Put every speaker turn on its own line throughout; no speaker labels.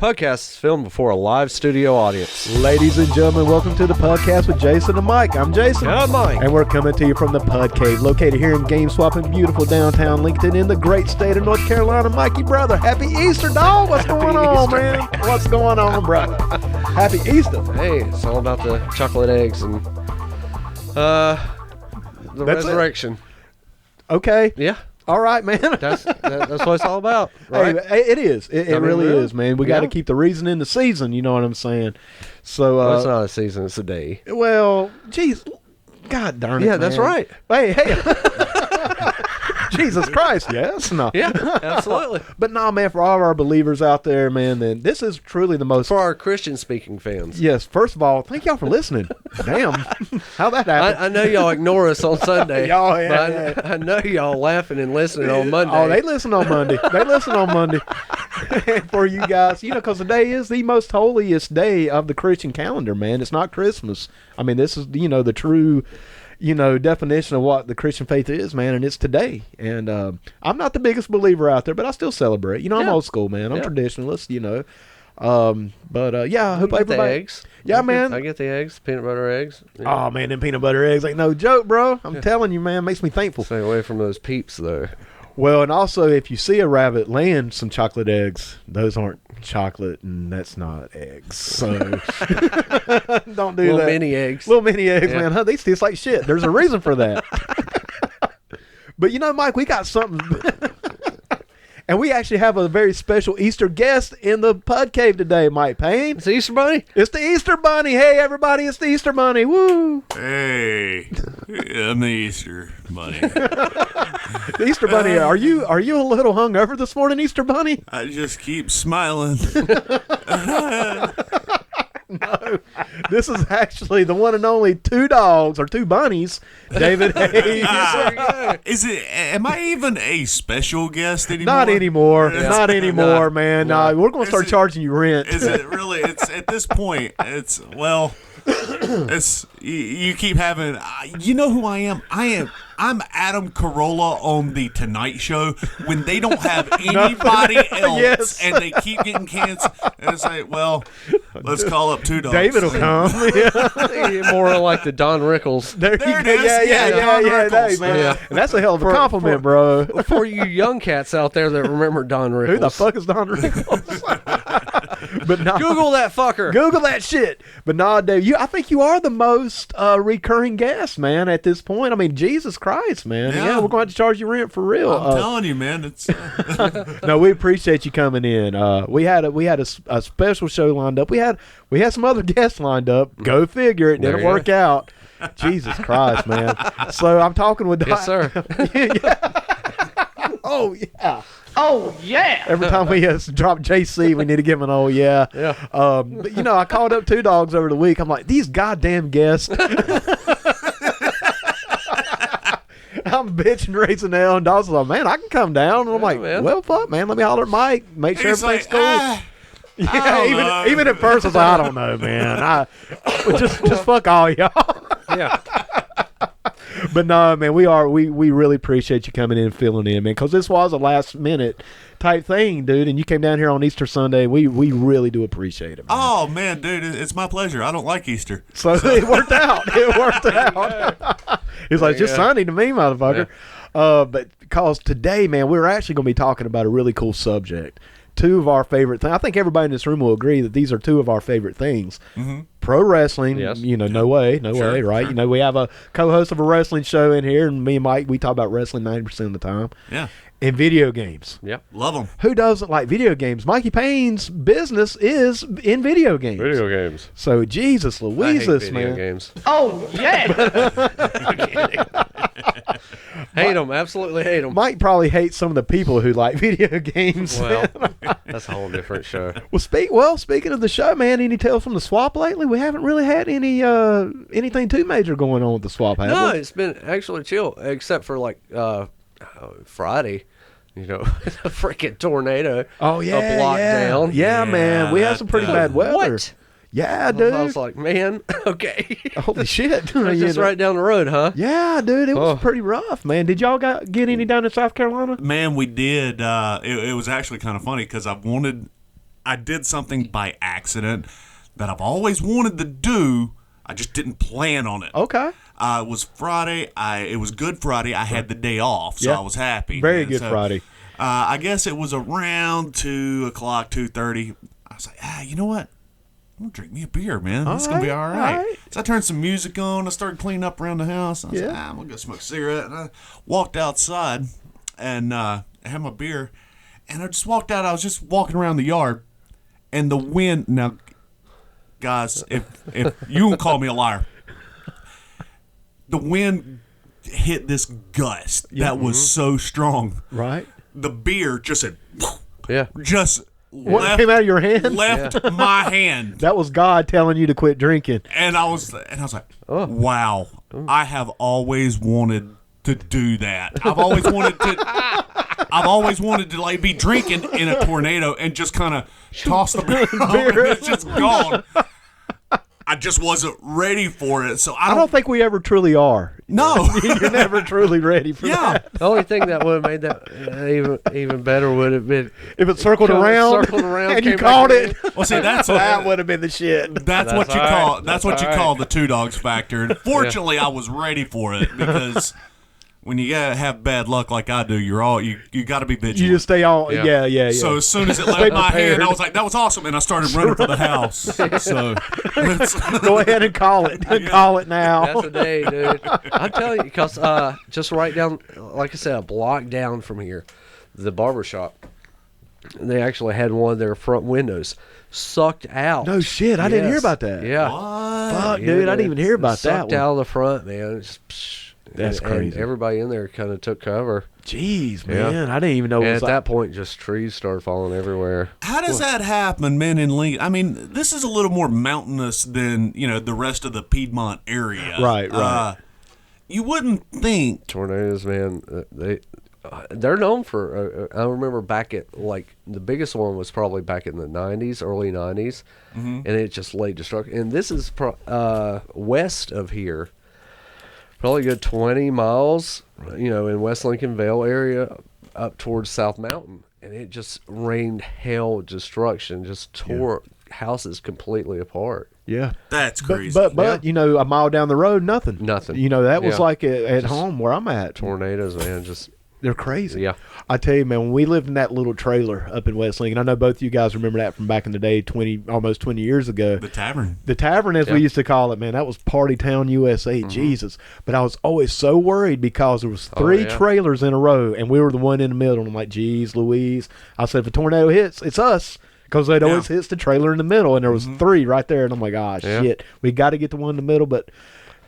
PUDcast is filmed before a live studio audience.
Ladies and gentlemen, welcome to the PUDcast with Jason and Mike. I'm Jason.
And I'm Mike.
And we're coming to you from the Pud Cave, located here in Game Swap in beautiful downtown Lincoln in the great state of North Carolina. Mikey, brother, happy Easter, dog. What's going on, man? What's going on, brother? Happy Easter.
Hey, it's all about the chocolate eggs and the resurrection.
Okay.
Yeah.
All right, man.
That's what it's all about, right?
Hey, it is. It really is, man. We got to keep the reason in the season, you know what I'm saying? So
it's not a season, it's a day.
Well, geez, God darn it,
Yeah,
man.
that's right.
Hey. Jesus Christ, yes? No.
Yeah, absolutely.
But no, man, for all of our believers out there, man, then this is truly the most...
For our Christian-speaking fans.
Yes, first of all, thank y'all for listening. Damn. How'd that happen?
I know y'all ignore us on Sunday.
I
know y'all laughing and listening on Monday.
Oh, they listen on Monday. And for you guys, because today is the most holiest day of the Christian calendar, man. It's not Christmas. I mean, this is, the true... definition of what the Christian faith is, man, and it's today. And I'm not the biggest believer out there, but I still celebrate. I'm old school, man. I'm traditionalist, I hope everybody...
The eggs.
Yeah, man.
I get the eggs, peanut butter eggs.
Yeah. Oh, man, them peanut butter eggs ain't no joke, bro. I'm telling you, man, makes me thankful.
Stay away from those peeps, though.
Well, and also, if you see a rabbit laying some chocolate eggs, those aren't chocolate, and that's not eggs. So don't do that.
Mini eggs.
Little mini eggs, man. Huh, they taste like shit. There's a reason for that. But Mike, we got something. And we actually have a very special Easter guest in the Pud Cave today, Mike Payne.
It's the Easter Bunny?
It's the Easter Bunny. Hey, everybody, it's the Easter Bunny. Woo!
Hey, I'm the Easter Bunny.
The Easter Bunny, are you a little hungover this morning, Easter Bunny?
I just keep smiling.
No, this is actually the one and only two bunnies, David Hayes.
Am I even a special guest anymore?
Not anymore, man. We're going to start charging you rent.
Is it really? It's at this point. You keep having. You know who I am? I'm Adam Carolla on the Tonight Show when they don't have anybody else and they keep getting canceled. And it's like, well, let's call up Two Dogs.
David will come.
More like the Don Rickles.
There
it is.
Yeah, man.
Yeah.
And that's a hell of a compliment, bro.
For you young cats out there that remember Don Rickles.
Who the fuck is Don Rickles? But no,
Google that fucker.
Google that shit. But no, Dave, I think you are the most recurring guest, man, at this point. I mean, Jesus Christ, man. Yeah, we're going to have to charge you rent for real.
I'm telling you, man. It's
No, we appreciate you coming in. We had a special show lined up. We had some other guests lined up. Go figure. It didn't work out. Jesus Christ, man. So I'm talking with
Yes, sir.
Oh, yeah.
Oh, yeah.
Every time we drop JC, we need to give him an oh, yeah.
Yeah.
But, I called up Two Dogs over the week. I'm like, these goddamn guests. I'm bitching, raising hell, and Dawson's like, man, I can come down. And I'm like,
man.
Well, fuck, man, let me holler at Mike, make sure
He's
everything's
like,
cool. Even at first, I was like, I don't know, man. Just fuck all y'all.
Yeah.
But no, man, we really appreciate you coming in and filling in, man, because this was a last minute type thing, dude, and you came down here on Easter Sunday. We really do appreciate it, man.
oh man, dude, it's my pleasure. I don't like Easter.
So it worked out. He's like, it's just Sunday to me, motherfucker. Yeah. But because today, man, we're actually going to be talking about a really cool subject. Two of our favorite things. I think everybody in this room will agree that these are two of our favorite things. Mm-hmm. Pro wrestling, no way, right?
Sure.
We have a co-host of a wrestling show in here, and me and Mike, we talk about wrestling 90% of the time.
Yeah.
And video games.
Yep.
Love them.
Who doesn't like video games? Mikey Payne's business is in video games.
Video games.
So, Jesus Louises,
video
man.
games.
Oh, yeah.
Hate them. Absolutely hate them.
Mike probably hates some of the people who like video games.
Well, that's a whole different show.
Speaking of the show, man, any tales from the swap lately? We haven't really had anything too major going on with the swap, have
No,
we?
it's been actually chill, except for like Friday. A freaking tornado.
Oh, yeah.
Up lockdown.
Yeah, man. We had some pretty bad weather.
What?
Yeah, dude.
I was like, man, okay.
Holy shit.
That's just right down the road, huh?
Yeah, dude. It was pretty rough, man. Did y'all get any down in South Carolina?
Man, we did. It was actually kind of funny because I wanted I did something by accident that I've always wanted to do. I just didn't plan on it.
Okay.
It was Friday. It was Good Friday. I had the day off, so
Yeah.
I was happy.
Very
And
good
so,
Friday.
I guess it was around 2:00, 2:30. I was like, you know what? I'm going to drink me a beer, man. It's going to be all right. So I turned some music on. I started cleaning up around the house. I was like, I'm going to go smoke a cigarette. And I walked outside and I had my beer. And I just walked out. I was just walking around the yard. And the wind. Now, guys, if you won't call me a liar, the wind hit this gust that was so strong.
Right.
The beer just said, just
What came out of your hand?
left my hand.
That was God telling you to quit drinking.
And I was like, wow, I have always wanted to do that. I've always wanted to like be drinking in a tornado and just kind of toss the beer and it's just gone. I just wasn't ready for it. So I don't
think we ever truly are.
No.
You're never truly ready for that.
The only thing that would have made that even better would have been
if it circled around and you caught it.
Well, see,
that would have been the shit.
That's what you call the two dogs factor. And fortunately, I was ready for it because when you gotta have bad luck like I do, you got to be vigilant.
You just stay on. Yeah.
So as soon as it left my hand, I was like, "That was awesome," and I started running for the house. So
go ahead and call it. Call it now.
That's a day, dude. I'm telling you, because just right down, like I said, a block down from here, the barbershop, they actually had one of their front windows sucked out.
No shit, I didn't hear about that.
Yeah.
What?
Fuck, dude, I didn't even hear about that
Sucked
one.
out of the front, man. It's just,
That's
and
crazy.
everybody in there kind of took cover.
Jeez, man, I didn't even know.
And
It was
at that point, just trees started falling everywhere.
How does that happen, man? In Lincoln, I mean, this is a little more mountainous than the rest of the Piedmont area.
Right.
You wouldn't think.
Tornadoes, man. They're known for. I remember back at the biggest one was probably back in the '90s, early '90s, and it just laid destruction. And this is west of here. Probably a good 20 miles, in West Lincoln Vale area up towards South Mountain. And it just rained hell destruction, just tore houses completely apart.
Yeah.
That's crazy.
But a mile down the road, nothing.
Nothing.
That was like at home where I'm at.
Tornadoes, man, just...
They're crazy.
Yeah.
I tell you, man, when we lived in that little trailer up in West Lincoln, I know both of you guys remember that from back in the day, almost 20 years ago.
The tavern.
The tavern, as we used to call it, man, that was Party Town, USA. Jesus. But I was always so worried because there was three trailers in a row, and we were the one in the middle. And I'm like, geez, Louise. I said, if a tornado hits, it's us. Because it always hits the trailer in the middle, and there was three right there. And I'm like, shit. We got to get the one in the middle, but...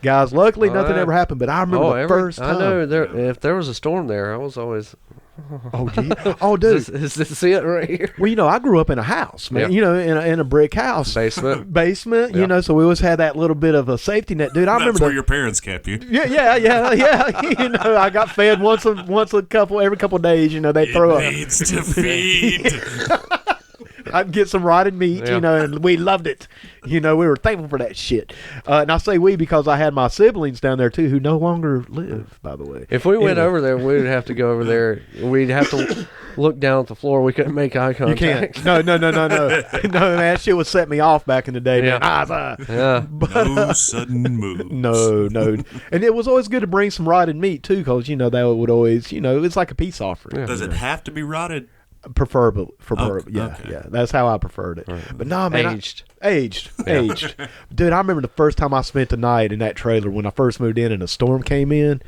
Guys, luckily nothing ever happened, but I remember the first time.
I know if there was a storm there, I was always.
Oh, gee. Oh, dude,
is this it right here?
Well, I grew up in a house, man. In a brick house, basement. So we always had that little bit of a safety net, dude. I remember
where your parents kept you.
Yeah. I got fed every couple of days. They throw up.
Needs to feed.
I'd get some rotted meat, and we loved it. We were thankful for that shit. And I say we because I had my siblings down there, too, who no longer live, by the way.
If we went over there, we'd have to go over there. We'd have to look down at the floor. We couldn't make eye contact.
You can't. No. No, man, that shit would set me off back in the day, man.
No sudden move.
No. And it was always good to bring some rotted meat, too, because, that would always, it's like a peace offering.
Yeah. Does it have to be rotted?
Preferable,
okay.
Yeah. That's how I preferred it. Right. But no, man, aged. Dude, I remember the first time I spent the night in that trailer when I first moved in and a storm came in.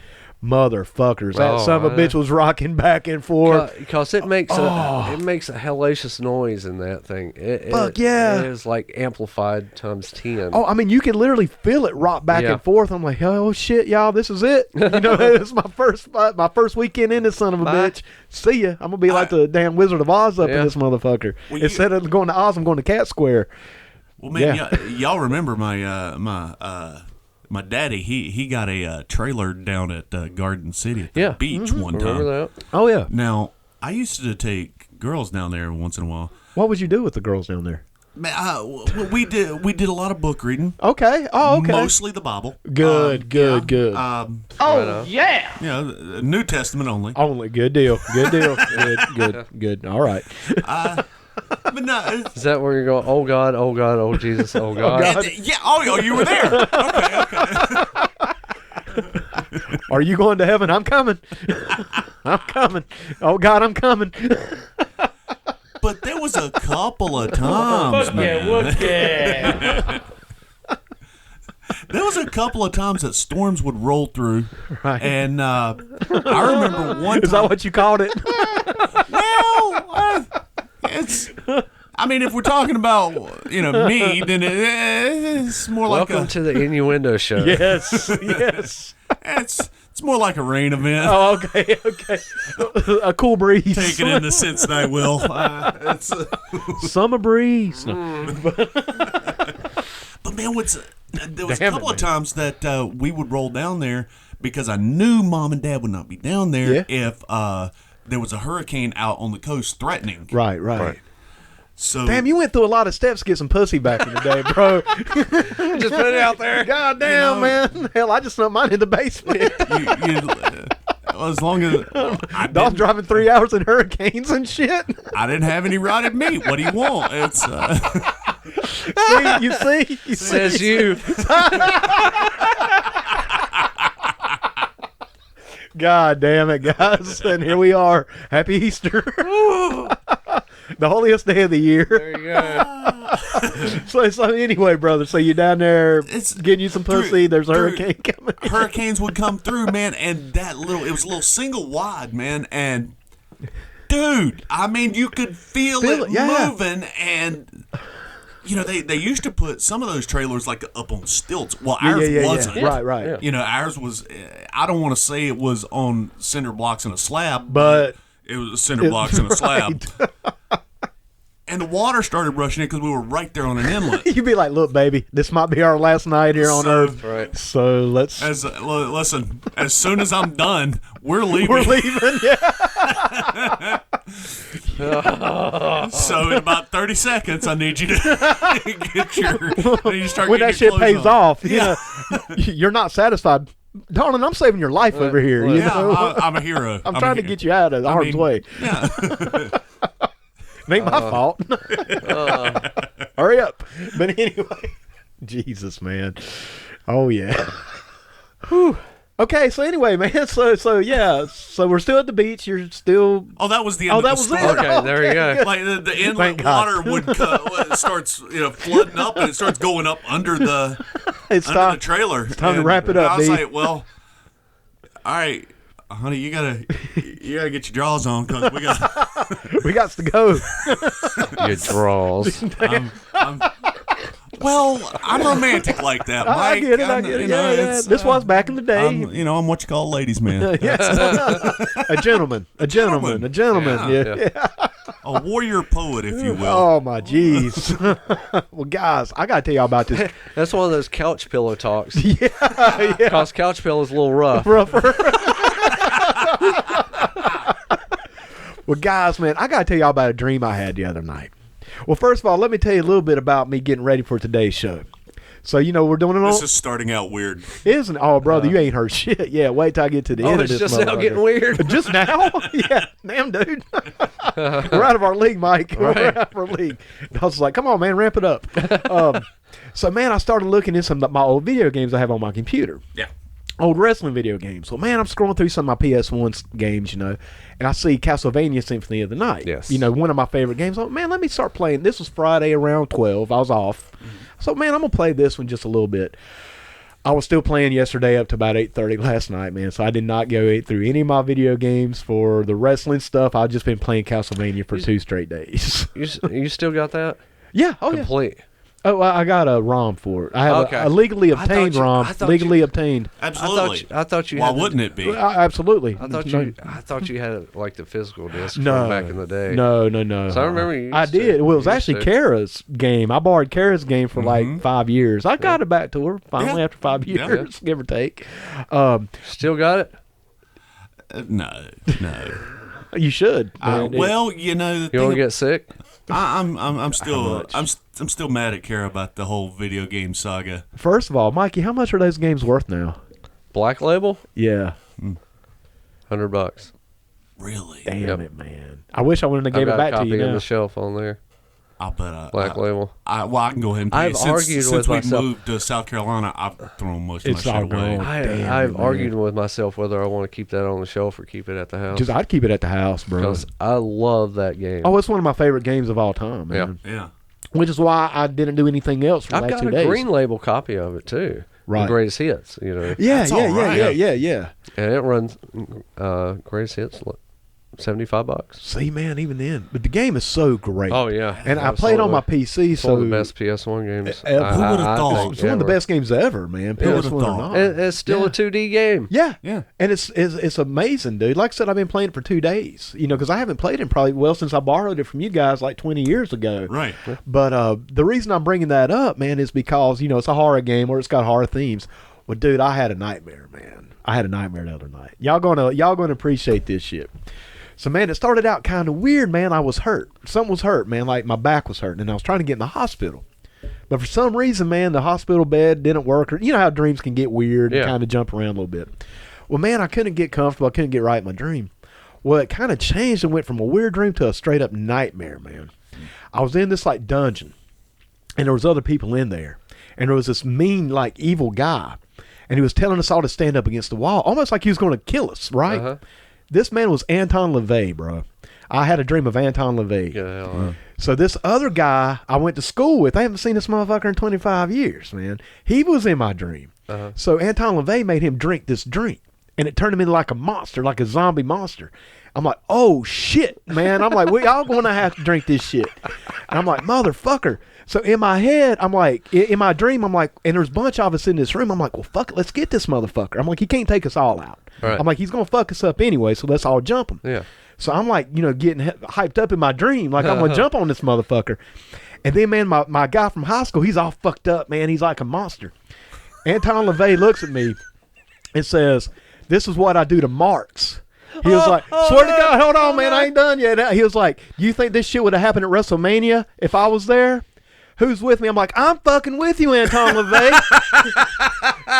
Motherfuckers, that son of a bitch was rocking back and forth.
Because it makes a hellacious noise in that thing. It is like amplified times 10.
Oh, I mean, you can literally feel it rock back and forth. I'm like, oh shit, y'all, this is it. It's my first weekend in this son of a bitch. See ya. I'm gonna be like the damn Wizard of Oz up in this motherfucker. Well, instead of going to Oz, I'm going to Cat Square.
Well, man, y'all remember my daddy, he got a trailer down at Garden City at the beach one time.
Remember that?
Oh, yeah.
Now, I used to take girls down there once in a while.
What would you do with the girls down there?
We did a lot of book reading.
Okay. Oh, okay.
Mostly the Bible.
Good.
New Testament only.
Only. Good deal. Good. All right.
But no,
Is that where you're going? Oh God, oh God, oh Jesus, oh God.
yeah. Oh, you were there. Okay.
Are you going to heaven? I'm coming. I'm coming. Oh God, I'm coming.
But there was a couple of times, man. There was a couple of times that storms would roll through,
Right.
and I remember one time.
Is that what you called it?
Well, it's. I mean, if we're talking about me, then it's more like
Welcome to the innuendo show.
Yes. Yes.
it's more like a rain event.
Oh, okay. Okay. A cool breeze.
Take it in the sense that I will. It's,
Summer breeze. No.
but man, there was
Damn
a couple
it,
of times that we would roll down there because I knew Mom and Dad would not be down there if there was a hurricane out on the coast threatening.
Right.
So
Damn, you went through a lot of steps to get some pussy back in the day, bro.
Just put it out there.
God damn, man. Hell, I just snuck mine in the basement.
as long as
I was driving 3 hours in hurricanes and shit.
I didn't have any rotted meat. What do you want? It's
You see?
Says you.
God damn it, guys. And here we are. Happy Easter. The holiest day of the year.
There you go.
So anyway, brother, so you're down there
It's
getting you some pussy. There's a hurricane coming.
Hurricanes would come through, man, and it was a little single wide, man, and dude, I mean, you could feel it
yeah.
moving, and they used to put some of those trailers like up on stilts. Well, ours wasn't.
Yeah. Right.
Yeah.
Ours was. I don't want to say it was on cinder blocks and a slab,
But
it was cinder blocks and a slab. And the water started rushing in because we were right there on an inlet.
You'd be like, look, baby, this might be our last night here on Earth.
Right.
So let's...
Listen, as soon as I'm done, we're leaving.
We're leaving, yeah.
So in about 30 seconds, I need you to start
When
getting
that shit
your clothes
pays
on.
off, you're not satisfied. Darling, I'm saving your life over here. You
Yeah,
know?
I'm a hero.
I'm trying to get you out of the harm's way.
Yeah.
It ain't my fault. Hurry up. But anyway, Jesus, man. Oh, yeah. Whew. Okay, so anyway, man. So yeah. So we're still at the beach. You're still...
Oh, that was the end of
that
the
was
story.
it.
Okay, there you go.
Like the inlet
Thank God.
water would it starts flooding up and it starts going up under the
It's
under
time.
the trailer.
It's time to wrap it up,
I was
D.
like, well, all right, honey, you gotta get your drawers on because we got.
We got to go.
Your draws.
I'm romantic like that, Mike.
I get it. I get it. Yeah. This was back in the day.
I'm what you call a ladies' man.
Yes. A gentleman. Yeah.
A warrior poet, if you will.
Oh my jeez. Well, guys, I gotta tell y'all about this.
That's one of those couch pillow talks.
Yeah.
Because couch pillow is a little rough.
Rougher. Well, guys, man, I gotta tell y'all about a dream I had the other night. Well, first of all, let me tell you a little bit about me getting ready for today's show. So, we're doing it on...
This is starting out weird.
Isn't it? Oh, brother, you ain't heard shit. Yeah, wait till I get to the end of
It's
this
just now getting weird.
Just now? Yeah. Damn, dude. We're out of our league, Mike.
Right.
We're out of our league. I was like, come on, man, ramp it up. So, man, I started looking at some of my old video games I have on my computer.
Yeah.
Old wrestling video games. Well, man, I'm scrolling through some of my PS1 games, and I see Castlevania Symphony of the Night.
Yes.
One of my favorite games. Oh, man, let me start playing. This was Friday around 12. I was off. So, man, I'm going to play this one just a little bit. I was still playing yesterday up to about 8:30 last night, man, so I did not go through any of my video games for the wrestling stuff. I've just been playing Castlevania for 2 straight days.
You still got that?
Yeah. Oh, yeah.
Complete.
Oh, I got a ROM for it. I have a legally obtained ROM. Legally obtained.
Absolutely.
I thought you
Why
had
wouldn't it be?
Absolutely.
I thought you had like the physical disc
No,
from back in the day.
No.
So I remember you
I
used to.
did. Well, it was
You
actually
used to.
Kara's game. I borrowed Kara's game for like 5 years. I got it back to her finally
Yeah.
after 5
Yeah.
years, give or take.
Still got it?
No.
You should. man.
Well, the
You don't
thing,
get sick?
I'm still
much?
I'm still mad at Kara about the whole video game saga.
First of all, Mikey, how much are those games worth now?
Black Label?
Yeah.
$100.
Really?
Damn
Yep.
it, man. I wish I wouldn't have
I've
gave it
got
back
a
to
copy
you
on
now.
the shelf on there. Black Label.
I can go ahead and tell you, since we moved to South Carolina, I've thrown most of my shit away.
I've argued with myself whether I want to keep that on the shelf or keep it at the house.
Just I'd keep it at the house, bro.
Because I love that game.
Oh, it's one of my favorite games of all time, man.
Yeah.
Which is why I didn't do anything else for the
I've
last
got
2
a
days.
Green Label copy of it too.
Right.
The Greatest Hits,
Yeah,
yeah. And it runs Greatest Hits, $75.
See, man, even then, but the game is so great.
Oh yeah,
and I played on my PC,
it's
so
one of the best PS1 games.
Who would have thought?
It's one of the best games ever, man.
Who would've
PS1 or
thought?
not.
It's still a 2D game.
Yeah,
Yeah.
and it's amazing, dude. Like I said, I've been playing it for 2 days. Because I haven't played it probably since I borrowed it from you guys like 20 years ago.
Right.
But the reason I'm bringing that up, man, is because it's a horror game or it's got horror themes. Well, dude, I had a nightmare, man. I had a nightmare the other night. Y'all gonna appreciate this shit. So, man, it started out kind of weird, man. I was hurt. Something was hurt, man. Like my back was hurting, and I was trying to get in the hospital. But for some reason, man, the hospital bed didn't work. Or, you know how dreams can get weird and kind of jump around a little bit. Well, man, I couldn't get comfortable. I couldn't get right in my dream. Well, it kind of changed and went from a weird dream to a straight-up nightmare, man. I was in this, like, dungeon, and there was other people in there. And there was this mean, like, evil guy. And he was telling us all to stand up against the wall, almost like he was going to kill us, right?
Uh-huh.
This man was Anton LaVey, bro. I had a dream of Anton LaVey.
Yeah,
So this other guy I went to school with, I haven't seen this motherfucker in 25 years, man. He was in my dream.
Uh-huh.
So Anton LaVey made him drink this drink, and it turned him into like a monster, like a zombie monster. I'm like, oh, shit, man. I'm like, we all going to have to drink this shit. And I'm like, motherfucker. So in my head, I'm like, in my dream, I'm like, and there's a bunch of us in this room. I'm like, well, fuck it, let's get this motherfucker. I'm like, he can't take us all out.
Right.
I'm like, he's going to fuck us up anyway, so let's all jump him.
Yeah.
So I'm like, getting hyped up in my dream, like I'm going to jump on this motherfucker. And then, man, my guy from high school, he's all fucked up, man. He's like a monster. Anton LaVey looks at me and says, this is what I do to marks. He was like, swear to God, hold on, man, I ain't done yet. He was like, you think this shit would have happened at WrestleMania if I was there? Who's with me? I'm like, I'm fucking with you, Anton LaVey.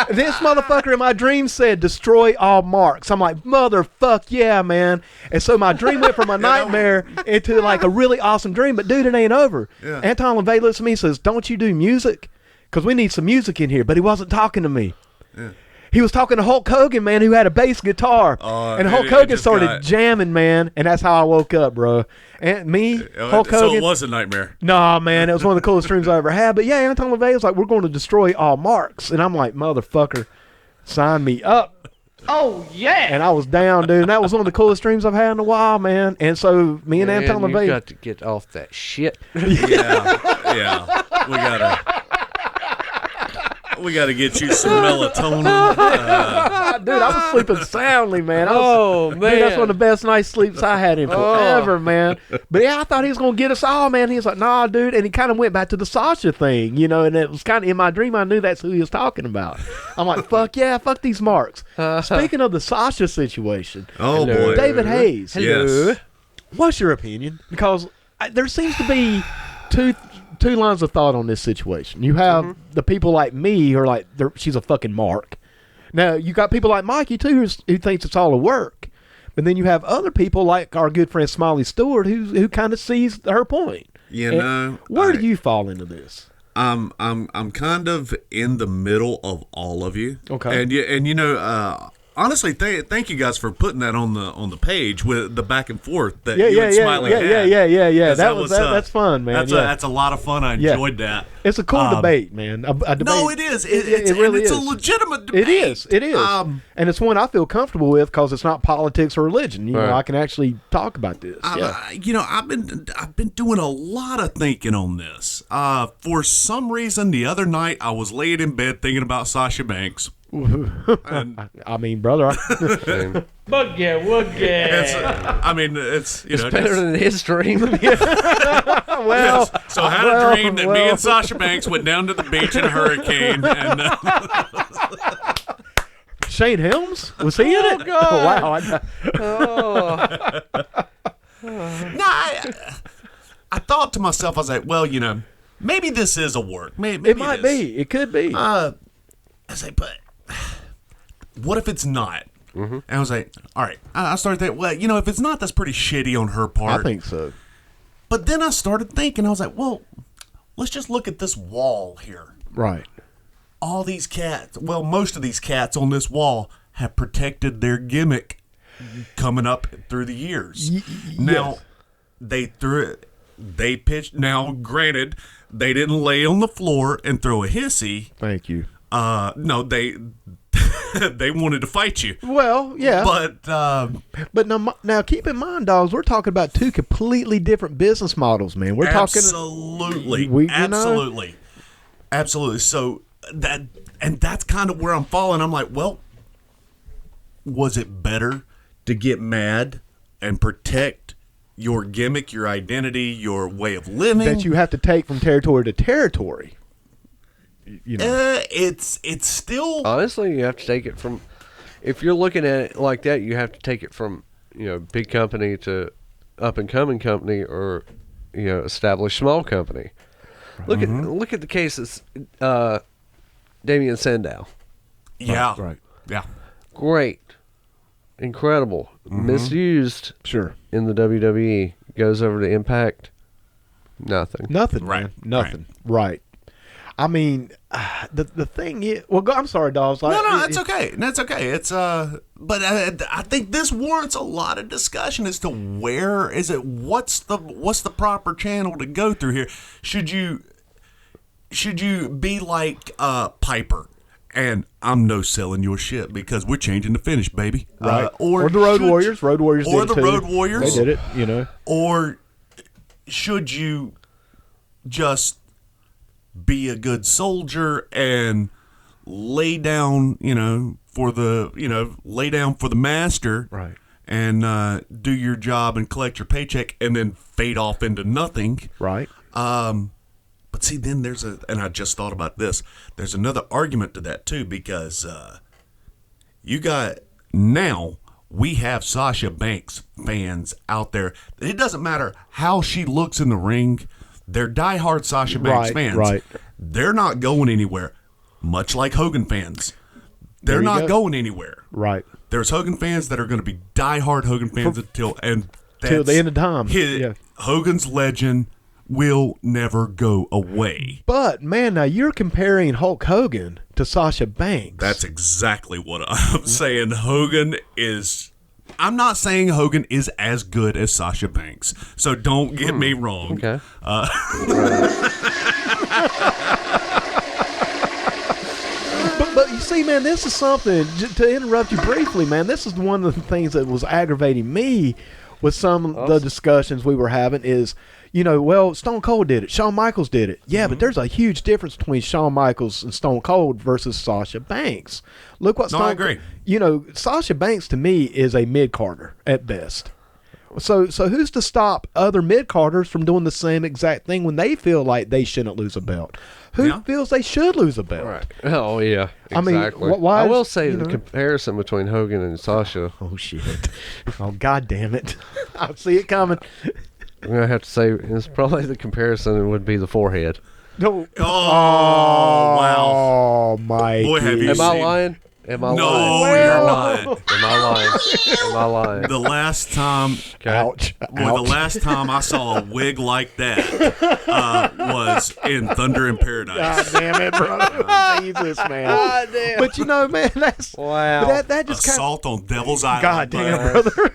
This motherfucker in my dream said, destroy all marks. I'm like, motherfuck yeah, man. And so my dream went from a nightmare into like a really awesome dream. But dude, it ain't over. Yeah. Anton LaVey looks at me and says, don't you do music? Because we need some music in here. But he wasn't talking to me. Yeah. He was talking to Hulk Hogan, man, who had a bass guitar. And Hulk Hogan started jamming, man. And that's how I woke up, bro. And me, Hulk Hogan.
So it was a nightmare.
Nah, man. It was one of the coolest dreams I ever had. But yeah, Anton LaVey was like, we're going to destroy all marks. And I'm like, motherfucker, sign me up.
Oh, yeah.
And I was down, dude. And that was one of the coolest dreams I've had in a while, man. And so me and Anton LaVey.
You got to get off that shit.
Yeah. We got to get you some melatonin.
Dude, I was sleeping soundly, man.
Man.
Dude, that's one of the best night's sleeps I had in forever, man. But yeah, I thought he was going to get us all, man. He was like, nah, dude. And he kind of went back to the Sasha thing, and it was kind of in my dream. I knew that's who he was talking about. I'm like, fuck yeah, fuck these marks. Speaking of the Sasha situation.
Oh, boy.
David Hayes.
Hello.
Yes. What's your opinion? Because there seems to be two lines of thought on this situation. You have the people like me who are like, she's a fucking mark. Now, you got people like Mikey, too, who thinks it's all a work. But then you have other people like our good friend Smiley Stewart who kind of sees her point. Where do you fall into this?
I'm kind of in the middle of all of you.
Okay.
And honestly, thank you guys for putting that on the page with the back and forth that you and Smiley had.
Yeah. That's fun, man.
That's a lot of fun. I enjoyed that.
It's a cool debate, man. A debate.
No, it is. It really is. It's a legitimate debate.
It is. And it's one I feel comfortable with because it's not politics or religion. You know, I can actually talk about this.
I've been doing a lot of thinking on this. For some reason, the other night I was laying in bed thinking about Sasha Banks.
I mean, brother.
Buggy.
It's
better than his dream.
Well,
so I had a dream that me and Sasha Banks went down to the beach in a hurricane, and
Shane Helms, was he in it?
God.
Wow.
I thought to myself, I was like, well, maybe this is a work. Maybe
it might be. It could be.
I was like, but what if it's not? And I was like, all right. I started thinking, well, if it's not, that's pretty shitty on her part.
I think so.
But then I started thinking, I was like, well, let's just look at this wall here.
Right.
All these cats, well, most of these cats on this wall have protected their gimmick coming up through the years. Now, they pitched. Now, granted, they didn't lay on the floor and throw a hissy.
Thank you.
No, they they wanted to fight you.
Well, yeah.
But
now keep in mind, dogs, we're talking about two completely different business models, man. We're
absolutely, absolutely. So that's kind of where I'm falling. I'm like, well, was it better to get mad and protect your gimmick, your identity, your way of living
that you have to take from territory to territory? You know,
it's still
honestly, you have to take it from. If you're looking at it like that, you have to take it from big company to up and coming company, or established small company. Look at the cases. Damian Sandow.
Yeah.
Right.
Yeah.
Great. Incredible. Misused.
Sure.
In the WWE. Goes over to Impact. Nothing.
Right.
Man. Nothing. Right. I mean, the thing is, well, I'm sorry, Dolls.
No, that's okay. That's okay. It's but I think this warrants a lot of discussion as to where is it. What's the proper channel to go through here? Should you be like Piper? And I'm no selling your shit because we're changing the finish, baby.
Right. Or the Road Warriors. Road Warriors
or
did
the
it too.
Road Warriors.
They did it,
Or should you just be a good soldier and lay down, for the master.
Right.
And do your job and collect your paycheck and then fade off into nothing.
Right.
But see, then and I just thought about this, there's another argument to that too, because we have Sasha Banks fans out there. It doesn't matter how she looks in the ring, they're diehard Sasha Banks fans.
Right.
They're not going anywhere, much like Hogan fans. They're not going anywhere.
Right.
There's Hogan fans that are going to be diehard Hogan fans till the end of time. Hogan's legend will never go away.
But man, now you're comparing Hulk Hogan to Sasha Banks.
That's exactly what I'm saying. I'm not saying Hogan is as good as Sasha Banks, so don't get me wrong.
Okay.
But you see, man, this is something, to interrupt you briefly, man, this is one of the things that was aggravating me with some of the discussions we were having is, Stone Cold did it. Shawn Michaels did it. Yeah, but there's a huge difference between Shawn Michaels and Stone Cold versus Sasha Banks. Look what
I agree.
Sasha Banks to me is a mid-carder at best. So who's to stop other mid-carders from doing the same exact thing when they feel like they shouldn't lose a belt? Who feels they should lose a belt?
Right. Oh, yeah. Exactly.
I mean, why
I will say the comparison between Hogan and Sasha.
Oh, shit. Oh, God damn it. I see it coming.
I'm going to have to say it's probably the comparison would be the forehead.
No.
Oh, wow.
Oh, my.
Boy, have you
Am I
seen-
lying? Am I
No,
lying?
you're not.
Am I lying? Am I lying?
The last time,
Ouch.
well, the last time I saw a wig like that was in Thunder in Paradise.
God damn it, brother. Jesus, man. God damn. But man, that's
Wow.
That just
Assault on Devil's Island.
God damn, brother.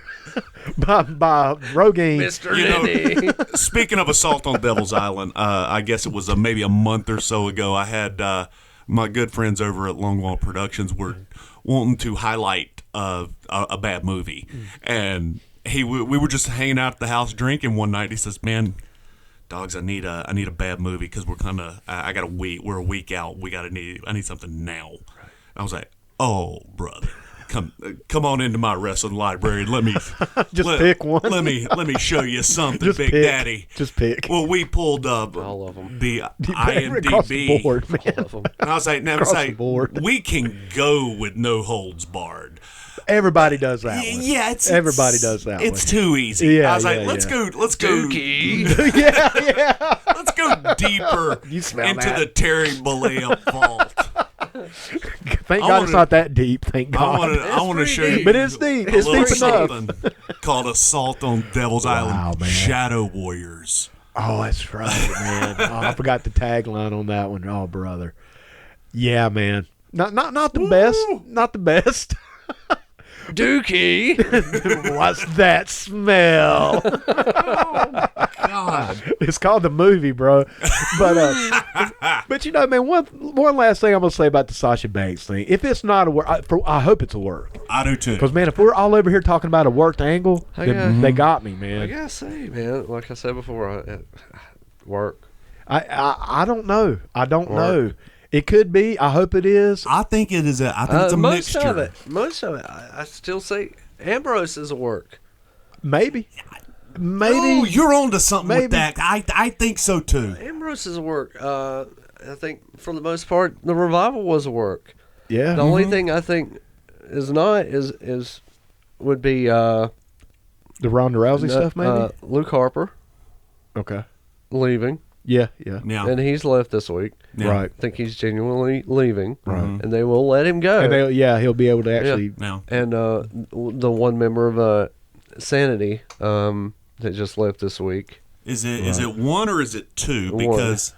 by Rogaine.
Mr.
You know,
Lenny.
Speaking of Assault on Devil's Island, I guess it was maybe a month or so ago. I had my good friends over at Longwall Productions were wanting to highlight a bad movie, and we were just hanging out at the house drinking one night. He says, "Man, Dogs, I need a bad movie because we're kind of we're a week out. I need something now." I was like, "Oh, brother." Come on into my wrestling library. Let me
pick one.
Let me show you something,
Just
Big
pick.
Daddy.
Just pick.
Well, we pulled up
All of them.
the
Across the
IMDb.
board, man.
All of them.
And I was like,
Across the board.
we can go with no holds barred.
Everybody does that one.
Yeah,
Everybody does that
It's
one.
too easy.
Yeah,
I was like,
yeah,
let's
yeah.
go. Let's
yeah.
go deeper
You smell
into
that.
the Terry Bollea vault.
Thank God it's not that deep. Thank God.
I want to show you.
But it's deep.
a
It's
little
deep enough.
something called Assault on Devil's Island.
man.
Shadow Warriors.
Oh, that's right, man. Oh, I forgot the tagline on that one. Oh, brother. Yeah, man. Not the best. Not the best.
Dookie.
What's that smell?
God.
It's called the movie, bro. But you know, man, one last thing I'm gonna say about the Sasha Banks thing. If it's not a work, I hope it's a work.
I do too.
Because man, if we're all over here talking about a worked angle, then they got me, man.
I gotta say, man, like I said before, work.
I don't know. I don't know. It could be. I hope it is.
I think it is. I think it's a
most
mixture.
Most of it, I still say Ambrose is a work.
Maybe.
Oh, you're on to something
Maybe.
with that. I think so too.
Ambrose is a work. I think for the most part, the Revival was a work.
Yeah.
The only thing I think is not would be
the Ronda Rousey stuff, maybe.
Luke Harper
Okay.
leaving,
Yeah.
Yeah.
and he's left this week.
Yeah.
Right.
I think he's genuinely leaving,
Right.
and they will let him go.
And he'll be able to actually.
No.
And the one member of Sanity that just left this week.
Is it one or is it two?
One.
Because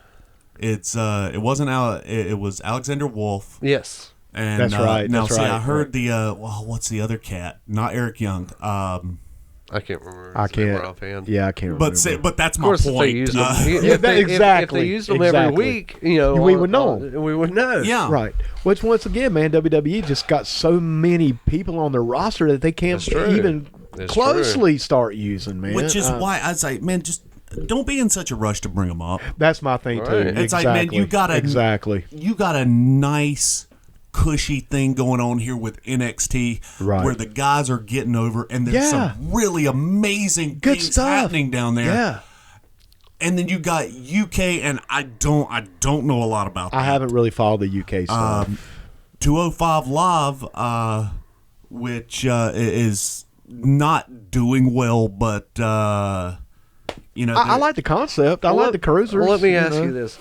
it wasn't it was Alexander Wolf.
Yes.
And
That's right.
Now,
That's
see,
right.
I heard what's the other cat? Not Eric Young.
I can't remember.
I
his name
can't.
right offhand.
Yeah, I can't remember.
But that's
Of
my
course, if they
point.
used them,
Yeah, exactly.
If they used them every
Exactly.
week, you know,
We would know.
We would know.
yeah.
Right. Which, once again, man, WWE just got so many people on their roster that they can't
That's true.
even
That's
closely start using, man.
Which is why I say, man, just don't be in such a rush to bring them up.
That's my thing, too.
Right.
It's
exactly.
like, man,
Exactly.
you got a nice cushy thing going on here with NXT,
Right.
where the guys are getting over, and there's
Yeah.
some really amazing
Good
things
stuff.
happening down there.
Yeah.
And then you got UK, and I don't know a lot about that.
I haven't really followed the UK stuff.
205 Live, which is not doing well, but you know,
I like the concept. I like the cruisers.
Well, let me ask
know.
you this: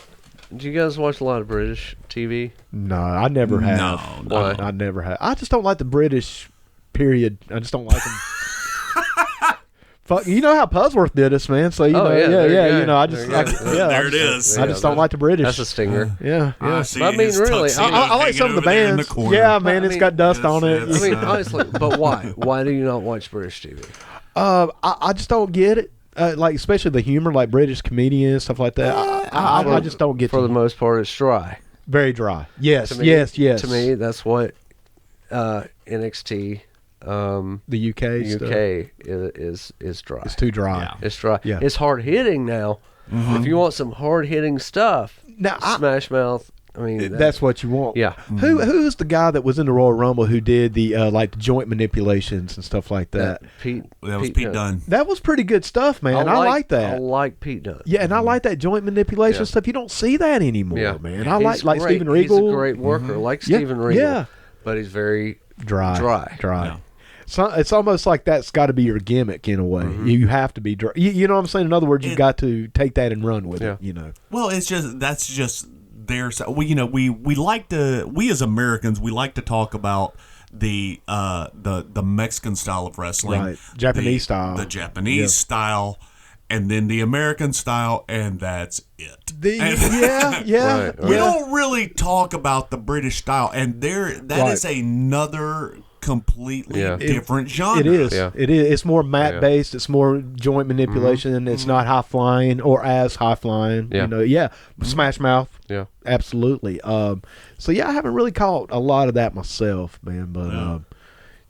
do you guys watch a lot of British TV?
No, I never have.
No.
Why?
I never have. I just don't like the British. Period. I just don't like them. Fuck, you know how Pudsworth did us, man. So you know,
there you go.
you know, I just,
There you go.
There it is.
I just don't like the British.
That's a stinger.
Yeah, yeah.
See
I mean,
his
really,
tuxedo
I like some of the
hanging over there in
bands.
the corner.
Yeah, man,
I
it's
mean,
got dust on it.
yes,
I mean,
yes.
honestly, but why? Why do you not watch British TV?
I just don't get it. Like especially the humor, like British comedians, stuff like that. I just don't get
For
to
the most part, it's dry.
very dry. Yes,
To me,
yes.
To me, that's what NXT,
the UK stuff.
UK is dry.
It's too dry.
Yeah.
It's dry.
Yeah.
It's hard hitting now. If you want some hard hitting stuff,
Now,
Smash Mouth. I mean,
that's what you want.
yeah.
Who's the guy that was in the Royal Rumble who did the like the joint manipulations and stuff like that?
Pete.
That was Pete Dunne.
That was pretty good stuff, man. I like that.
I like Pete Dunne.
Yeah, and I like that joint manipulation
Yeah.
stuff. You don't see that anymore,
Yeah,
man. I
He's
like
great.
Steven Regal.
He's a great worker, like
Yeah,
Steven Regal.
yeah.
But he's very
dry.
Yeah.
So it's almost like that's got to be your gimmick in a way. You have to be dry. You know what I'm saying? In other words, you've got to take that and run with
Yeah.
it. You know.
Well, that's just their. We like to, we as Americans, we like to talk about the Mexican style of wrestling,
Right. Japanese style.
the Japanese
Yeah.
style, and then the American style, and that's it.
Yeah.
Right,
We don't really talk about the British style, and that is another completely
Yeah.
different genre.
It is.
Yeah.
It is. It's more mat based. It's more joint manipulation.
Mm-hmm.
It's not high flying or as high flying.
Yeah.
You know. Yeah. Smash Mouth.
Yeah.
Absolutely. So yeah, I haven't really caught a lot of that myself, man. But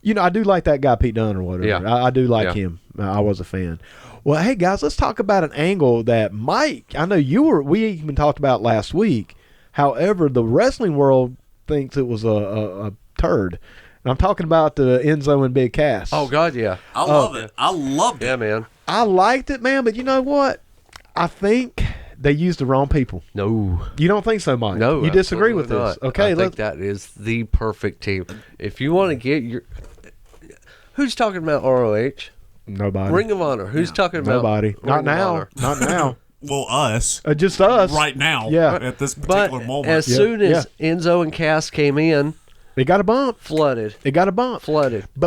you know, I do like that guy Pete Dunne or whatever.
Yeah.
I do like
Yeah.
him. I was a fan. Well, hey guys, let's talk about an angle that Mike. I know we even talked about last week. However, the wrestling world thinks it was a turd. And I'm talking about the Enzo and Big Cass.
Oh God, yeah.
I love it. I loved it.
Yeah, man.
I liked it, man, but you know what? I think they used the wrong people.
No.
You don't think so, Mike?
No,
you disagree with
absolutely
this?
not.
Okay,
I think that is the perfect team. If you want to get your, who's talking about ROH?
nobody.
Ring of Honor. Who's talking about
Nobody.
Ring
Not
of
now.
Honor?
Not now.
Well, us.
Just us.
Right now.
Yeah.
At this
But
particular moment.
as soon as Enzo and Cass came in,
It got a bump.
flooded.
But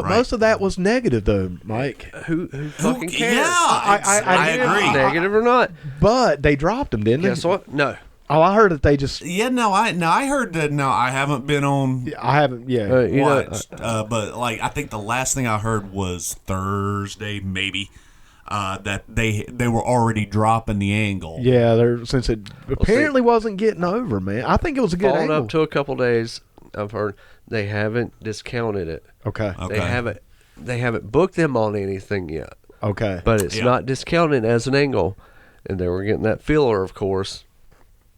Right.
most of that was negative, though, Mike.
Who fucking cares?
Yeah, I agree.
Negative or not?
But they dropped him, didn't
Guess
they?
what? No.
Oh, I heard that they just.
Yeah, I heard that. No, I haven't been on
I haven't. Yeah.
You know,
watched, but like I think the last thing I heard was Thursday, maybe, that they were already dropping the angle.
Yeah, since it apparently wasn't getting over, man. I think it was a good
followed
angle.
up to a couple days, I've heard they haven't discounted it.
Okay.
They haven't booked them on anything yet.
Okay.
But it's not discounted as an angle, and they were getting that filler, of course.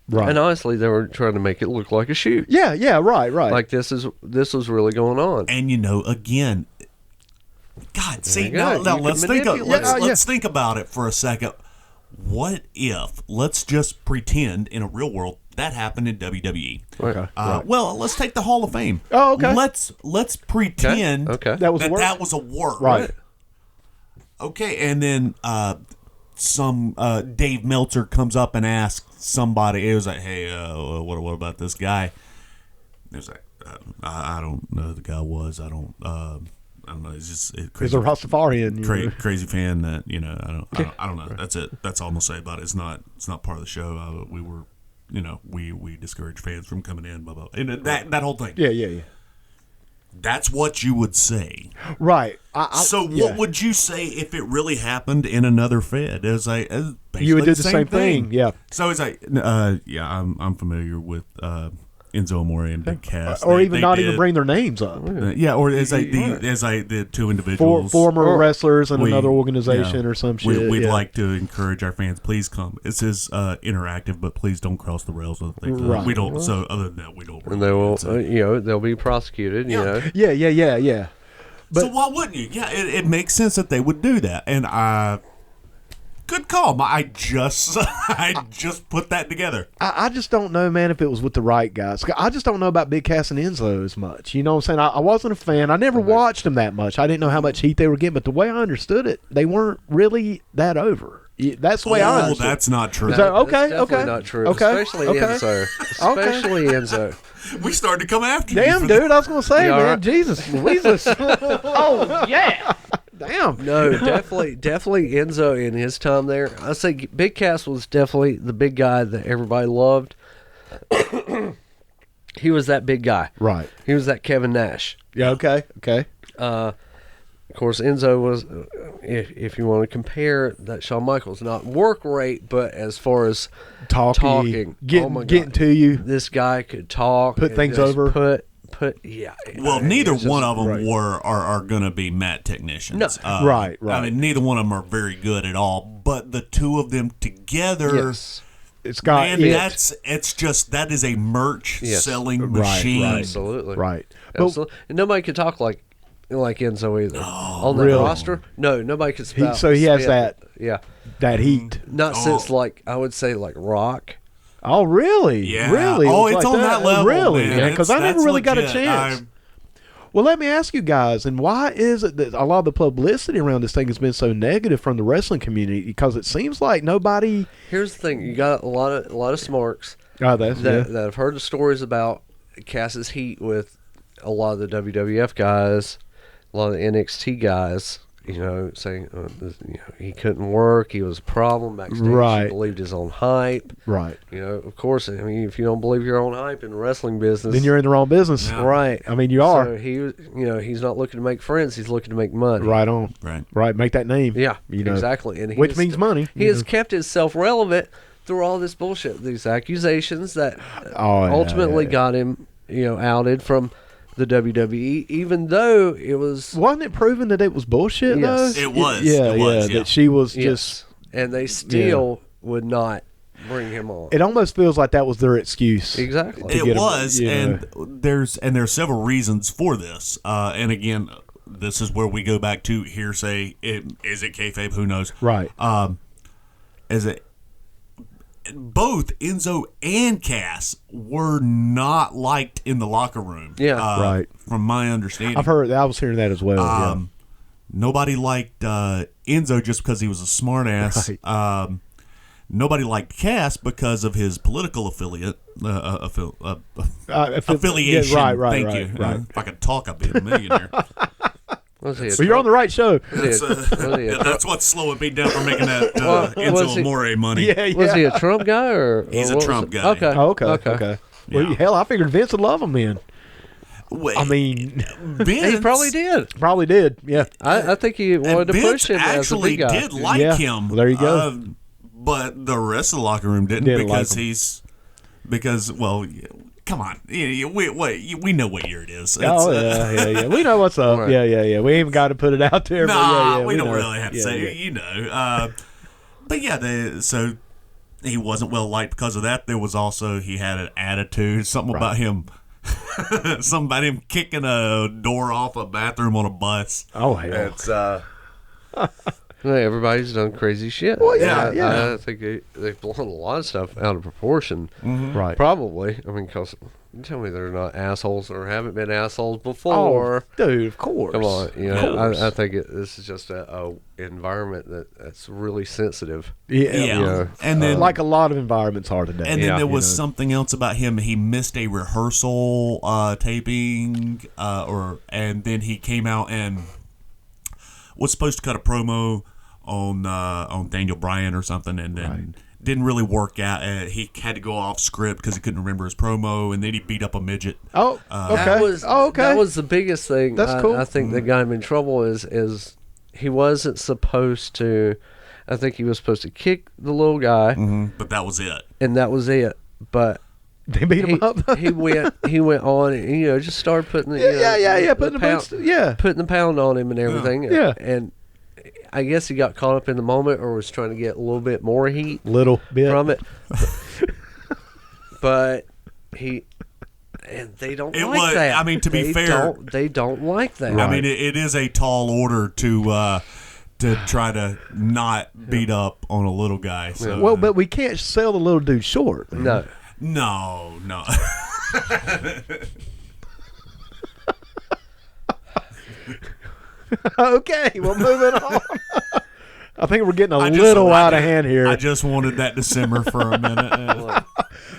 Right.
And honestly, they were trying to make it look like a shoot.
Yeah. Right.
Like this was really going on.
And again, God, see
you go.
now
You
let's
can
think
manipulate
it.
let's think about it for a second. What if? Let's just pretend in a real world that happened in WWE.
Okay.
Well, let's take the Hall of Fame.
Oh, okay.
Let's pretend
Okay.
That was a work?
that was a work.
Right.
Okay, and then some Dave Meltzer comes up and asks somebody. It was like, "Hey, what about this guy?" It was like, "I don't know who the guy was. I don't know. It's just
He's
crazy,
a Rastafarian.
crazy fan that I don't know. That's it. That's all I'm gonna say about it. It's not part of the show. We were, we discourage fans from coming in. Blah blah. And that whole thing.
Yeah.
That's what you would say.
Right.
So what would you say if it really happened in another Fed? It's like
You would do the same thing. Yeah.
So it's like, I'm familiar with Enzo Amore and Big Cass,
Or even not even bring their names up.
or as the two individuals,
Former wrestlers in another organization or some shit.
We'd like to encourage our fans. Please come. This is interactive, but please don't cross the rails.
Right.
We don't. So other than that, we don't.
And they will, they'll be prosecuted.
Yeah.
Yeah. But,
so why wouldn't you? Yeah, it makes sense that they would do that, and good call. I just put that together.
I just don't know, man, if it was with the right guys. I just don't know about Big Cass and Enzo as much. You know what I'm saying? I wasn't a fan. I never watched them that much. I didn't know how much heat they were getting, but the way I understood it, they weren't really that over. That's the way I understood it.
That's not true.
Okay,
That's definitely
okay.
not true.
Okay,
Especially
okay.
Enzo. Especially Enzo.
We started to come after you.
Damn,
for
dude, I was going to say,
You all
man,
right?
Jesus Louises.
Oh, yeah.
Damn.
No, definitely Enzo in his time there. I say Big Cass was definitely the big guy that everybody loved. He was that big guy.
Right.
He was that Kevin Nash.
Yeah, okay.
Of course, Enzo was, if you want to compare that, Shawn Michaels, not work rate, but as far as talking,
getting to you.
this guy could talk,
Put
and
things
just
over.
Well, neither
it's just-
one of them
right.
are going to be mat technicians.
No.
Right.
I mean, neither one of them are very good at all. But the two of them together,
Yes.
It's got
man, that is a merch selling machine.
Right.
Absolutely.
Right. But
Absolutely. And nobody could talk like Enzo either. On the
really?
roster, no, nobody could spell.
he has that heat.
Not since I would say Rock.
Oh, really?
Yeah.
Really?
Oh,
It was
it's
like
on that level,
Really?
man.
Because I never
That's
really got a
legit.
chance. Well, let me ask you guys, and why is it that a lot of the publicity around this thing has been so negative from the wrestling community? Because it seems like nobody.
Here's the thing: you got a lot of smarks
That
that have heard the stories about Cass's heat with a lot of the WWF guys, a lot of the NXT guys. Saying he couldn't work, he was a problem backstage.
Right.
He believed his own hype.
Right.
Of course. I mean, if you don't believe your own hype in the wrestling business,
Then you're in the wrong business.
Yeah.
right.
I mean, you are.
So he's not looking to make friends. He's looking to make money.
Right on.
Right.
Make that name.
Yeah.
You know,
exactly. And
which means money.
He has kept himself relevant through all this bullshit, these accusations that ultimately got him, outed from the WWE, even though it wasn't
it proven that it was bullshit
Yes.
though?
It was.
Yeah,
It was,
that she was
yes.
just.
And they still would not bring him on.
It almost feels like that was their excuse.
Exactly.
to
It
get him,
was,
you know.
and there's several reasons for this. And again, this is where we go back to hearsay. Is it kayfabe? Who knows?
Right.
Is it? Both Enzo and Cass were not liked in the locker room.
Yeah.
Right.
From my understanding,
I was hearing that as well.
Nobody liked Enzo just because he was a smartass.
Right.
nobody liked Cass because of his political affiliation.
Yeah, right,
Thank you.
right.
If I could talk, I'd be a millionaire.
Was he a
Well, you're on the right show.
That's what's slowing me down from making that Enzo Amore money.
Yeah.
Was he a Trump guy or?
He's
or
a
what
Trump
was it?
guy.
Okay.
Oh, okay. Well,
Yeah.
hell, I figured Vince would love him then.
Wait,
I mean,
Vince,
He probably did.
probably did. Yeah.
I think he wanted to
Vince
push him as a
actually
big guy.
did like
Yeah.
him.
Well, there you go.
But the rest of the locker room didn't
Didn't like
because
him.
well, come on, we know what year it is.
Oh yeah. We know what's up.
Right.
Yeah. We ain't got to put it out there.
Nah,
but
we don't
know.
really have to say, but yeah, so he wasn't well liked because of that. There was also he had an attitude, something about him. Something about him kicking a door off a bathroom on a bus.
Oh hell.
It's
Everybody's done crazy shit.
Well, yeah.
I think they've blown a lot of stuff out of proportion.
Right.
Probably. I mean, because you tell me they're not assholes or haven't been assholes before.
Oh, dude, of course.
Come on, you
Of
know.
course.
I think this is just a environment that's really sensitive.
Yeah.
Yeah.
And then
Like a lot of environments are today.
And then there was
You know.
something else about him. He missed a rehearsal taping, and then he came out and was supposed to cut a promo on Daniel Bryan or something, and then didn't really work out. He had to go off script because he couldn't remember his promo, and then he beat up a midget.
Oh, okay.
That was the biggest thing.
That's cool.
I think that got him in trouble is he wasn't supposed to. I think he was supposed to kick the little guy,
But that was it.
and that was it. But
They beat him up.
he went on and just started putting the putting the pound on him and everything.
Yeah.
And I guess he got caught up in the moment or was trying to get a little bit more heat
Little bit.
from it. But they don't like that.
I mean, to be fair,
they don't like that.
I mean, it is a tall order to try to not beat up on a little guy. So.
Well, but we can't sell the little dude short. Man.
No.
No.
Okay, well, moving on. I think we're getting a little out of hand here.
I just wanted that to simmer for a minute.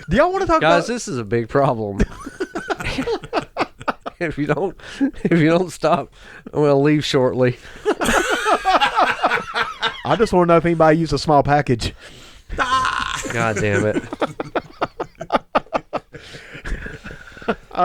Do y'all want to talk
Guys,
about?
this is a big problem. If you don't stop, I'm gonna leave shortly.
I just want to know if anybody used a small package.
God damn it.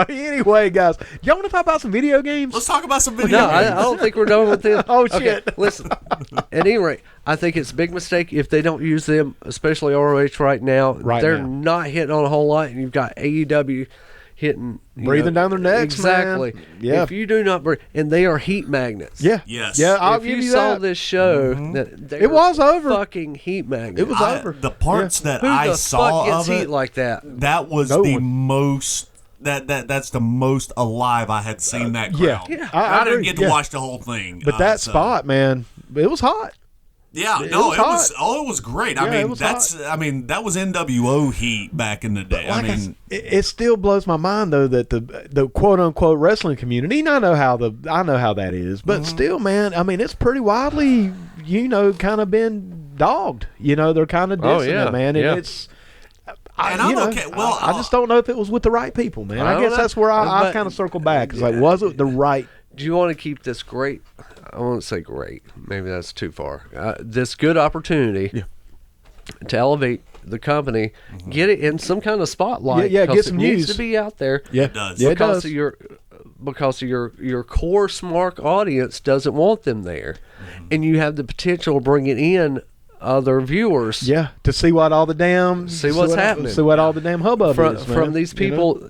Anyway, guys, do y'all want to talk about some video games?
Let's talk about some video
No,
games.
I don't think we're done with this.
Oh,
Okay,
shit.
listen, at any rate, I think it's a big mistake if they don't use them, especially ROH right now. They're not hitting on a whole lot, and you've got AEW hitting.
Breathing down their necks,
exactly.
man. Yeah.
If you do not breathe, and they are heat magnets.
Yeah.
Yes.
Yeah, I'll
If
give
you
you
saw
that.
this show,
It was over.
Fucking heat magnets.
It was over.
The parts that
Who
I
the
saw
fuck gets
of
heat
it,
like that?
that was
No
the
one.
most. That's the most alive I had seen that crowd.
Yeah.
I didn't
agree.
get to watch the whole thing.
But that
so-
spot, man, it was hot.
Yeah,
It
no,
was
it was.
hot.
Oh, it was great.
Yeah,
I
it
mean,
was
that was NWO heat back in the day.
Like
I mean,
it still blows my mind though that the quote unquote wrestling community, and I know how that is, but still, man, I mean, it's pretty widely, kind of been dogged. They're kind of dissing it, man, and it's.
And I'm okay. Well,
I just don't know if it was with the right people, man. I
don't
guess
know.
that's where I
But-
kind of circle back. It's like, was it the right?
Do you want to keep this great? I won't say great. Maybe that's too far. This good opportunity to elevate the company, get it in some kind of spotlight.
Yeah, get
'cause
some
it needs
news.
to be out there.
Yeah,
It does.
Yeah, it
because
does.
of your core smart audience doesn't want them there, and you have the potential of bringing in other viewers.
Yeah, to see what all the damn
See what's happening.
See what all the damn hubbub
From,
is,
from
man.
these people,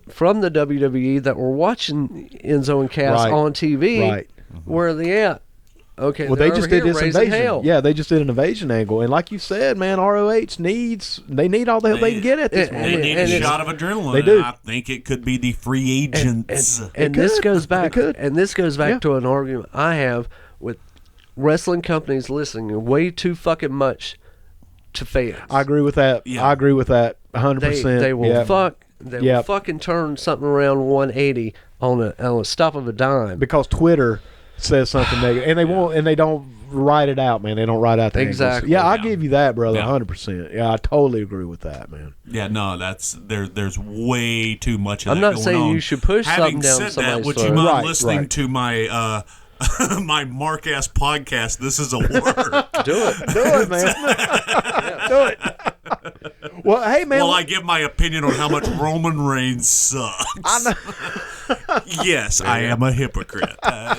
from the WWE that were watching Enzo and Cass
Right.
on TV,
Right.
where are they at? Okay,
Well,
they're
they just
over
did
here
this
raising
invasion.
hell.
Yeah, they just did an invasion angle, and like you said, man, ROH need all the help they can get at this
and-
point.
they need
and
a
it's-
shot of adrenaline.
They do.
And I think it could be the free agents.
And
It
this
could.
goes
It
back.
could.
And this goes back
Yeah.
to an argument I have with wrestling companies listening way too fucking much to fans.
I agree with that.
Yeah.
I agree with that 100%.
They will
Yeah.
They
Yeah.
will fucking turn something around 180 on a stop of a dime.
because Twitter says something negative, and they won't, and they don't write it out, man. They don't write out the
Exactly.
angles. Yeah, I give you that, brother,
Yeah.
100%. Yeah, I totally agree with that, man.
Yeah, no, there's way too much of
I'm
that
not
going
saying
on.
you should push
Having
something down
said that,
somebody's
would you
throat.
mind
Right,
listening
right.
to my my Mark ass podcast? This is a word.
Do it.
Do it, man. Do it. Well, hey, man.
Well, I give my opinion on how much Roman Reigns sucks.
I know.
Yes, I am a hypocrite.
I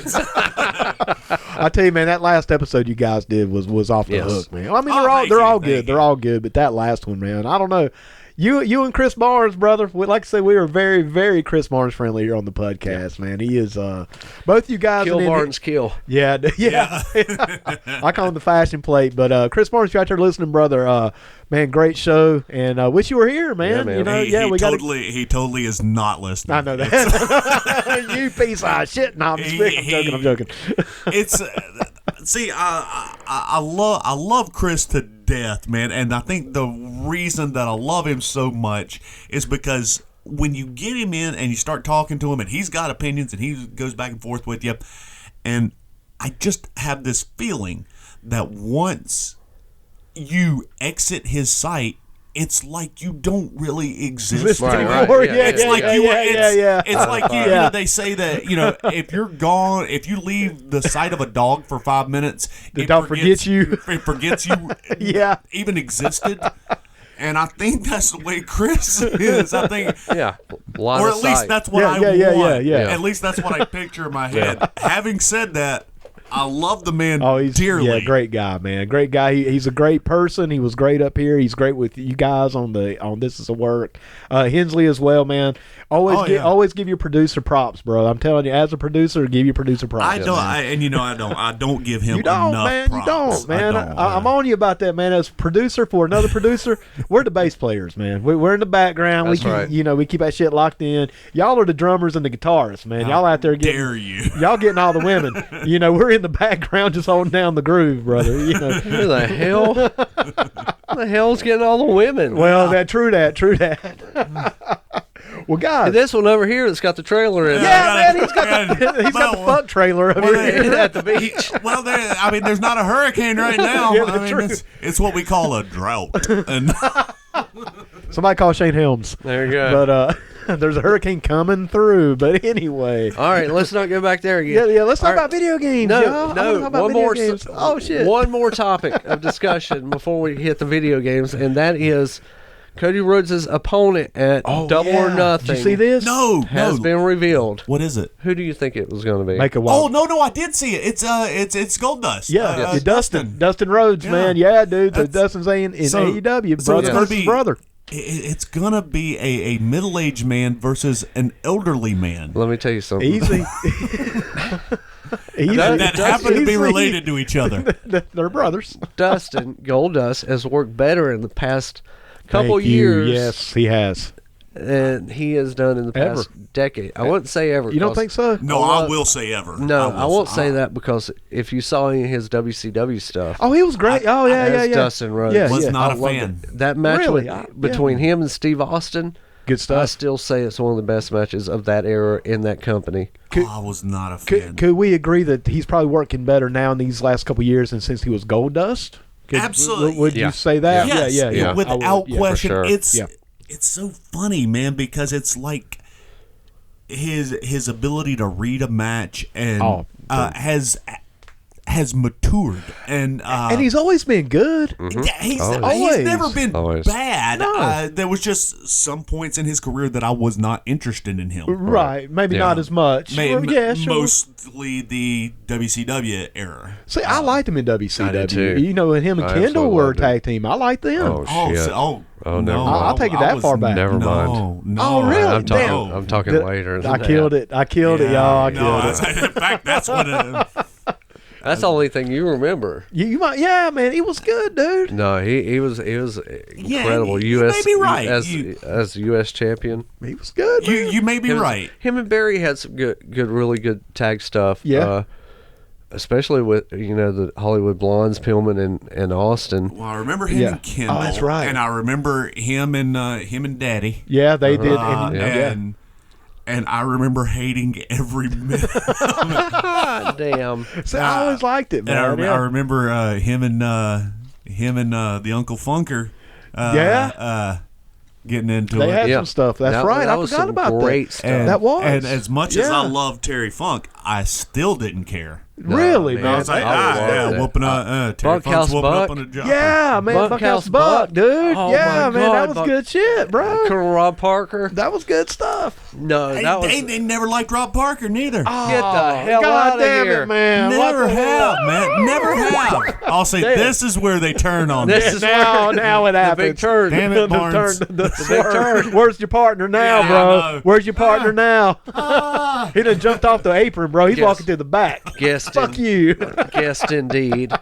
tell you, man, that last episode you guys did was off the
Yes.
hook, man. I mean,
Oh, thank
they're
you,
all
thank
good.
you.
They're all good, but that last one, man, I don't know. You and Chris Barnes, brother. Like I said, we are very, very Chris Barnes friendly here on the podcast, man. He is both you guys.
Kill
and then-
Barnes, kill.
Yeah. I call him the fashion plate, but Chris Barnes, if you're out there listening, brother, man, great show, and wish you were here, man.
Yeah, man.
You know,
he
we got.
he totally is not listening.
I know that. You piece of shit. No, I'm just kidding. I'm joking.
It's see, I love Chris to death, man, and I think the reason that I love him so much is because when you get him in and you start talking to him, and he's got opinions and he goes back and forth with you, and I just have this feeling that once you exit his site, it's like you don't really exist
Right,
anymore.
right. Yeah,
It's
yeah,
like
yeah,
you.
yeah.
It's like you.
Yeah.
You know, they say that if you're gone, if you leave the sight of a dog for 5 minutes,
The dog forgets you.
It forgets you.
Yeah.
Even existed. And I think that's the way Chris is. I think,
Yeah. Line
or
of
at least
sight.
that's what I
Yeah,
want.
yeah.
At least that's what I picture in my head. Having said that, I love the man
He's
dearly.
Yeah, great guy, man. Great guy. He's a great person. He was great up here. He's great with you guys on This Is a Work. Hensley as well, man. Always give your producer props, bro. I'm telling you, as a producer, give your producer props.
I don't, I don't give him
You don't,
enough
man.
props.
You don't, man.
I don't,
I'm on you about that, man. As a producer for another producer, we're the bass players, man. We're in the background.
That's
we keep,
right.
we keep that shit locked in. Y'all are the drummers and the guitarists, man. Y'all out there getting,
dare you.
y'all getting all the women. We're in the background just holding down the groove, brother.
Who the hell? Who the hell's getting all the women?
Well, true that. Well, guys,
And this one over here that's got the trailer in it.
yeah, man, he's got the fuck trailer over here.
At the beach.
Well, there's not a hurricane right now.
Yeah,
I mean,
true.
it's what we call a drought. And
Somebody call Shane Helms.
There you go.
But there's a hurricane coming through. But anyway,
All right, let's not go back there again.
yeah. Let's talk
All right.
about video games. y'all. I wanna
No,
talk about
one
video
more.
games. Oh shit.
One more topic of discussion before we hit the video games, and that is Cody Rhodes' opponent at Double or Nothing.
Did you see this?
Has been revealed.
what is it?
Who do you think it was going to be?
Make a
Oh
wild.
no, I did see it. It's Gold Dust.
Yeah, Dustin Rhodes,
Yeah.
man. Yeah, dude. So
That's-
Dustin's in
so-
AEW.
so
Brother
it's gonna
versus
be-
brother.
It's gonna be a middle-aged man versus an elderly man
Let me tell you something.
Easy. Easy.
that happen to be
Easy.
related to each other.
They're brothers.
Dustin Goldust has worked better in the past couple
Thank you.
years
Yes, he has.
than he has done in the past decade. I wouldn't say ever.
You don't
'cause-
think so?
No, I will say ever.
No, I won't say
that.
that because if you saw any of his WCW stuff,
Oh, he was great. Oh, yeah.
as Dustin Rhodes,
Yeah,
Was
yeah.
not
I
a
loved
fan.
it. That match
Really?
between him and Steve Austin,
Good
I
stuff.
still say it's one of the best matches of that era in that company.
I was not a fan.
Could we agree that he's probably working better now in these last couple of years than since he was Gold Dust?
Absolutely.
Would
Yeah.
you say that?
Yes,
Yeah. I would,
without
yeah.
question.
sure.
It's so funny, man, because it's like his ability to read a match and has matured and
he's always been good.
yeah, he's
Always.
never been
Always.
bad.
No.
There was just some points in his career that I was not interested in him.
Right. Maybe
Yeah.
not as much. Well, yeah, sure.
Mostly the WCW era.
See, I liked him in WCW.
I did too.
And him and
I
Kendall
absolutely
were a
loved it.
tag team. I liked them.
Oh, shit.
Oh,
never
no.
mind.
I'll take it that
was-
far back.
Never mind.
No.
Oh, really?
I'm talking.
Damn.
I'm talking
Did-
later.
I killed it. I killed it, y'all. I killed it.
In fact, that's what it
That's the only thing you remember.
You might, yeah, man. He was good, dude.
No, he was incredible.
you may be right.
as U.S. champion.
He was good. Man.
You may be right.
Him and Barry had some really good tag stuff.
Yeah.
Especially with the Hollywood Blondes, Pillman and Austin.
Well, I remember him
Yeah.
and Kendall.
Oh, that's right.
And I remember him and Daddy.
Yeah, they did.
And And I remember hating every minute.
Damn.
So I always liked it, man.
And I remember him and the Uncle Funker. Getting into
they
it.
had some stuff. That's right. I forgot about
great
that.
stuff.
That was.
And as much as I love Terry Funk, I still didn't care.
Really,
man.
man.
I was like, whooping Terry Funk's whooping up on the job.
Yeah, man. Bunkhouse Buck, dude.
Oh,
yeah,
my
man.
God,
That was good shit, bro.
Colonel Rob Parker.
That was good stuff.
No, that was.
They never liked Rob Parker, neither.
Get the hell
God
out of
damn
here,
it, man.
Never
What the hell?
have, man. Never have. I'll say this is where they turn on me.
This is
Now it
the
happens.
big turn.
Damn it, Barnes.
The
big turn.
Where's your partner now,
Yeah, I
bro?
know.
Where's your partner now? He done jumped off the apron, bro. He's
Yes.
walking to the back.
Guessed
Fuck you.
Guessed indeed.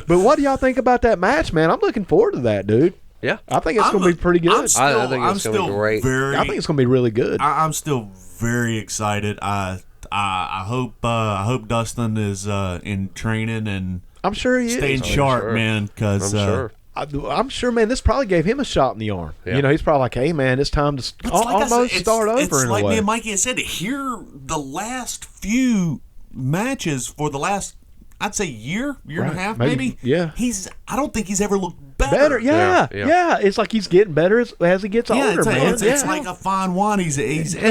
But what do y'all think about that match, man? I'm looking forward to that, dude.
Yeah.
I think it's going to be pretty good.
I'm still,
I think it's
I'm
gonna be
still
great.
very.
I think it's going to be really good.
I'm still very excited. I hope Dustin is in training and
I'm sure he
staying
is.
sharp,
sure.
man. Because
I'm sure.
I'm sure, man, this probably gave him a shot in the arm.
Yeah.
You know, he's probably like, hey, man, it's time to almost start over
It's
in
like
a way.
me and Mikey had said. Here, the last few matches for the last, I'd say year and a half, maybe.
Yeah.
I don't think he's ever looked better.
Better, yeah. It's like he's getting better as he gets
Yeah,
older, man.
it's like a fine wine. He's aging.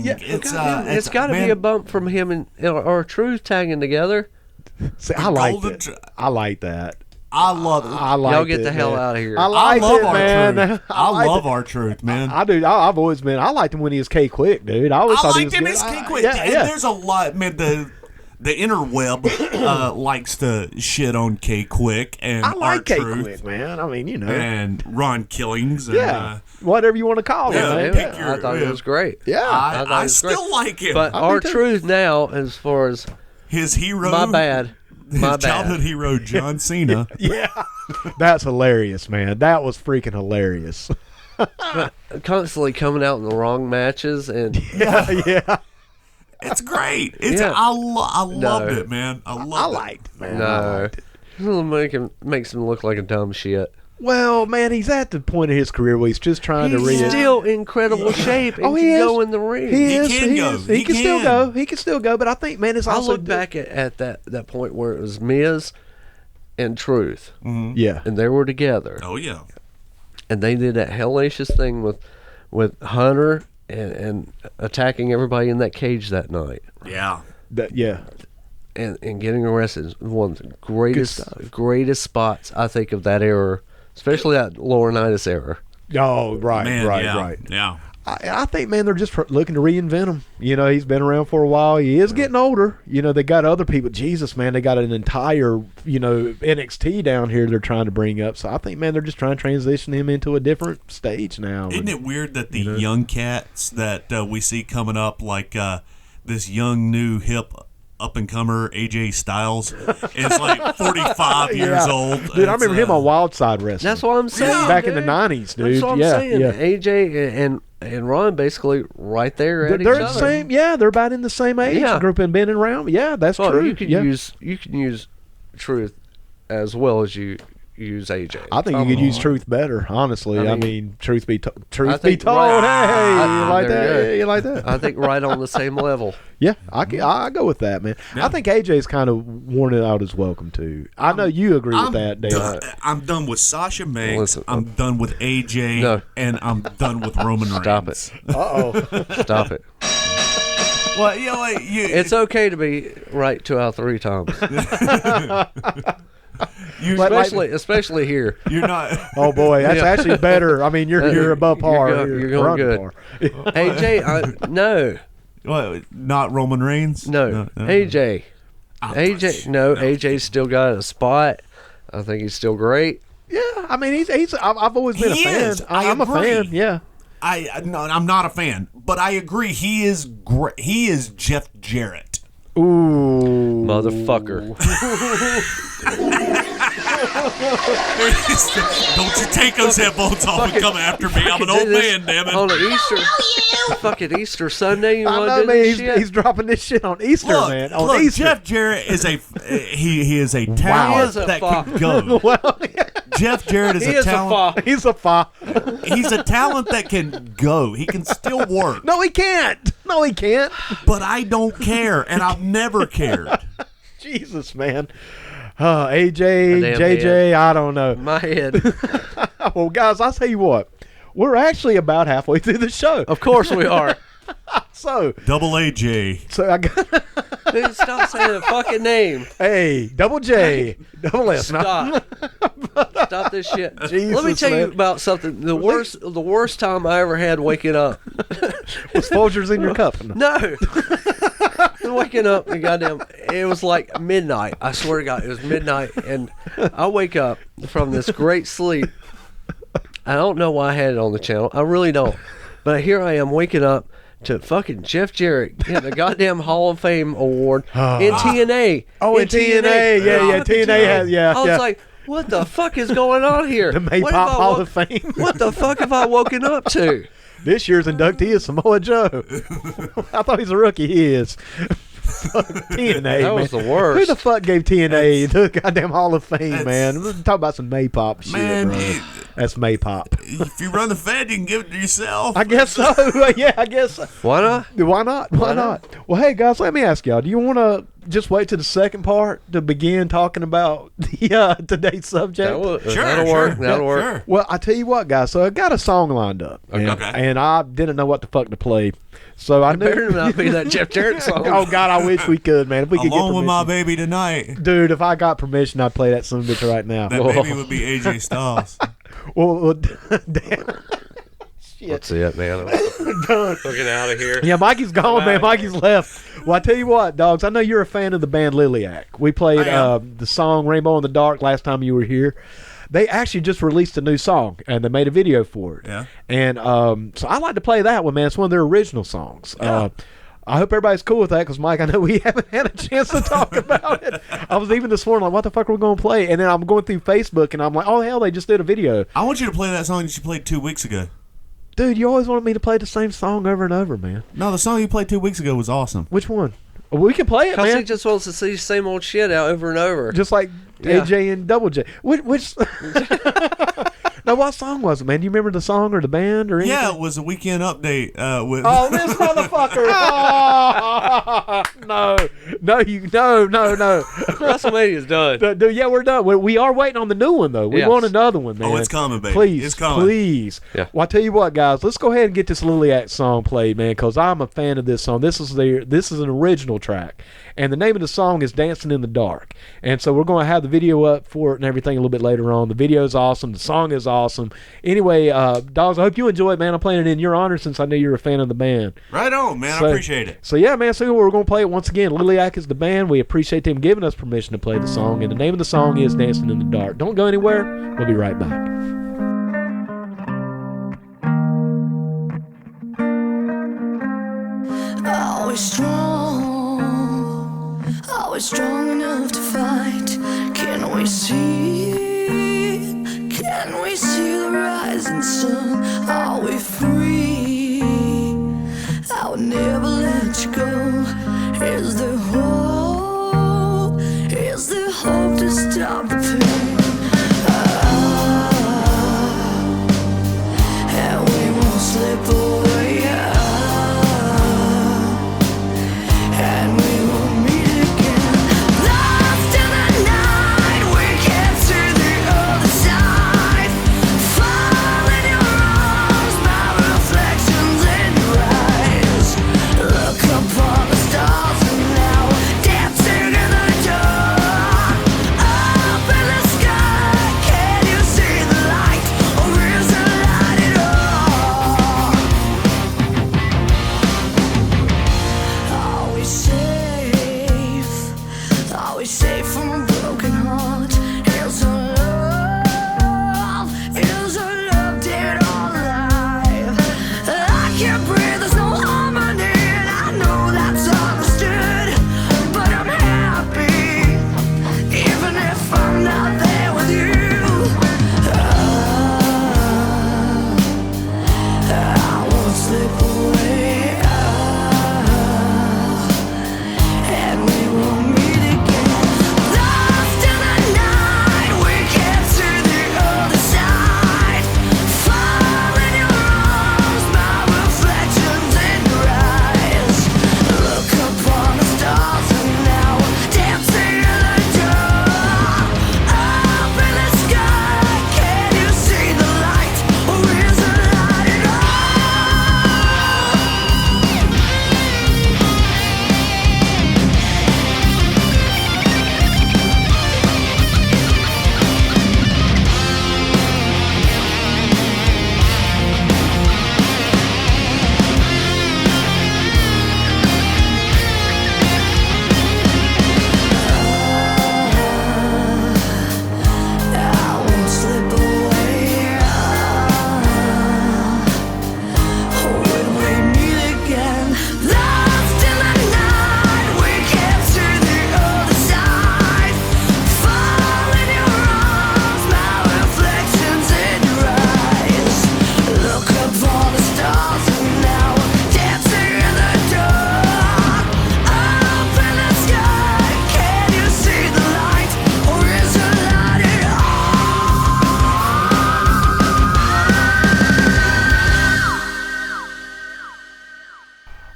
It's got to be a bump from him and or Truth tagging together.
See, I like
golden
it. I like that.
I love it.
I like
Y'all get
it,
the hell
man.
out of here.
I like
love
it,
our
man.
truth. I love our truth, man.
I do. I've always been. I liked him when he was K Quick, dude. I always thought he was
liked him
good.
as King Quick.
Yeah,
And
yeah.
there's a lot, man. The interweb likes to shit on K Quick and
I like K
R-Truth
Quick, man. I mean, you know,
and Ron Killings. And,
yeah, whatever you want to call it,
yeah,
man.
pick
Yeah.
your-
I thought it was great.
Yeah.
thought it
I
was
still
great.
like him.
But
I
our
do too.
Truth now, as far as
his hero,
my bad,
his childhood hero, John Cena.
Yeah, that's hilarious, man. That was freaking hilarious.
constantly coming out in the wrong matches, and
yeah.
It's great.
Yeah.
I loved
No.
it, man. I loved
I
it.
liked it, man. I
no,
liked it.
makes him look like a dumb shit.
Well, man, he's at the point of his career where he's just trying to
He's
read.
still in incredible shape and
Oh, he
can
is.
go in the ring.
He is.
can
He
go.
is. He
He
can still
can.
go. He can still go. But I think, man, it's
I
also
look back at that point where it was Miz and Truth,
Yeah.
and they were together,
Oh yeah.
and they did that hellacious thing with Hunter and attacking everybody in that cage that night.
Yeah.
Yeah.
And getting arrested is one of the greatest spots I think of that era, especially that Laurinaitis era.
Oh, right,
Man,
right,
yeah.
right.
Yeah.
I think, man, they're just looking to reinvent him. You know, he's been around for a while. He is getting older. You know, they got other people. Jesus, man, they got an entire, NXT down here they're trying to bring up. So I think, man, they're just trying to transition him into a different stage now.
Isn't it weird that the young cats that we see coming up, like this young, new, hip, up-and-comer AJ Styles is like 45 years old.
Dude, I remember him on Wild Side Wrestling.
That's what I'm saying.
back
dude.
in the 90s, dude.
That's what I'm
yeah,
saying.
yeah.
AJ and Ron basically right there at
They're
each
the
other.
same. Yeah, they're about in the same age
Yeah.
group and been around. Yeah, that's
Well,
true.
you can
yeah.
use Truth as well as you use AJ.
I think you could use Truth better, honestly. I mean, truth be told.
I think
Hey,
right-
you like
there
that?
you go.
Yeah, you like that?
I think right on the same level.
Yeah, I go with that, man. I think AJ's kind of worn it out his welcome too. I know you agree with that, Dale.
I'm done with Sasha Banks.
Listen,
I'm done with AJ.
No.
And I'm done with Roman Reigns.
Stop it.
Uh-oh.
Stop it.
Well,
It's okay to be right 2 out of 3 times, especially here.
You're not.
Oh boy, that's
Yeah.
actually better. I mean, you're above par.
You're going good.
Par.
AJ, no,
Well, not Roman Reigns.
no, AJ, AJ, no, AJ's still got a spot. I think he's still great.
Yeah, I mean, he's. I've always been
He
a fan.
is.
I'm a
agree.
fan. Yeah.
I'm not a fan, but I agree. He is great. He is Jeff Jarrett.
Ooh,
Motherfucker.
Don't you take those headphones off and come after me. I'm an old man, damn it.
On an fucking Easter Sunday, you
I
want
know,
to do
man.
this
He's,
shit?
he's dropping this shit on Easter, man. On
Look,
Easter.
Jeff Jarrett is he is a talent
He is a
that
fuck.
can go.
Well,
Jeff Jarrett is
He
a
is
talent.
a
He's a fa.
He's a talent that can go. He can still work.
No, he can't. No, he can't.
But I don't care, and I've never cared.
Jesus, man. AJ,
Damn
JJ,
head.
I don't know.
My head.
Well, guys, I'll tell you what. We're actually about halfway through the show.
Of course we are.
So
Double AJ.
I got
Dude, stop saying the fucking name.
hey, double J, double S.
Stop. Stop this shit.
Jesus,
Let me tell you
man.
about something. The worst time I ever had waking up.
Was Folgers in your cup?
No. Waking up and goddamn, it was like midnight. I swear to God, it was midnight, and I wake up from this great sleep. I don't know why I had it on the channel. I really don't. But here I am waking up to fucking Jeff Jarrett getting the goddamn Hall of Fame award in TNA.
Oh, in TNA. Yeah. TNA has, yeah.
I was like, what the fuck is going on here?
The Maypop
What have I
Hall of Fame.
What the fuck have I woken up to?
This year's inductee is Samoa Joe. I thought he's a rookie. He is. Fuck TNA,
That
man.
was the worst.
Who the fuck gave TNA the goddamn Hall of Fame, man? Let's talk about some Maypop shit,
Man,
bro. That's Maypop.
If you run the Fed, you can give it to yourself.
I guess so. Yeah, I guess so.
Why not?
Why not? Why not? Well, hey, guys, let me ask y'all. Do you want to just wait to the second part to begin talking about the today's subject?
That'll work. That'll work.
Sure.
Well, I tell you what, guys. So I got a song lined up,
Okay.
and I didn't know what the fuck to play. So I
Better
knew.
not be that Jeff Jarrett song.
Oh God, I wish we could, man. If we could get
Alone
permission,
with my baby tonight.
dude. If I got permission, I'd play that son of a bitch right now.
That baby would be AJ Styles.
Well, damn.
That's it, man. I'm fucking out of here.
Yeah, Mikey's gone, man. Mikey's left. Well, I tell you what, dogs. I know you're a fan of the band Liliac. We played
I am.
the song "Rainbow in the Dark" last time you were here. They actually just released a new song, and they made a video for it.
Yeah.
And so I like to play that one, man. It's one of their original songs.
Yeah.
I hope everybody's cool with that because, Mike, I know we haven't had a chance to talk about it. I was even this morning like, what the fuck are we going to play? And then I'm going through Facebook, and I'm like, oh, hell, they just did a video.
I want you to play that song that you played 2 weeks ago.
Dude, you always wanted me to play the same song over and over, man.
No, the song you played 2 weeks ago was awesome.
Which one? We can play it,
Because he
man.
just wants to see the same old shit out over and over.
Just like
Yeah.
AJ and Double J. Which now, what song was it, man? Do you remember the song or the band or anything?
Yeah, it was a weekend update with.
Oh, this motherfucker! Oh, no.
WrestleMania's done.
Dude, yeah, we're done. We are waiting on the new one, though. We
Yes.
want another one, man.
Oh, it's coming, baby.
Please,
It's coming.
please.
Yeah.
Well, I tell you what, guys. Let's go ahead and get this Liliac song played, man, because I'm a fan of this song. This is an original track, and the name of the song is "Dancing in the Dark." And so we're going to have the video up for it and everything a little bit later on. The video is awesome. The song is awesome. Anyway, Dogs, I hope you enjoy it, man. I'm playing it in your honor since I know you're a fan of the band.
Right on, man.
So-
I appreciate it.
So yeah, man. So we're going to play it once again. Liliac is the band. We appreciate them giving us permission to play the song, and the name of the song is "Dancing in the Dark." Don't go anywhere. We'll be right back.
Always strong enough to fight. Can we see the rising sun? Are we free? I will never let you go. Is there hope? Is there hope to stop the pain? And we won't slip away. And we will meet again. Lost in the night, we can't see the other side. Fall in your arms, my roof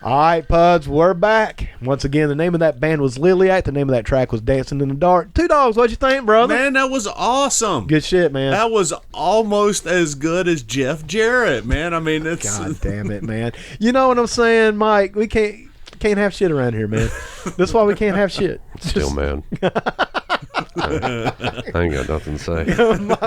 All right, Puds, we're back. Once again, the name of that band was Liliac. The name of that track was Dancing in the Dark. Two Dogs, what'd you think, brother?
Man, that was awesome.
Good shit, man.
That was almost as good as Jeff Jarrett, man. I mean, it's...
God damn it, man. You know what I'm saying, Mike? We can't have shit around here, man. That's why we can't have shit.
Still, man. I ain't got nothing to say.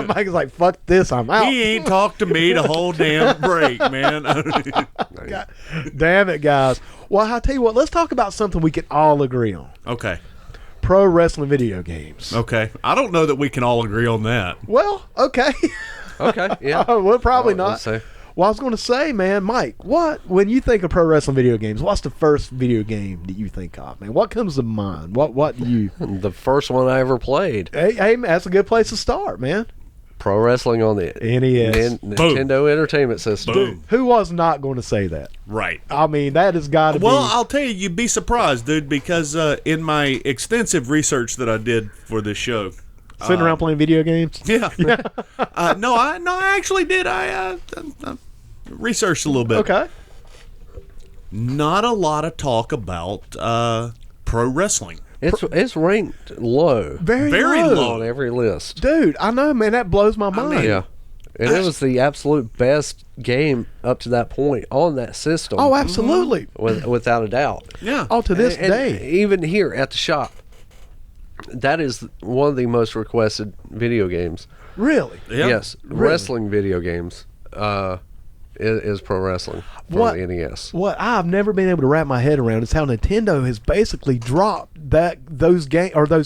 Mike is like, fuck this, I'm out.
He ain't talked to me the whole damn break, man.
God damn it, guys. Well, I'll tell you what, let's talk about something we can all agree on.
Okay.
Pro wrestling video games.
Okay. I don't know that we can all agree on that.
Well, okay.
Okay, yeah.
Well, probably not.
let's say.
Well, I was going to say, man, Mike, when you think of pro wrestling video games, what's the first video game that you think of, man? What comes to mind? What do you...
The first one I ever played.
Hey, man, that's a good place to start, man.
Pro wrestling on the
NES.
Nintendo Entertainment System.
Boom.
Who was not going to say that?
Right.
I mean, that has got to be...
Well, I'll tell you, you'd be surprised, dude, because in my extensive research that I did for this show...
Sitting around playing video games?
Yeah. No, I actually did. I researched a little bit.
Okay.
Not a lot of talk about pro wrestling.
It's ranked low.
Very
low.
low.
On every list.
Dude, I know, man. That blows my mind.
Yeah. And it was the absolute best game up to that point on that system.
Oh, absolutely.
Without a doubt.
Yeah.
Oh, to this
And
day.
even here at the shop, that is one of the most requested video games.
Really?
Yeah.
Yes,
Really?
wrestling video games is pro wrestling from
What?
the NES.
What I've never been able to wrap my head around is how Nintendo has basically dropped those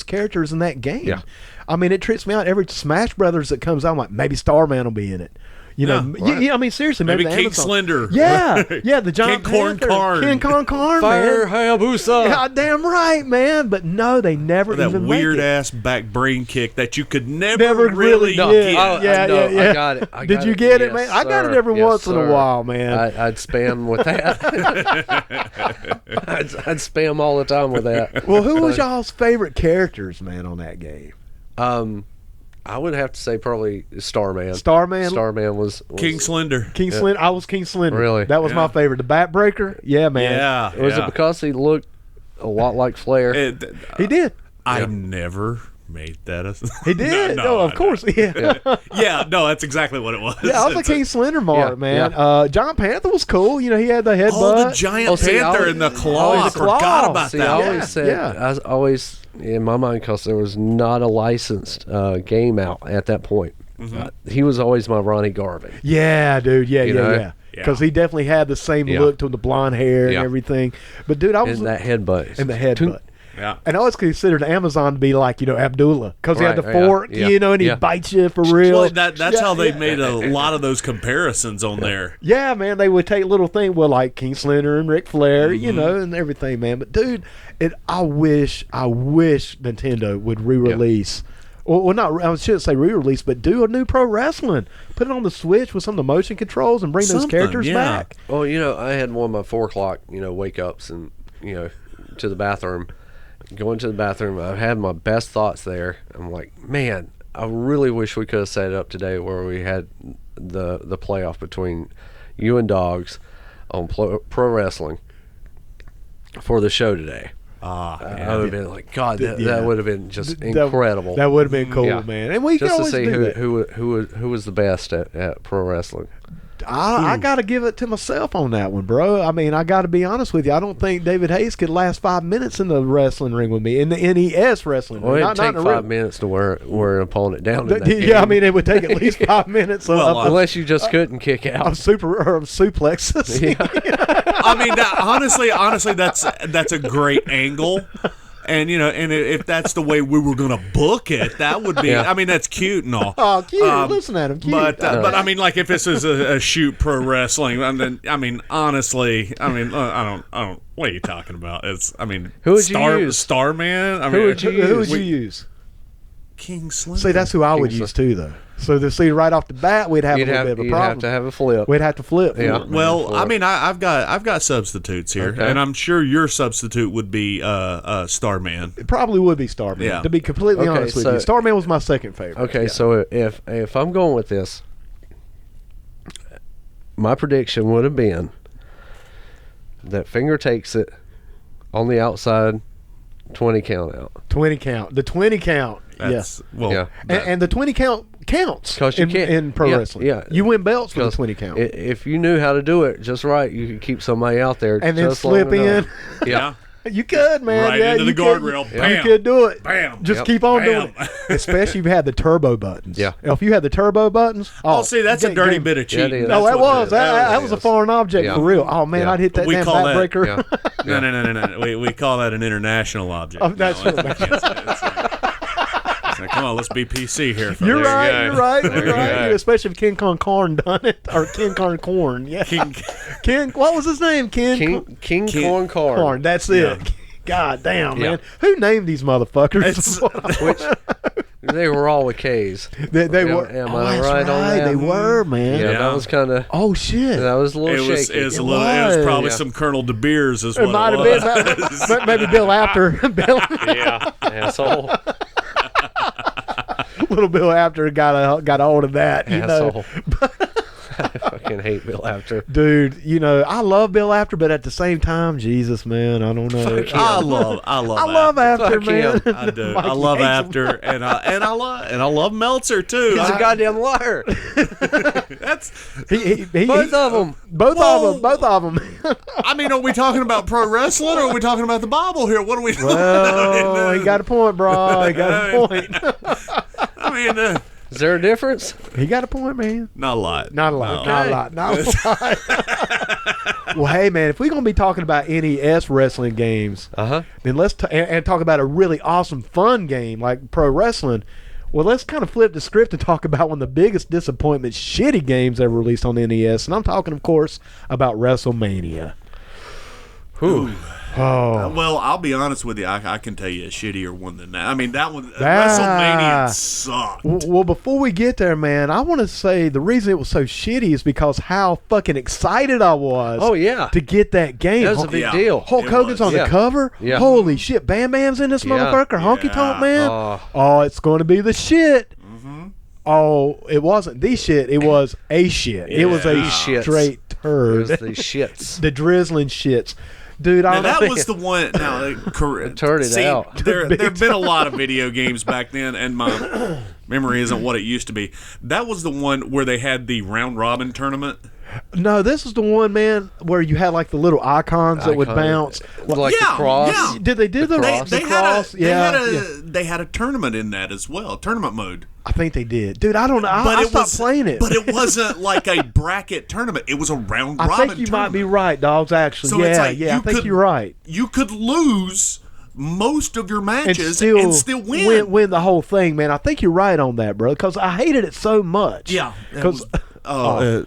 characters in that game.
Yeah.
I mean, it trips me out. Every Smash Brothers that comes out, I'm like, maybe Starman will be in it. You know,
Yeah, right.
yeah, I mean, seriously,
Maybe
the
King
Amazon-
Slender.
Yeah, yeah, the Giant
King Corn
Panther.
Karn.
King Corn Karn,
Fire
man.
Hayabusa.
God damn right, man. But no, they never
That
even
weird
make it.
ass back brain kick that you could never
really
get.
did.
Oh,
Yeah,
I know,
yeah.
I got it.
Did you get it, man?
Yes,
I got it
sir.
every
Yes,
once in a
sir.
while, man.
I'd spam with that. I'd spam all the time with that.
Well, who was y'all's favorite characters, man, on that game?
I would have to say probably Starman.
Starman?
Starman was
King Slender.
King Slender. I was King Slender.
Really?
That was my
Yeah.
favorite. The Backbreaker? Yeah, man.
Yeah.
Was it because he looked a lot like Flair?
He did.
I never made that.
He did. No, of course. Yeah.
Yeah, no, that's exactly what it was.
Yeah, I was a
It's
King Slender mark,
Yeah,
man.
yeah.
Giant Panther was cool. You know, he had the headbutt.
Oh, the giant
see, I
panther
always-
and the claw. I
the claw.
forgot about
See,
that.
I
one.
always said,
yeah.
I was always in my mind, because there was not a licensed game out at that point. He was always my Ronnie Garvin.
Yeah, dude. Yeah,
You know?
yeah. Because he definitely had the same
Yeah.
look to the blonde hair
Yeah.
and everything. But, dude, I was...
And that headbutt.
And the headbutt.
Yeah.
And I always considered Amazon to be like, you know, Abdullah. Because he had the
Right, yeah,
fork,
yeah,
you know, and he
yeah.
bites you for real.
Well, that's
Yeah,
how they
yeah.
made a lot of those comparisons on there.
Yeah, man, they would take little things, well, like King Slender and Ric Flair, you know, and everything, man. But dude, I wish Nintendo would re-release. Well, not I shouldn't say re-release, but do a new pro wrestling. Put it on the Switch with some of the motion controls and bring those
Something,
characters
yeah.
back.
Well, you know, I had one of my 4 o'clock, wake ups and, to the bathroom. Going to the bathroom, I had my best thoughts there. I'm like, man, I really wish we could have set it up today where we had the playoff between you and Doggz on pro wrestling for the show today. I would have been like, God, that would have been just incredible.
That would have been cool,
Yeah.
man. And we
just
can
to
always
see
do that.
who was the best at pro wrestling.
I got to give it to myself on that one, bro. I mean, I got to be honest with you. I don't think David Hayes could last 5 minutes in the wrestling ring with me in the NES wrestling
Well,
ring.
it'd take
in the
5 minutes to wear an opponent down. In that
Yeah,
game.
I mean, it would take at least 5 minutes.
unless you just couldn't kick
of
out.
suplexes.
I mean, honestly, that's a great angle. And and if that's the way we were gonna book it, that would be.
Yeah.
I mean, that's cute and all.
Oh, cute! Listen at him, cute.
But I mean, like if this is a shoot pro wrestling, and then I mean, honestly, I don't. What are you talking about?
Who would you use?
Starman. I mean,
Who would you
who would
use?
you use?
King Slender.
See, that's who I would
King
use too, though. So right off the bat, we'd have a little bit of a
You'd
problem.
have to have a flip.
We'd have to flip.
Yeah.
Well, I mean, I've got substitutes here,
Okay.
and I'm sure your substitute would be Starman.
It probably would be Starman.
Yeah.
To be completely
Okay,
honest with
so-
you, Starman was my second favorite.
Okay,
Yeah.
so if I'm going with this, my prediction would have been that finger takes it on the outside, 20 count out.
20 count. The 20 count.
That's,
Yeah.
well,
Yeah.
And the 20 count counts
'Cause you can't-
in pro
yeah,
wrestling.
yeah.
You win belts with the
'Cause
20 count.
If you knew how to do it just right, you could keep somebody out there
And then
just
slip
long enough.
in.
yeah.
You could, man.
Right
yeah,
into the
you could.
guardrail.
You
Bam.
could do it.
Bam.
Just
Yep.
keep on
Bam.
doing it. Especially if you had the turbo buttons.
Yeah.
If you had the turbo buttons.
Oh, see, that's a dirty
game-
bit of
Yeah, it
cheating.
is.
No,
That's
that
what it
was.
is.
That was a
is.
foreign object
Yeah.
for real. Oh, man,
Yeah.
I'd hit that
We
damn
call that-
backbreaker.
Yeah.
No. We call that an international object.
Oh, that's
No,
what-
I can't say it. It's like, come on, let's be PC here.
You're
There you
right.
go.
You're right.
There
You're
you
right.
go.
Especially if King Kong Corn done it, or King Kong Corn. Yeah. King. What was his name?
King Corn Corn.
Corn. That's
Yeah.
it. God damn,
Yeah.
man. Who named these motherfuckers?
It's-
Which they were all with K's.
they
Am-
were.
am
oh,
I
that's
right on that?
They were, man.
Yeah,
Yeah.
that was kind of.
Oh shit.
That was a little
It was,
shaky.
it was a little. It was probably
Yeah.
some Colonel De Beers, is
It
what
might
it
have
was.
been maybe Bill after Bill.
Yeah, asshole.
Little Bill after got a hold of that. You know,
Asshole. I fucking hate Bill After.
dude. You know, I love Bill after, but at the same time, Jesus, man, I don't know.
I love
I love after,
Fuck
man.
him.
I do.
Mikey
I love
hates him.
After, and I love Meltzer too.
He's a goddamn liar.
That's.
Both of them.
Both of them.
I mean, are we talking about pro wrestling, or are we talking about the Bible here? What are we?
Well, he got a point, bro. He got a point.
I mean,
Is there a difference?
He got a point, man.
not a lot.
Not a lot.
No.
Not a lot. Not a lot. Well, hey, man, if we're gonna be talking about NES wrestling games, then let's and talk about a really awesome, fun game like pro wrestling. Well, let's kind of flip the script and talk about one of the biggest disappointments, shitty games ever released on the NES, and I'm talking, of course, about WrestleMania.
Whew.
Oh,
Well, I'll be honest with you. I can tell you a shittier one than that. I mean, that one,
Ah.
WrestleMania sucked.
well, before we get there, man, I want to say the reason it was so shitty is because how fucking excited I was.
Oh, yeah.
to get that game.
That was a big
Yeah.
deal.
Hulk
It
Hogan's
was.
on the
Yeah.
cover.
Yeah.
Holy shit, Bam Bam's in this
Yeah.
motherfucker. Honky
Yeah.
Tonk Man.
Oh.
Oh, it's going to be the shit. Oh, it wasn't the shit. It was a shit. It was a
Yeah.
Shits.
straight
It
turd.
was the shits.
The drizzling shits. Dude, I
Now,
don't
that
know.
was the one. Now,
Turned it
see,
out.
There have been a lot of video games back then, and my memory isn't what it used to be. That was the one where they had the round robin tournament.
No, this is the one, man, where you had like the little icons that would
Icon.
bounce.
Like
Yeah,
the cross.
yeah.
Did they do the
cross.
the
They
cross?
they had a tournament in that as well, tournament mode.
I think they did. Dude, I don't know. I stopped playing it.
But it wasn't like a bracket tournament. It was a round
I
robin
think you
tournament.
might be right, dogs, actually.
So
yeah,
it's like
yeah, I
you
think
could-
you're right.
You could lose most of your
And
matches
still,
and still win.
win the whole thing, man. I think you're right on that, bro, because I hated it so much.
Yeah.
Because
Oh,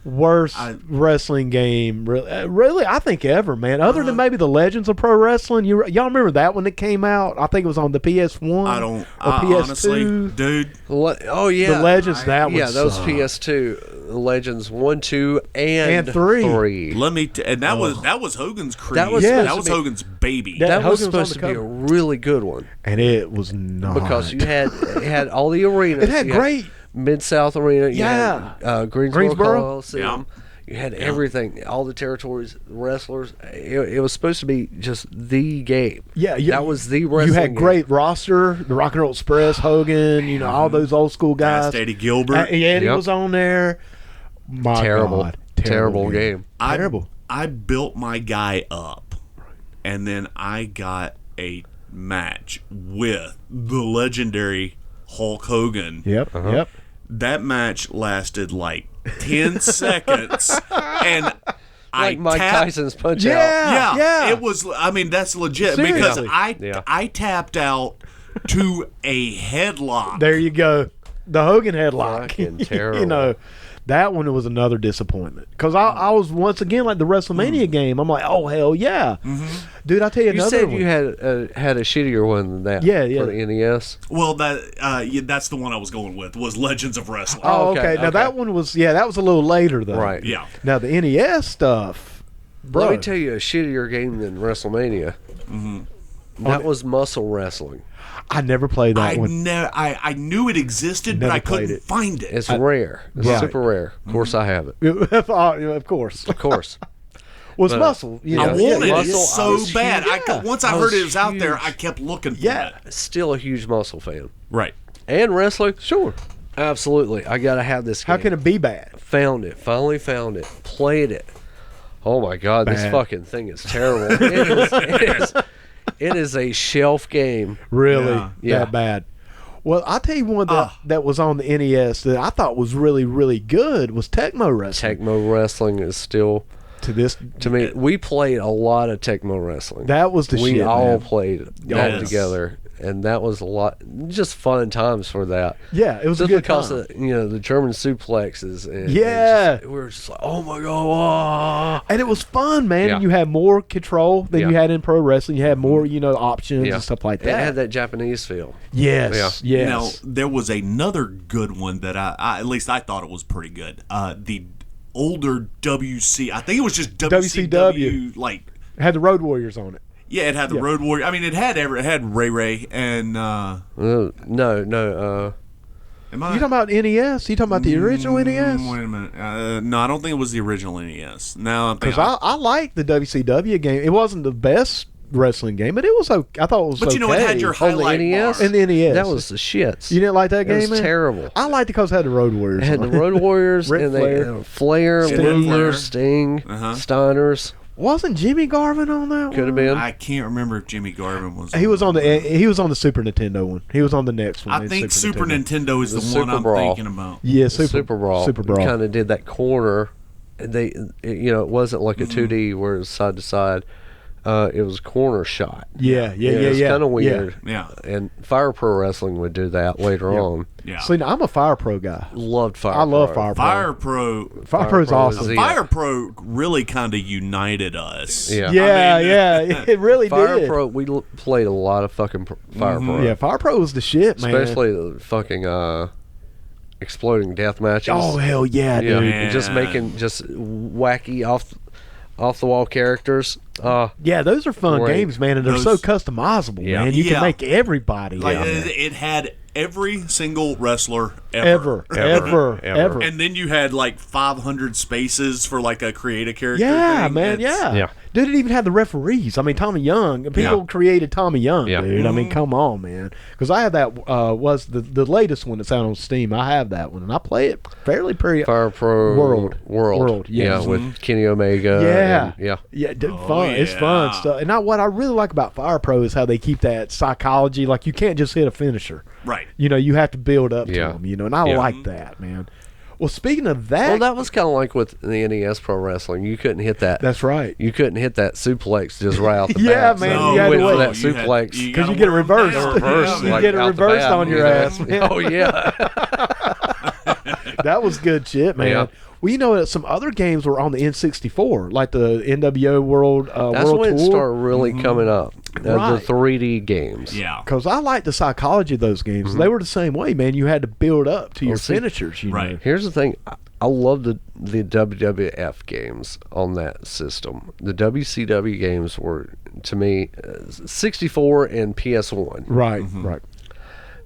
worst wrestling game, really, I think ever, man. Other than maybe the Legends of Pro Wrestling. Y'all remember that one that came out? I think it was on the PS1
I don't.
or
I honestly,
PS2.
dude.
Oh, yeah.
The Legends, that one
Yeah, that was
sucked.
PS2. Legends 1, 2, and
3.
Let me. And that was Hogan's creed.
That was
supposed
that
to
was
be-
Hogan's baby.
That-
That was
Hogan was on
supposed
the
to be a
cover.
really good one
And it was not.
because it had all the arenas.
It had
You
great.
Mid-South Arena. You
Yeah.
had, Greensboro
Greensboro?
Coliseum. You had everything, all the territories, the wrestlers. It was supposed to be just the game.
Yeah,
that was the wrestling
You had
game.
great roster, the Rock and Roll Express, Hogan, all those old school guys.
Fast Eddie Gilbert.
Eddie
Yep.
was on there. My
Terrible,
God.
terrible game.
Terrible.
I built my guy up, and then I got a match with the legendary Hulk Hogan.
Yep. Yep.
That match lasted like 10 seconds, and
Like Mike Tyson's Punch Out.
Yeah.
yeah, it was. I mean, that's legit because
Seriously.
I tapped out to a headlock.
There you go. The Hogan headlock.
Fucking terrible.
You know, that one was another disappointment. Because I was, once again, like the WrestleMania game. I'm like, oh, hell yeah. Dude, I'll tell you
You
another
said
one.
you had a shittier one than that.
Yeah, yeah.
For the NES.
Well, that's the one I was going with was Legends of Wrestling.
Oh,
okay,
okay. Now,
okay.
that one was, that was a little later, though.
Right.
Yeah.
Now, the NES stuff, bro.
Let me tell you a shittier game than WrestleMania. That was Muscle Wrestling.
I never played that one.
I knew it existed, but
Never
I
played
couldn't
it.
find it.
It's rare. It's
Right.
super rare. Of course, I have it.
Of course.
Of course.
was muscle. You know,
I wanted
Muscle,
it so
was
bad.
huge.
Once I
I
heard
was
it was out there,
huge.
I kept looking for
Yeah.
it.
Still a huge Muscle fan.
Right.
And wrestling?
Sure.
Absolutely. I got to have this game.
How can it be bad?
Found it. Finally found it. Played it. Oh my God, this
Bad.
fucking thing is terrible. It is a shelf game.
Really?
Yeah.
That bad? Well, I'll tell you one that was on the NES that I thought was really, really good was Tecmo Wrestling.
Tecmo Wrestling is still, to me, we played a lot of Tecmo Wrestling.
That was the
we
shit,
all
man.
played that together, and that was a lot, just fun times for that.
Yeah, it was
Just
a good
because
time.
of, the German suplexes. And
Yeah.
we were just like, oh my God,
And it was fun, man.
Yeah.
And you had more control than
Yeah.
you had in pro wrestling. You had more, options and stuff like
It
that.
had that Japanese feel.
Yes, yes.
Now, there was another good one that I at least I thought it was pretty good. The older I think it was just WCW. Like,
It had the Road Warriors on it.
yeah, it had the Road Warrior. I mean, it had Ray Ray and.
No.
Am I?
You talking about NES? You talking about the original NES?
Wait a minute. No, I don't think it was the original NES. No, I'm
Because
thinking.
I liked the WCW game. It wasn't the best wrestling game, but it was okay. I thought it was
But
okay.
you know, it had your highlight
NES?
bar.
in the NES.
That was the shits.
You didn't like that
It
game,
was
man?
terrible.
I liked it because it had the Road Warriors.
It had the
on it.
Road Warriors
Ric
and
Flair.
Flair,
Sting.
Luther,
Flair.
Sting,
Uh-huh.
Steiners.
Wasn't Jimmy Garvin on that
Could have
one?
been.
I can't remember if Jimmy Garvin was.
He was on the Super Nintendo one. He was on the next one.
I
the
think Super Nintendo is the,
The
one
Super
I'm
Brawl.
thinking about.
Yeah,
Super Brawl.
Super Brawl.
Kind of did that corner. It wasn't like a 2D where it was side to side. It was corner shot.
Yeah.
It was kind of weird.
Yeah.
And Fire Pro Wrestling would do that later on.
Yeah.
See, now, I'm a Fire Pro guy.
Loved Fire
I love
Pro.
Fire Pro.
Fire Pro.
Fire Pro's
Pro is
awesome.
the-
Fire Pro really kind of united us.
Yeah.
Yeah,
I mean,
yeah, it really
Fire
did.
Pro, we played a lot of fucking Fire Pro.
Yeah, Fire Pro was the shit, man.
Especially the fucking exploding death matches.
Oh hell yeah,
yeah,
dude.
and just making just wacky off the wall characters.
Yeah, those are fun
Great.
games, man, and they're so
Those-
customizable,
Yeah.
man. You
Yeah.
can make everybody.
Like
yeah.
it had every single wrestler
ever.
And then you had like 500 spaces for like a creative character.
Yeah,
thing.
man,
It's-
yeah.
Yeah.
Dude, it even had the referees. I mean, Tommy Young. People created Tommy Young,
Yeah.
dude. I mean, come on, man. Because I have that, was the latest one that's out on Steam. I have that one, and I play it fairly pretty.
Fire Pro
World,
yeah,
yes.
with Kenny Omega.
Yeah.
and- yeah.
Yeah, dude, fun. It's
yeah.
fun stuff. And what I really like about Fire Pro is how they keep that psychology. Like, you can't just hit a finisher.
Right.
You have to build up to
Yeah.
them, and I
Yeah.
like that, man. Well, speaking of that,
Well, that was kind of like with the NES Pro Wrestling. You couldn't hit that.
that's right.
You couldn't hit that suplex just right out the
Yeah,
bat.
man,
So
you had to
went for
wait.
that
You had-
suplex.
Because
gotta
you get it
wear 'em
reversed.
down.
Reversed,
You
like,
get it
out the
reversed
bat,
on your ass, man.
Oh yeah.
That was good shit, man.
Yeah.
Well, some other games were on the N64, like the NWO World
That's
World
when it
Tour.
started really coming up.
Right.
The 3D games.
Yeah.
Because I like the psychology of those games. They were the same way, man. You had to build up to your
see,
finishers,
right.
know.
Here's the thing. I love the WWF games on that system. The WCW games were, to me, 64 and PS1.
Right, right.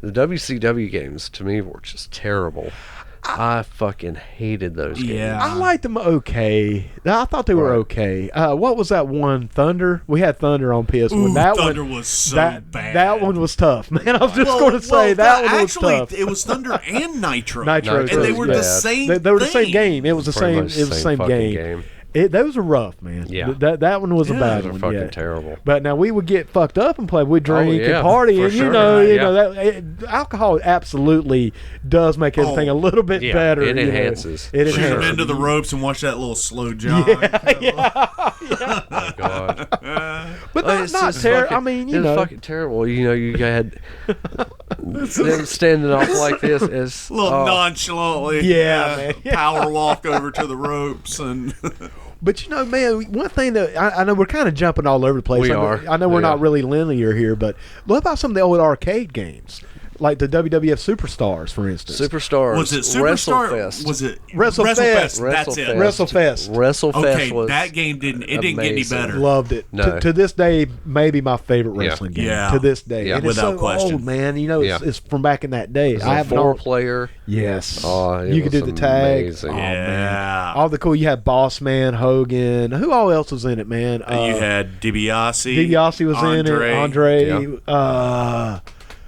The WCW games, to me, were just terrible. I fucking hated those games.
Yeah.
I liked them okay. I thought they were
Right.
okay. What was that one? Thunder? We had Thunder on PS1.
Ooh,
that
Thunder
one,
was so
that,
bad.
That one was tough, man. I was just going to say that one was
actually,
tough.
it was Thunder and Nitro.
Nitro,
and they were
yeah.
the same.
They were the same
thing.
game. It was the
Pretty
same.
much
It was the same
fucking
game. Those were rough, man.
Yeah.
That one was a bad
Those are
one.
fucking
yeah.
terrible.
But now we would get fucked up and play. We'd drink
yeah,
and party,
for
and
sure.
alcohol absolutely does make everything a little bit
Yeah,
better.
it
you know.
enhances.
It
Shoot them
enhances.
into the ropes and watch that little slow jog.
Oh, God.
But
It's
not
just
terrible.
fucking-
I mean,
it's fucking terrible. You had them standing off like this as
A little nonchalantly,
Yeah, man.
power walk over to the ropes and
But man, one thing that I know we're kind of jumping all over the place.
We
I know-
are.
I know we're
Yeah.
not really linear here, but what about some of the old arcade games? like the WWF Superstars, for instance.
Superstars.
Was it Superstar?
WrestleFest.
Was it
WrestleFest?
That's it.
WrestleFest.
WrestleFest
Okay,
was
that game didn't get any
amazing.
better.
Loved it.
No.
To this day, maybe my favorite wrestling game.
Yeah.
To this day.
Yeah.
And it's
Without
so
question.
old, man. You know, it's from back in that day.
It was
I
a
have all.
four-player.
Yes.
Oh, it
you could
was
do the tag.
amazing.
Oh,
Yeah.
man. All the cool. You had Boss Man, Hogan. Who all else was in it, man?
You had DiBiase.
DiBiase was in it. Andre.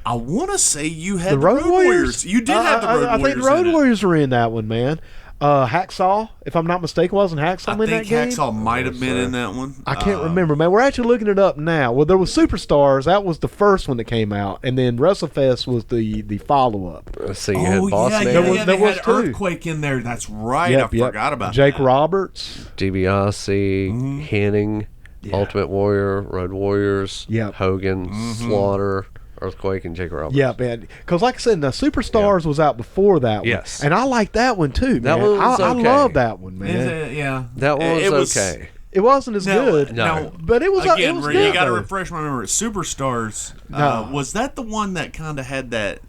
I want to say you had
The Road Warriors.
You did have the Road Warriors.
I think the Road Warriors were in that one, man. Hacksaw, if I'm not mistaken, wasn't Hacksaw in that game?
Hacksaw might have been in that one.
I can't remember, man. We're actually looking it up now. Well, there was Superstars. That was the first one that came out, and then WrestleFest was the follow-up.
So you had Boss Man.
There was
had
two.
Earthquake in there. That's right. I forgot about
Jake
that.
Roberts.
DiBiase, Henning, Ultimate Warrior, Road Warriors,
Yep.
Hogan, Slaughter, Earthquake, and Jake Roberts.
Yeah, man. Because like I said, the Superstars was out before that one.
Yes.
And I like that one too, man.
That one was
I
okay.
love that one, man.
Yeah.
That one
It
was okay.
It wasn't as good.
No.
But it was
Again,
it was
Ray,
good.
you got to
though.
refresh my memory. Superstars.
No.
Was that the one that kind of had that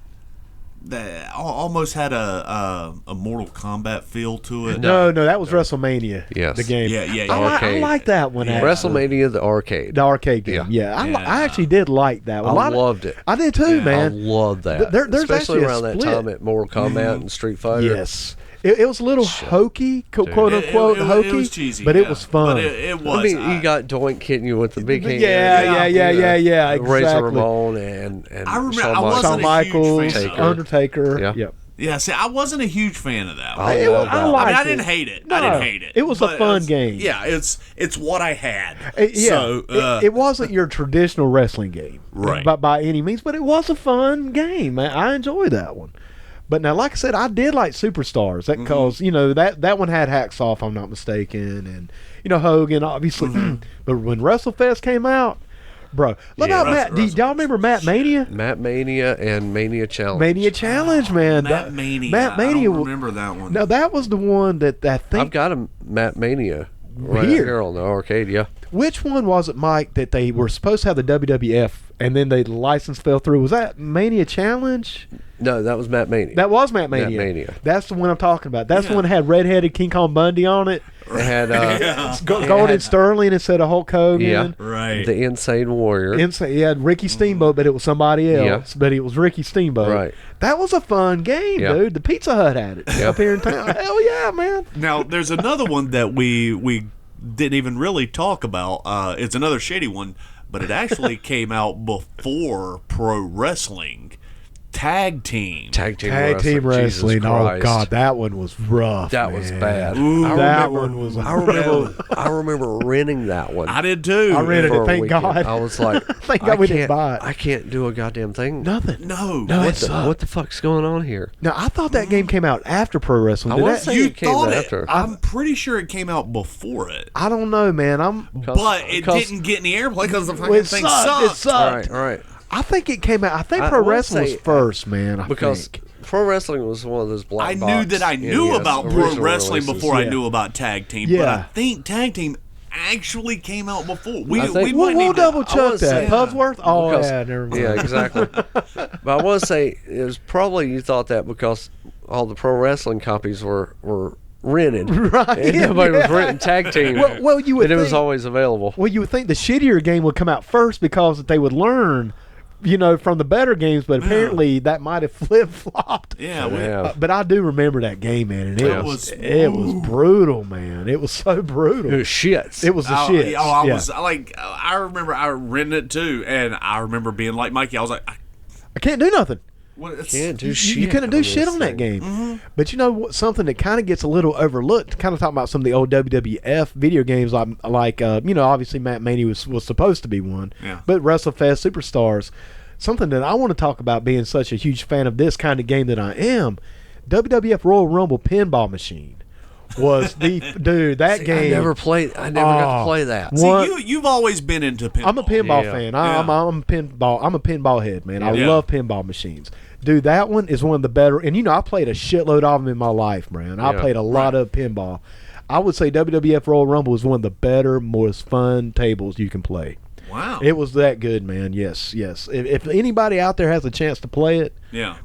almost had a Mortal Kombat feel to it?
No, that was WrestleMania.
Yes.
The game.
Yeah.
I like that one.
Yeah.
actually.
WrestleMania, the arcade.
The arcade game. Yeah. I actually did like that one.
I loved it.
I did too,
Yeah.
man.
I loved that.
There's
especially
actually a
around that
split.
time at Mortal Kombat and Street Fighter.
Yes. It was a little hokey, quote unquote
it
hokey,
was cheesy,
but it was fun.
But it was.
I mean, you got Doink hitting you with the big hand.
Yeah, exactly.
Razor Ramon and
I remember-
Shawn
I wasn't
Shawn
a huge
Michaels,
fan of it.
Undertaker.
Yeah.
Yep.
Yeah, see, I wasn't a huge fan of that one.
I love that.
I
liked
didn't
it.
hate it.
No,
I didn't hate it.
it was a
But
fun
it's-
game.
Yeah, it's what I had.
Yeah,
So,
it wasn't your traditional wrestling game,
Right.
by any means, but it was a fun game. I enjoyed that one. But now, like I said, I did like Superstars because that one had Hacksaw, if I'm not mistaken, and Hogan, obviously. But when WrestleFest came out, bro, what about Matt? Do y'all remember Matt Mania?
Matt Mania and Mania Challenge.
Mania Challenge, man.
Matt Mania.
Matt
I
Mania.
don't remember that one.
No, that was the one that I think.
I've got a Matt Mania right
Here.
here on the arcade. Yeah.
Which one was it, Mike, that they were supposed to have the WWF and then the license fell through? Was that Mania Challenge?
No, that was Matt Mania.
That was Matt Mania.
Matt Mania.
That's the one I'm talking about. That's the one that had redheaded King Kong Bundy on it.
It had
Golden Sterling instead of Hulk Hogan.
Yeah.
Right.
the Insane Warrior.
He had Ricky Steamboat, but it was somebody else. But it was Ricky Steamboat.
Right.
That was a fun game,
Yeah.
dude. The Pizza Hut had it up here in town. Hell yeah, man.
Now, there's another one that we didn't even really talk about. It's another shady one, but it actually came out before pro wrestling. Tag team.
Tag team
Wrestling.
Jesus
Oh,
Christ.
God. That one was rough.
That was
man.
bad.
Ooh,
That one was.
I remember renting that one.
I did too.
I rented
for
it,
a
thank
weekend.
God.
I was like,
Thank God we didn't buy it.
I can't do a goddamn thing.
Nothing.
No.
What the fuck's going on here?
Now, I thought that game came out after pro wrestling.
I
Did
wanna
that-
say
You
it came
thought
after.
it. I'm pretty sure it came out before it.
I don't know, man.
But it didn't get any airplay because the fucking thing sucked.
It sucked.
All right.
I think it came out. I think
I
pro
wanna
wrestling was
say-
first, man.
Because
think.
pro wrestling was one of those black
I
box
knew that I knew
NES
about pro
original
wrestling
releases.
before I
Yeah.
knew about tag team.
Yeah.
But I think tag team actually came out before. We
I think-
might
We'll
need to-
double
I
check
wanna
that.
say-
Pudsworth? Oh,
Because-
yeah, never mind.
Yeah, exactly. But I want to say it was probably you thought that because all the pro wrestling copies were rented,
Right,
And nobody was
yeah.
renting tag team.
Well, you would
and it was
think-
always available.
Well, you would think the shittier game would come out first because they would learn, from the better games, but apparently that might have flip-flopped.
Yeah,
Yeah.
But I do remember that game, man, and it was brutal, man. It was so brutal.
It was shits.
It was the shit.
I
Yeah.
was like, I remember I rented it too, and I remember being like Mikey. I was like,
I can't do nothing.
what? It's,
Can't do
You
shit.
couldn't do
on
shit
this
on that
thing.
game. But you know what? Something that kind of gets a little overlooked. Kind of talking about some of the old WWF video games, like obviously Matt Mania was supposed to be one.
Yeah.
But WrestleFest Superstars, something that I want to talk about being such a huge fan of this kind of game that I am. WWF Royal Rumble pinball machine was the dude. That game.
I never got to play that.
See,
What?
you've always been into pinball.
I'm a pinball
Yeah.
fan.
Yeah.
I'm a pinball head, man. I
Yeah.
love pinball machines. Dude, that one is one of the better. And I played a shitload of them in my life, man. I
Yeah.
played a lot of pinball. I would say WWF Royal Rumble is one of the better, most fun tables you can play.
Wow.
It was that good, man. Yes. If anybody out there has a chance to play it,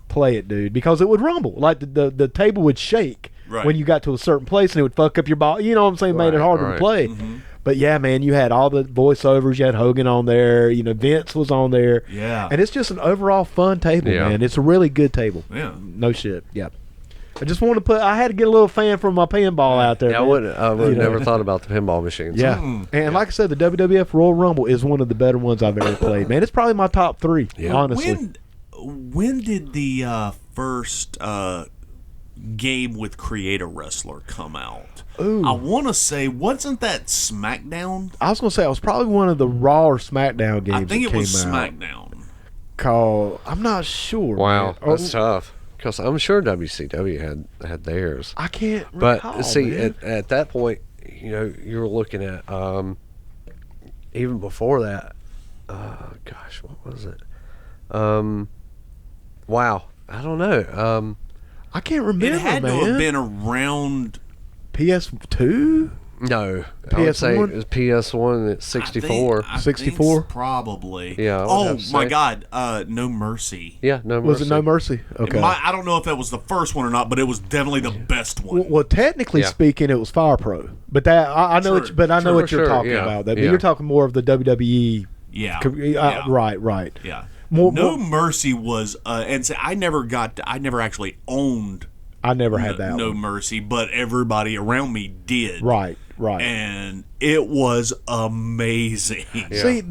play it, dude, because it would rumble. Like the table would shake when you got to a certain place, and it would fuck up your ball. You know what I'm saying? Made it harder to play. Mm-hmm. But yeah, man, you had all the voiceovers. You had Hogan on there. You know, Vince was on there.
Yeah.
And it's just an overall fun table, man. It's a really good table. Yeah. No shit. Yeah. I just want to I had to get a little fan from my pinball out there.
Yeah, I would have never thought about the pinball machines.
Yeah. And like I said, the WWF Royal Rumble is one of the better ones I've ever played, man. It's probably my top 3, honestly.
When did the first game with Create a Wrestler come out?
Ooh.
I want to say, wasn't that SmackDown?
I was going to say, it was probably one of the Raw or SmackDown games.
I think
it
was
came
SmackDown.
I'm not sure.
Wow, that's tough. Because I'm sure WCW had theirs.
I can't recall,
but see, at that point, you know, you were looking at even before that. Gosh, what was it? Wow, I don't know.
I can't remember.
It had to have been around
PS2.
No, I would say it was PS1 at 64.
I
64?
think probably.
Yeah.
Oh my God, No Mercy.
Yeah, No Mercy.
Was it No Mercy? Okay.
I don't know if that was the first one or not, but it was definitely the best one.
Well, technically speaking, it was Fire Pro. But that I know. What you're talking about. But you're talking more of the WWE.
Yeah.
Right.
Yeah. No Mercy was, and I never actually owned.
I never had that.
No Mercy, but everybody around me did.
Right.
And it was amazing.
Yeah. See,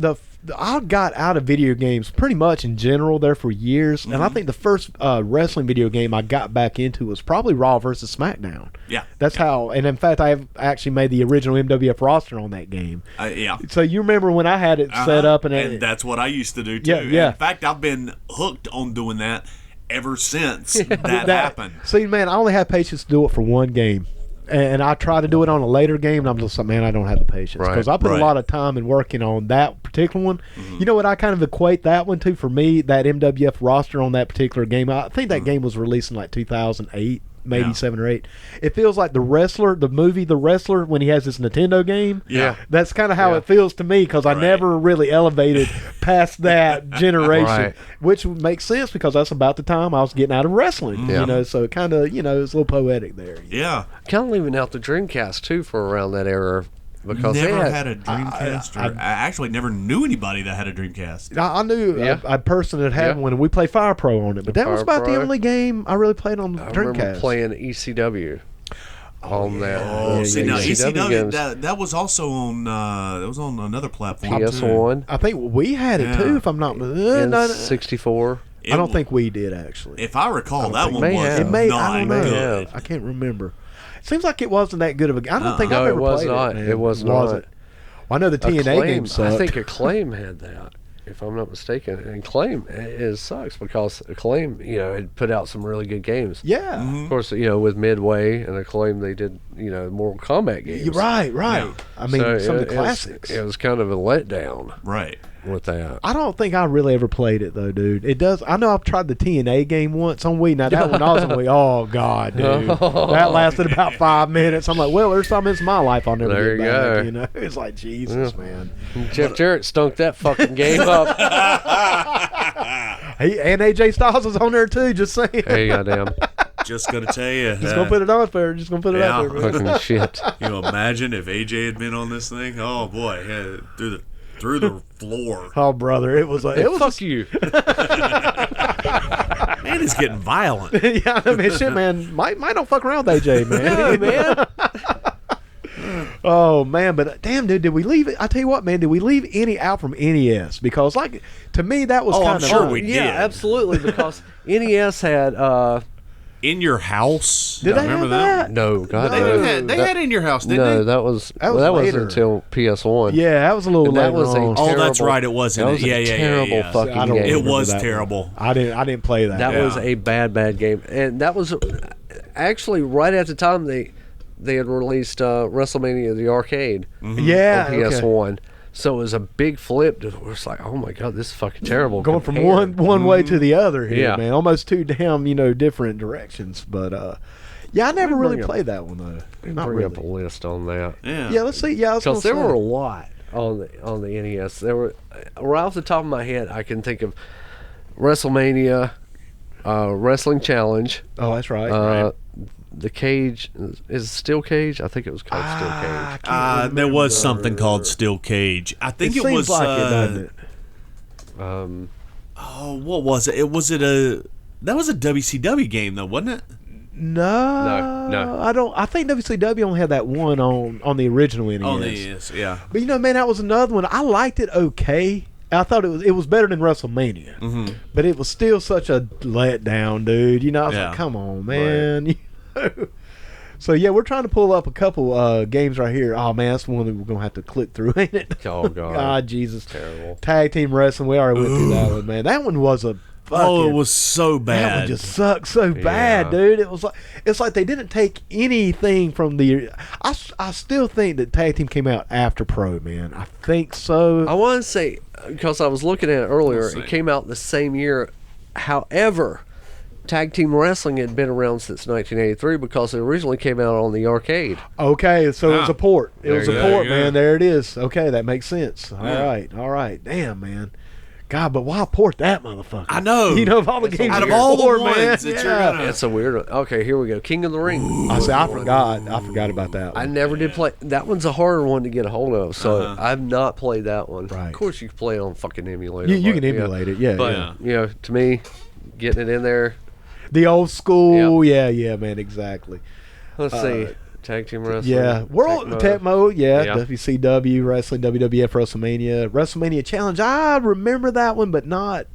I got out of video games pretty much in general there for years, and I think the first wrestling video game I got back into was probably Raw versus SmackDown.
Yeah.
That's how, and in fact, I have actually made the original MWF roster on that game.
Yeah.
So you remember when I had it set up, and
that's what I used to do too.
Yeah.
In fact, I've been hooked on doing that ever since that happened.
See, man, I only have patience to do it for one game. And I try to do it on a later game, and I'm just like, man, I don't have the patience. Because I put a lot of time in working on that particular one. Mm-hmm. You know what I kind of equate that one to for me, that MWF roster on that particular game? I think that game was released in like 2008. Maybe 7 or 8. It feels like the movie The Wrestler, when he has his Nintendo game.
Yeah.
That's kind of how it feels to me, because I never really elevated past that generation, which makes sense because that's about the time I was getting out of wrestling. You know, so it kind of, it's a little poetic there.
Yeah.
Kind of leaving out the Dreamcast too for around that era. Because
never had a Dreamcast. I actually never knew anybody that had a Dreamcast.
I knew a person that had one, and we played Fire Pro on it. But that was about the only game I really played on the Dreamcast. I remember
playing ECW on that.
Now ECW that was also on another platform.
PS1.
Too. I think we had it too, if I'm not mistaken.
64.
I don't think we did actually.
If I recall, that one was
not
good.
I don't know. I can't remember. Seems like it wasn't that good of a game. I don't think I've ever played it.
It was not.
Well, I know the TNA game sucked.
I think Acclaim had that, if I'm not mistaken. And Acclaim, it sucks because Acclaim, had put out some really good games.
Yeah.
Mm-hmm. Of course, with Midway and Acclaim, they did, Mortal Kombat games.
Right. Yeah. I mean, some of the classics.
It was kind of a letdown.
Right.
With that.
I don't think I really ever played it though, dude. It does. I know I've tried the TNA game once on Wii. Now that one I was on Wii. Oh God, dude, that lasted about 5 minutes. I'm like, well, there's some in my life I'll never get back. It's like Jesus, man.
Jeff Jarrett stunk that fucking game up.
And AJ Styles was on there too. Just saying.
Hey, goddamn.
Just gonna tell you,
just gonna put it on there. Just gonna put it out there.
Fucking shit.
Imagine if AJ had been on this thing. Oh boy, through the floor.
Oh, brother, it was
fuck you.
Man, he's getting violent.
Yeah, I mean, shit, man. Might don't fuck around with AJ, man.
Yeah,
man. Oh man, but damn, dude, did we leave it? I tell you what, man, did we leave any out from NES? Because, like, to me, that was kind of.
I'm sure we did.
Yeah, absolutely. Because NES had.
In Your House.
Did they have that?
No, God,
they had In Your House, didn't they?
No, that was until PS1.
Yeah, that was a little later on.
Oh, that's right, it wasn't.
That was a terrible fucking game.
It was terrible.
I didn't play that.
That was a bad game, and that was actually right at the time they had released WrestleMania the arcade.
Mm-hmm. Yeah,
on PS1. Okay. So it was a big flip. It was like, oh my God, this is fucking terrible.
Going from one way to the other here, man. Almost two damn, different directions. But I never really played that one though.
Not bring up a list on that.
Yeah.
Yeah, let's see. Yeah,
because there were a lot. on the NES. There were right off the top of my head, I can think of WrestleMania, Wrestling Challenge.
Oh, that's right.
The Cage is it Steel Cage. I think it was called Steel Cage.
There was something called Steel Cage. I think it
seems
was.
like it, doesn't it?
Oh, what was it? That was a WCW game though, wasn't it?
No. I don't. I think WCW only had that one on the original NES.
On the NES, yeah.
But man, that was another one. I liked it. Okay. I thought it was better than WrestleMania, but it was still such a letdown, dude. I was like, come on, man. Right. So yeah, we're trying to pull up a couple games right here. Oh man, that's one that we're gonna have to click through, ain't it?
Oh god,
God, Jesus,
terrible.
Tag team wrestling. We already went through that one, man. That one was a
it was so bad.
That one just sucked so bad, dude. It's like they didn't take anything from the. I still think that tag team came out after Pro, man. I think so.
I want to say because I was looking at it earlier, it came out the same year. However, tag team wrestling had been around since 1983 because it originally came out on the arcade.
Okay, so it was a port. It was a port,
yeah.
man. There it is. Okay, that makes sense. All right. Damn, man. God, but why port that motherfucker?
I know.
Of all the games
out of all the ones
man.
that you're gonna...
It's a weird one. Okay, here we go. King of the Ring.
I forgot about that one.
I never did play. That one's a harder one to get a hold of, so I've not played that one.
Right.
Of course, you can play it on fucking emulator.
You can emulate it, yeah.
But, to me, getting it in there.
The old school, yeah, man, exactly.
Let's see. Tag team wrestling.
Yeah. World Tecmo,
Yeah.
WCW, Wrestling, WWF, WrestleMania Challenge. I remember that one, but not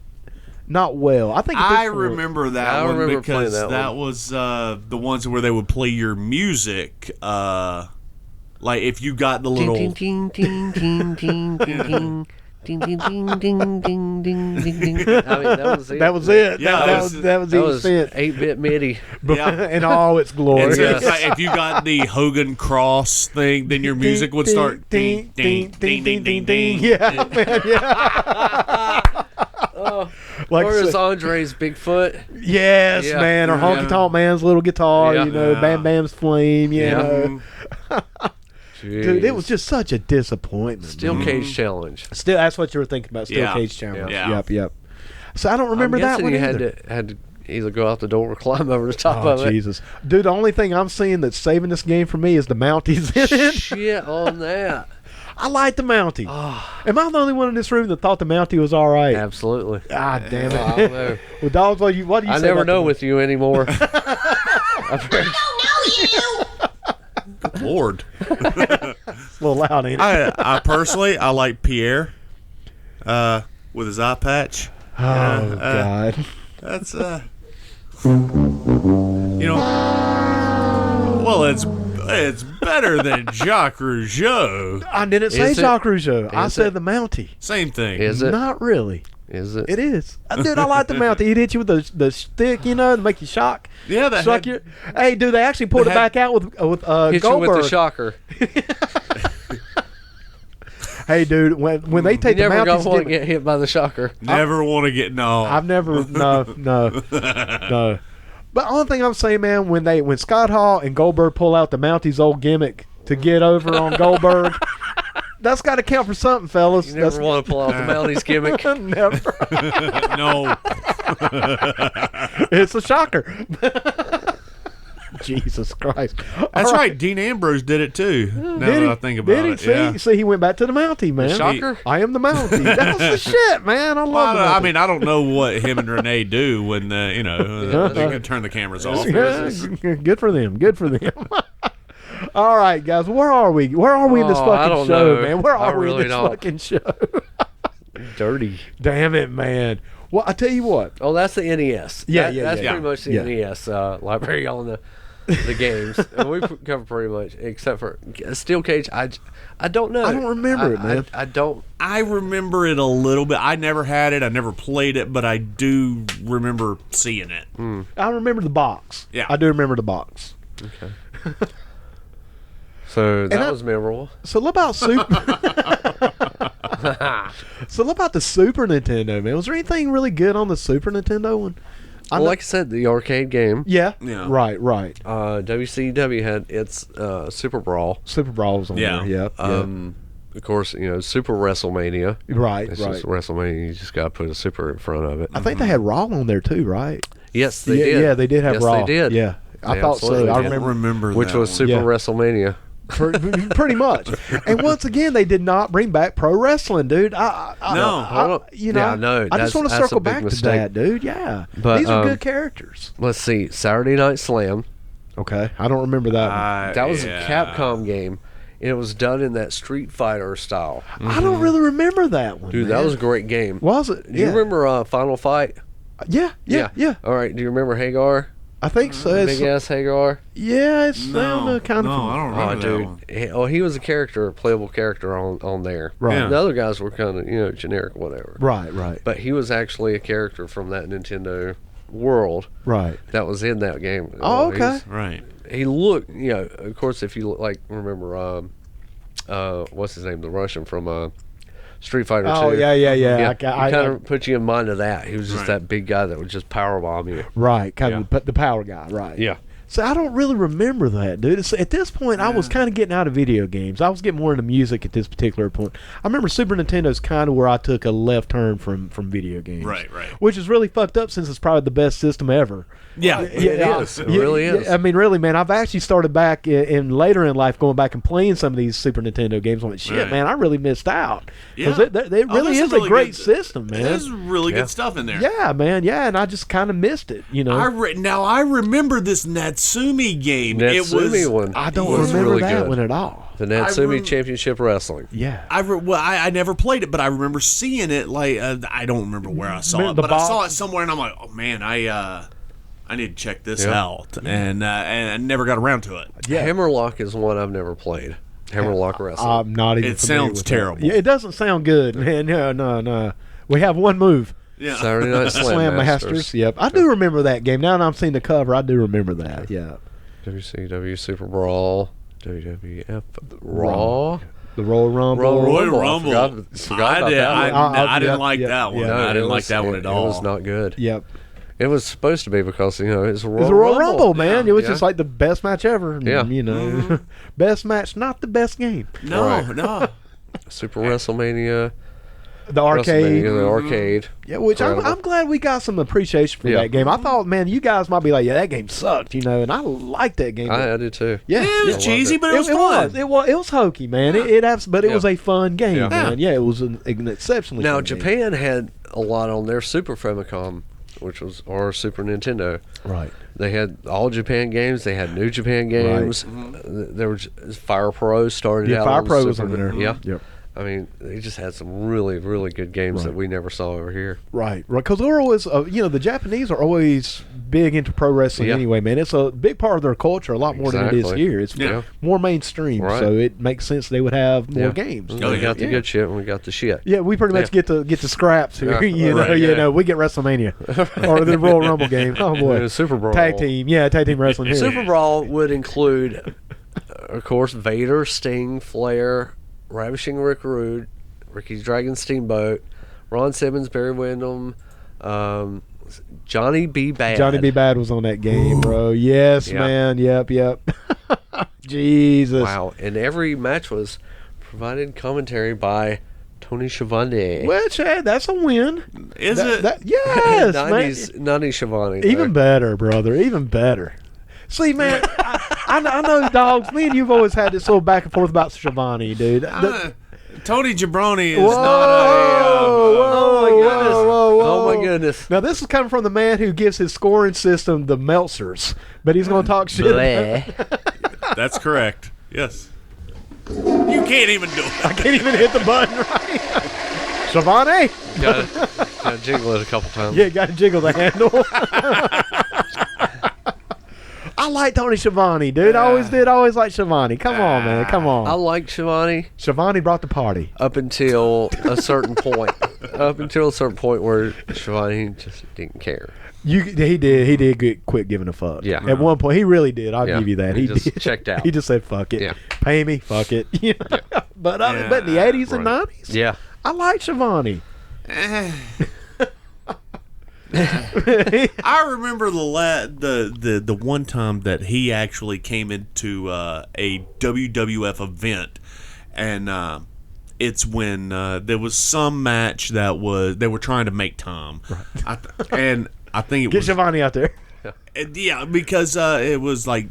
well. I think
I remember that one because
that
was the ones where they would play your music. Like if you got the little
Ding, ding, ding, ding, ding, ding, ding. Ding ding ding ding ding ding ding ding. I mean, that was it.
That was it.
Yeah,
that was the extent.
8-bit MIDI.
In all its glory.
It's like if you got the Hogan Cross thing, then your music would start ding ding ding ding ding ding.
Yeah, man. Yeah.
Or is Andre's Bigfoot?
Yes, man. Or Honky Tonk Man's little guitar.
Yeah.
Bam Bam's Flame.
Jeez.
Dude, it was just such a disappointment.
Steel Cage Challenge.
Still, that's what you were thinking about. Steel Cage Challenge.
Yeah.
Yep. So I don't remember that one
you
either.
had to either go out the door or climb over the top of it.
Jesus, dude! The only thing I'm seeing that's saving this game for me is the Mounties in it.
Shit on that.
I like the Mountie. Am I the only one in this room that thought the Mountie was all right?
Absolutely.
Ah, damn it.
I don't know.
Well, Doggz, what do you say?
I never
about
know
the
with you anymore.
I don't know you!
Lord.
a little loud, ain't it?
I personally like Pierre with his eye patch.
Oh, God.
That's well, it's better than Jacques Rougeau.
I didn't say Jacques Rougeau. I said the Mountie.
Same thing.
Is it?
Not really.
Is it?
It is. Dude, I like the Mountie. He'd hit you with the stick, to make you shock.
Yeah, that
Shock you. Hey, dude, they actually pulled it back out with
Hit
Goldberg.
you with the shocker.
Hey, dude, when they take
You
the
never
Mounties,
want to get hit by the shocker.
Never want to get
I've never no. But the only thing I'm saying, man, when Scott Hall and Goldberg pull out the Mounties' old gimmick to get over on Goldberg, that's got to count for something, fellas.
You never want to pull out the Mounties gimmick.
Never.
No.
It's a shocker. Jesus Christ.
That's right. Dean Ambrose did it too. Now
Did
that
he?
I think about
Did
it.
he?
Yeah.
See, he went back to the Mountie, man.
Shocker?
I am the Mountie. That was the shit, man. I love it.
I mean, I don't know what him and Renee do when they can turn the cameras off.
Good for them. Good for them. All right, guys. Where are we? Where are we in this
I
fucking
don't
show,
know.
man? Where
I
are we
really
in this
don't.
fucking show?
Dirty.
Damn it, man. Well, I tell you what.
Oh, that's the NES.
Yeah,
That's
yeah.
pretty much the
Yeah.
NES library on the games. And we covered pretty much, except for Steel Cage. I don't know.
I don't remember it, man.
I don't.
I remember it a little bit. I never had it. I never played it, but I do remember seeing it.
I remember the box.
Yeah.
I do remember the box.
Okay. So that was memorable.
So what about So what about the Super Nintendo, man? Was there anything really good on the Super Nintendo one?
Well, like I said, the arcade game.
Yeah.
Yeah.
Right.
WCW had its Super Brawl.
Super Brawl was on
Yeah.
there. Yep.
of course, Super WrestleMania.
Right,
It's
right.
just WrestleMania. You just got to put a super in front of it.
I think they had Raw on there too, right?
Yes, they did.
Yeah, they did have
yes,
Raw.
They did.
Yeah, I
They
thought so.
absolutely
I
did.
remember
Which
that
was
one.
Super
Yeah.
WrestleMania.
pretty much. And once again, they did not bring back pro wrestling, dude.
No.
I
just want to
that's
circle
a big
back
mistake.
to that, dude. Yeah,
But,
these are good characters.
Let's see. Saturday Night Slam.
Okay, I don't remember that one.
That was a Capcom game. And it was done in that Street Fighter style.
I don't really remember that one,
Dude,
man.
that was a great game.
Was it?
Do you remember Final Fight?
Yeah.
All right. Do you remember Hagar?
I think so.
Big ass Hagar?
Yeah, it's
No,
kind of.
I don't remember that one.
He was a playable character on there.
Right.
Yeah.
The other guys were kind of, generic, whatever.
Right.
But he was actually a character from that Nintendo world
Right.
that was in that game.
Oh, okay.
Right.
He looked, of course, if you remember, what's his name, the Russian from Street Fighter 2.
Oh, yeah.
Yeah,
I
kind of put you in mind of that. He was just
Right.
that big guy that would just powerbomb you.
Right, kind
Yeah.
of the power guy, right?
Yeah.
So I don't really remember that, dude. At this point, I was kind of getting out of video games. I was getting more into music at this particular point. I remember Super Nintendo's kind of where I took a left turn from video games.
Right.
Which is really fucked up since it's probably the best system ever.
Yeah.
It is. It really is.
I mean, really, man. I've actually started back in later in life going back and playing some of these Super Nintendo games. I'm like, shit,
Right.
man, I really missed out.
Yeah.
Because it really
there's
is a great
good-
system, man.
There's really
Yeah.
good stuff in there.
Yeah, man. Yeah, and I just kind of missed it,
Now I remember this Natsumi game.
Natsumi one.
I don't
was
remember
really
that
good.
one at all.
The Natsumi
rem-
Championship Wrestling.
Yeah.
I never played it, but I remember seeing it. Like I don't remember where I saw it,
Remember
but
the
I saw
box?
it somewhere, and I'm like, oh man, I need to check this
Yeah.
out, and I never got around to it.
Yeah.
Hammerlock is one I've never played. Hammerlock Wrestling.
I'm not even.
It
familiar
sounds
with
terrible.
That. Yeah, it doesn't sound good, man. No. We have one move.
Yeah,
Saturday Night Slam,
Slam
Masters.
Masters. Yep, I do remember that game. Now that I'm seeing the cover, I do remember that. Yeah.
WCW Super Brawl. WWF Raw.
The Royal Rumble.
Royal
I
Rumble.
forgot about that one.
I didn't
Yep,
like
yep,
that one.
yep.
No,
I
it
didn't like
was-
that one at all.
It was not good.
Yep.
It was supposed to be because it's a
It was
Royal
a Royal Rumble, man. It was
Yeah.
just like the best match ever. And,
Yeah.
best match, not the best game.
No,
Right.
no.
Super WrestleMania.
The arcade.
WrestleMania, the arcade.
Yeah, which I'm
Incredible.
glad we got some appreciation for
Yeah.
that game. I thought, man, you guys might be like, yeah, that game sucked, and I liked that game.
I did too.
Yeah,
It was
loved
cheesy,
it.
but it was fun.
It was hokey, man. But it was
Yeah.
a fun game,
Yeah.
man. Yeah, it was an exceptionally.
Now
fun game.
Japan had a lot on their Super Famicom, which was or Super Nintendo.
right?
They had all Japan games. They had New Japan games. There was Fire Pro started
Yeah,
out.
Fire
on
Pro was
Super-
on there.
Yeah.
Yep.
I mean, they just had some really, really good games that
Right.
we never saw over here.
Right. Because they're always, the Japanese are always big into pro wrestling
Yeah.
anyway, man. It's a big part of their culture, a lot more than it is
Exactly.
here. It's
Yeah.
more mainstream,
Right.
so it makes sense they would have more
Yeah.
games.
Oh,
we
yeah.
got the
Yeah.
good shit and we got the shit.
Yeah, we pretty much get to scraps here.
Yeah.
Right,
We get WrestleMania or the Royal Rumble game. Oh boy,
Super Brawl.
tag team wrestling. Here.
Super Brawl would include, of course, Vader, Sting, Flair, Ravishing Rick Rude, Ricky's Dragon Steamboat, Ron Simmons, Barry Windham, Johnny B. Bad.
Johnny B. Bad was on that game, bro. Yes,
Yeah.
man. Yep. Jesus.
Wow. And every match was provided commentary by Tony Schiavone.
Well, Chad, that's a win.
Is it?
Yes, man.
90s Schiavone.
Even better, brother. Even better. See, man, I know, dogs. Me and you've always had this little back and forth about Schiavone, dude.
Tony Jabroni is
Whoa,
not a.
Oh my goodness.
whoa.
Oh my goodness.
Now this is coming from the man who gives his scoring system the Meltzers, but he's going to talk shit.
Bleh.
That's correct. Yes. You can't even do it.
I can't even hit the button right. Schiavone?
Gotta jiggle it a couple times.
Yeah, got to jiggle the handle. I like Tony Schiavone, dude. I always did. I always liked Schiavone. Come on, man. Come
I
on.
liked Schiavone
Schiavone brought the party.
up until a certain point. Up until a certain point where Schiavone just didn't care.
He did quit giving a fuck.
Yeah.
At one point, he really did. I'll
Yeah.
give you that.
He just
did.
checked out.
He just said, "Fuck it,
Yeah.
pay me, fuck it." You know? But in the
Yeah,
'80s and
right.
'90s,
Yeah.
I like Schiavone.
I remember the one time that he actually came into a WWF event, and it's when there was some match that they were trying to make Tom. Right. I think it
Get
was
Giovanni out there.
Yeah, because it was like,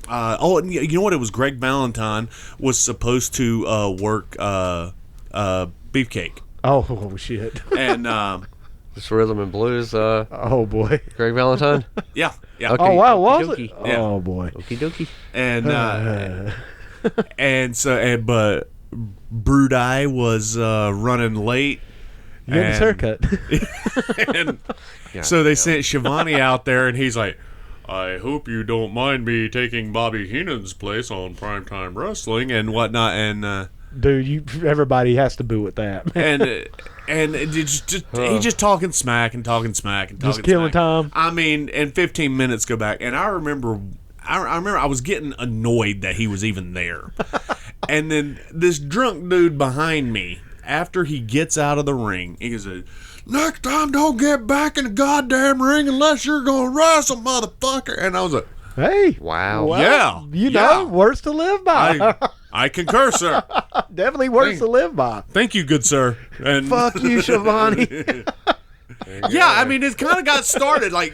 and you know what? It was Greg Valentine was supposed to work Beefcake.
Oh shit!
And
This rhythm and blues.
Oh boy.
Greg Valentine.
yeah.
Okay.
Oh wow, was
Okey
it?
dokey.
Yeah.
Oh boy.
Okie dokie.
And but Brudai was running late.
You had his haircut.
And so they sent Shivani out there, and he's like, I hope you don't mind me taking Bobby Heenan's place on Primetime Wrestling and whatnot. And
Dude, everybody has to boo at that.
and he's just talking smack and talking smack and talking
Just killing
smack.
time.
I mean, and 15 minutes go back, and I remember I was getting annoyed that he was even there. And then this drunk dude behind me, after he gets out of the ring, he goes, next time don't get back in the goddamn ring unless you're gonna wrestle, motherfucker. And I was like,
Hey.
Wow.
Well,
yeah.
You know, words to live by.
I concur, sir.
Definitely words to live by.
Thank you, good sir. And
Fuck you, Shivani.
yeah, I mean, it kind of got started like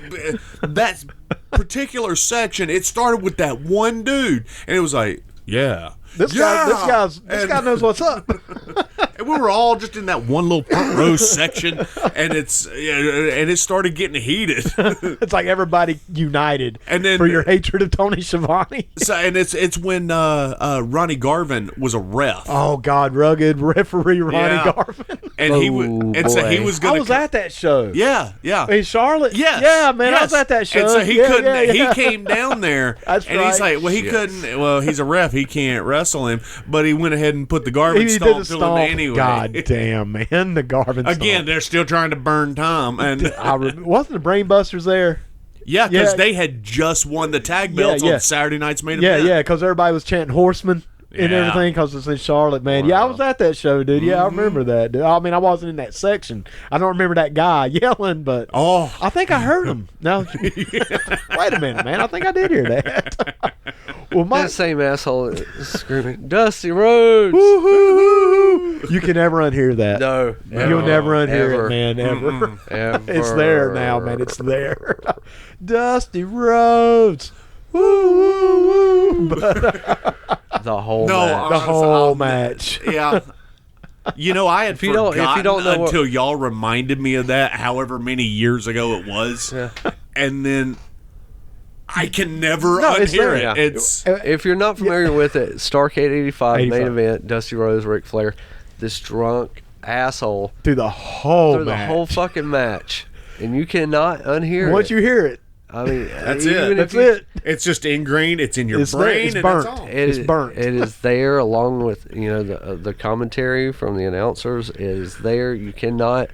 that particular section. It started with that one dude, and it was like, yeah.
This guy knows what's up.
And we were all just in that one little front row section, and it started getting heated.
It's like everybody united
And then-
for your hatred of Tony Schiavone.
So, and it's when Ronnie Garvin was a ref,
Oh God, rugged referee Ronnie
Yeah.
Garvin.
and so he
boy.
was
I
going
was at that show.
yeah.
In Charlotte.
Yes.
Yeah, man, I
yes.
was at that show.
And so he
Yeah,
couldn't.
yeah.
He came down there,
That's
and he's
right.
like, "Well, he couldn't. Well, he's a ref. He can't wrestle him." But he went ahead and put the Garvin
He did
stomp
a
to him
stomp.
anyway.
God damn, man, the Garvin
Again,
stomp.
they're still trying to burn Tom, and
Wasn't the Brainbusters there?
yeah, because
Yeah.
they had just won the tag belts
Yeah.
on Saturday night's main
Yeah,
event.
yeah, because everybody was chanting Horseman and
Yeah.
everything because it's in Charlotte, man. Yeah, I was at that show, dude. Yeah, I remember that. Dude. I mean, I wasn't in that section. I don't remember that guy yelling, but
Oh,
I think I heard him. No, wait a minute, man. I think I did hear that. Well,
That same asshole is screaming, Dusty Rhodes!
you can never unhear that.
No.
You'll never unhear
ever.
it, man. Ever.
Ever.
It's there now, man. It's there. Dusty Rhodes. Woo, But
The whole
No,
match.
the whole match.
yeah. You know, I had
If you don't know what-
until y'all reminded me of that, however many years ago it was,
Yeah.
and then I can never
No, it's
unhear
there.
it.
Yeah.
It's
If you're not familiar with it, Starrcade 85,
85.
main event, Dusty Rhodes, Ric Flair, this drunk asshole
Through the whole
through the
match.
whole fucking match. And you cannot unhear
Once
it.
you hear it,
I mean,
That's
even
it.
if
that's
you-
it.
it's just ingrained. It's in your
It's there.
brain.
It's
and
burnt.
That's all.
It's burnt.
It is there along with the commentary from the announcers is there. You cannot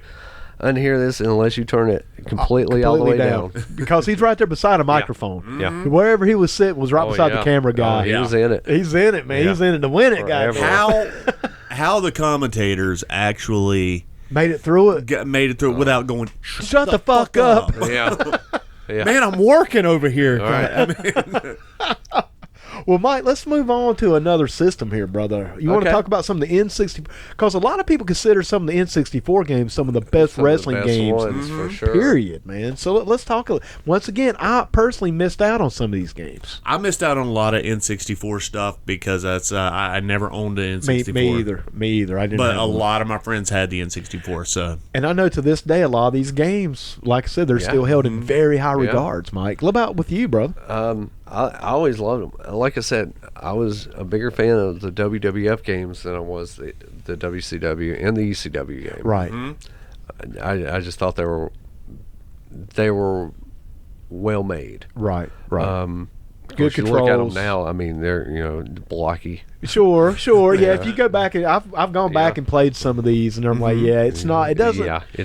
unhear this unless you turn it completely all the way down.
because he's right there beside a microphone.
Yeah.
Wherever he was sitting was right
Oh,
beside
yeah.
the camera guy.
Oh, he
Yeah.
was in it.
He's in it, man.
Yeah.
He's in it to win it,
Forever.
goddamn.
How the commentators actually
Made it through it.
made it through without going,
Shut the fuck up.
Yeah. Yeah.
man, I'm working over here.
All right.
I mean,
Well, Mike, let's move on to another system here, brother. You want to
Okay.
talk about some of the N64? Because a lot of people consider some of the N64 games some of the best
Some of the
wrestling
best
games.
ones, for sure.
Period, man. So let's talk. Once again, I personally missed out on some of these games.
I missed out on a lot of N64 stuff because that's I never owned an N64.
Me either. Me either. I didn't.
But
have
a
one.
lot of my friends had the N64, so
And I know to this day, a lot of these games, like I said, they're
Yeah.
still held in very high
Yeah.
regards, Mike. What about with you, brother?
I always loved them. Like I said, I was a bigger fan of the WWF games than I was the WCW and the ECW game.
Right.
I just thought they were well made.
Right. Right.
Of
Good
course, you look at them
controls.
now. I mean, they're blocky.
Sure. Yeah. If you go back and I've gone back and played some of these, and I'm like, yeah, it's not. It doesn't.
Yeah, it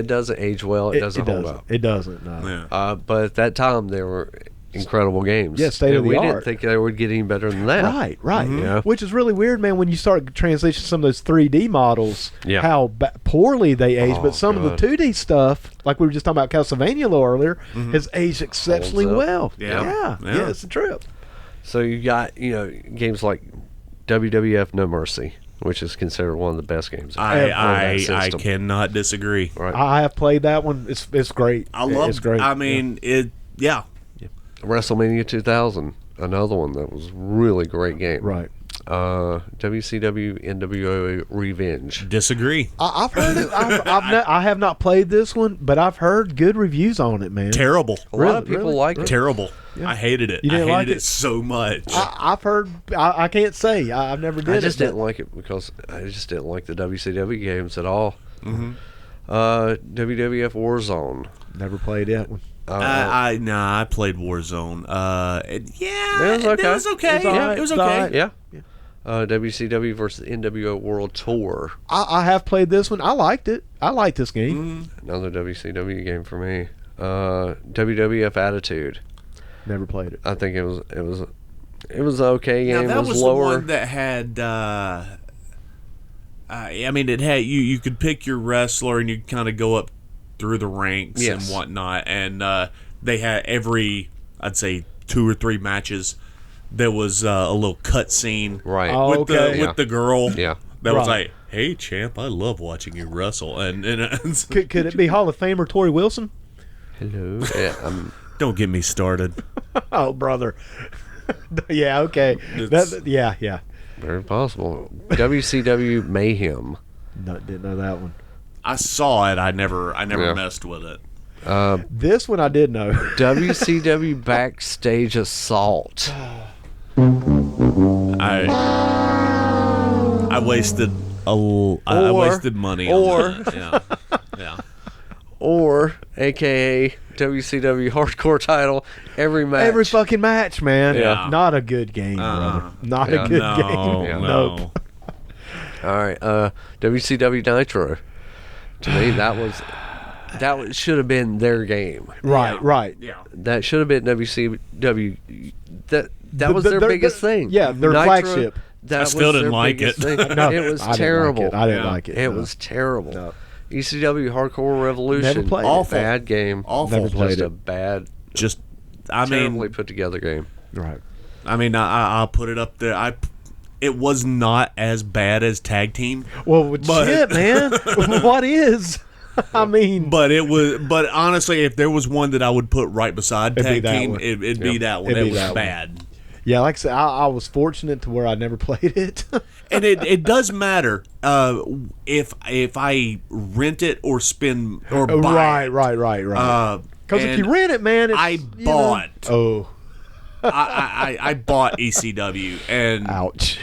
doesn't age well. It doesn't hold up.
It doesn't. No.
yeah.
But at that time, they were incredible games.
Yeah, state of
And
the
we
art.
didn't think they would get any better than that.
Right, right.
Yeah.
Which is really weird, man, when you start transitioning some of those 3D models,
Yeah.
how poorly they age.
Oh,
but some of the
God.
2D stuff, like we were just talking about Castlevania a little earlier, has aged exceptionally
Holds up.
well.
Yeah.
Yeah, it's a trip.
So you got games like WWF No Mercy. which is considered one of the best games.
I cannot disagree.
Right.
I have played that one. It's great.
I love.
It's great.
I mean,
WrestleMania 2000, another one that was really great game.
Right.
WCW NWO Revenge.
Disagree.
I've heard it. I have not played this one, but I've heard good reviews on it, man.
Terrible.
A lot of people like it.
Terrible. Yeah. I hated it.
You didn't
I
like
hated it so much.
I've heard. I can't say. I've never did it.
I just didn't like it because I just didn't like the WCW games at all.
Mm-hmm.
WWF Warzone.
Never played that one.
I played Warzone.
It was okay.
It was okay. It was okay.
Yeah. WCW versus NWO World Tour.
I have played this one. I liked it. I liked this game.
Another WCW game for me. WWF Attitude.
Never played it.
I think it was an okay game.
Now, that
it was
the
lower.
one that had. I mean, it had you could pick your wrestler and you kind of go up through the ranks and whatnot, and they had every, I'd say, 2 or 3 matches. There was a little cut scene,
right?
With the girl,
that
was like, "Hey, champ, I love watching you wrestle." And
could it be Hall of Famer Tori Wilson?
Hello. Yeah,
don't get me started.
Oh, brother. Yeah. Okay. Yeah.
Very possible. WCW Mayhem.
No, didn't know that one.
I saw it. I never messed with it.
This one I did know.
WCW Backstage Assault.
I wasted I wasted money on that. Yeah.
Or AKA WCW Hardcore title every match.
Every fucking match, man.
Yeah.
Not a good game, brother. Not a good game.
Yeah.
No.
All right. WCW Nitro. To me, that should have been their game.
Right.
Yeah.
That should have been WCW. That was their biggest thing.
Yeah, their
Nitro,
flagship.
I still didn't like it.
No,
it was
I
terrible.
I didn't like it.
It was terrible.
No.
ECW Hardcore Revolution.
Never played it.
Awful.
Bad game.
Awful.
Never played
Just
it.
a bad,
I
terribly put together game.
Right.
mean, I'll put it up there. It was not as bad as Tag Team.
Well, shit, man. What is? I mean,
But it was. But honestly, if there was one that I would put right beside
It'd be
Tag
that
Team,
one.
it'd be that one.
It'd
It
be
was
that one.
bad.
yeah, like I said, I was fortunate to where I never played it.
And it does matter if I rent it or spend or buy.
Right. Because if you rent it, man, it's,
I bought.
Oh,
I bought ECW and
ouch.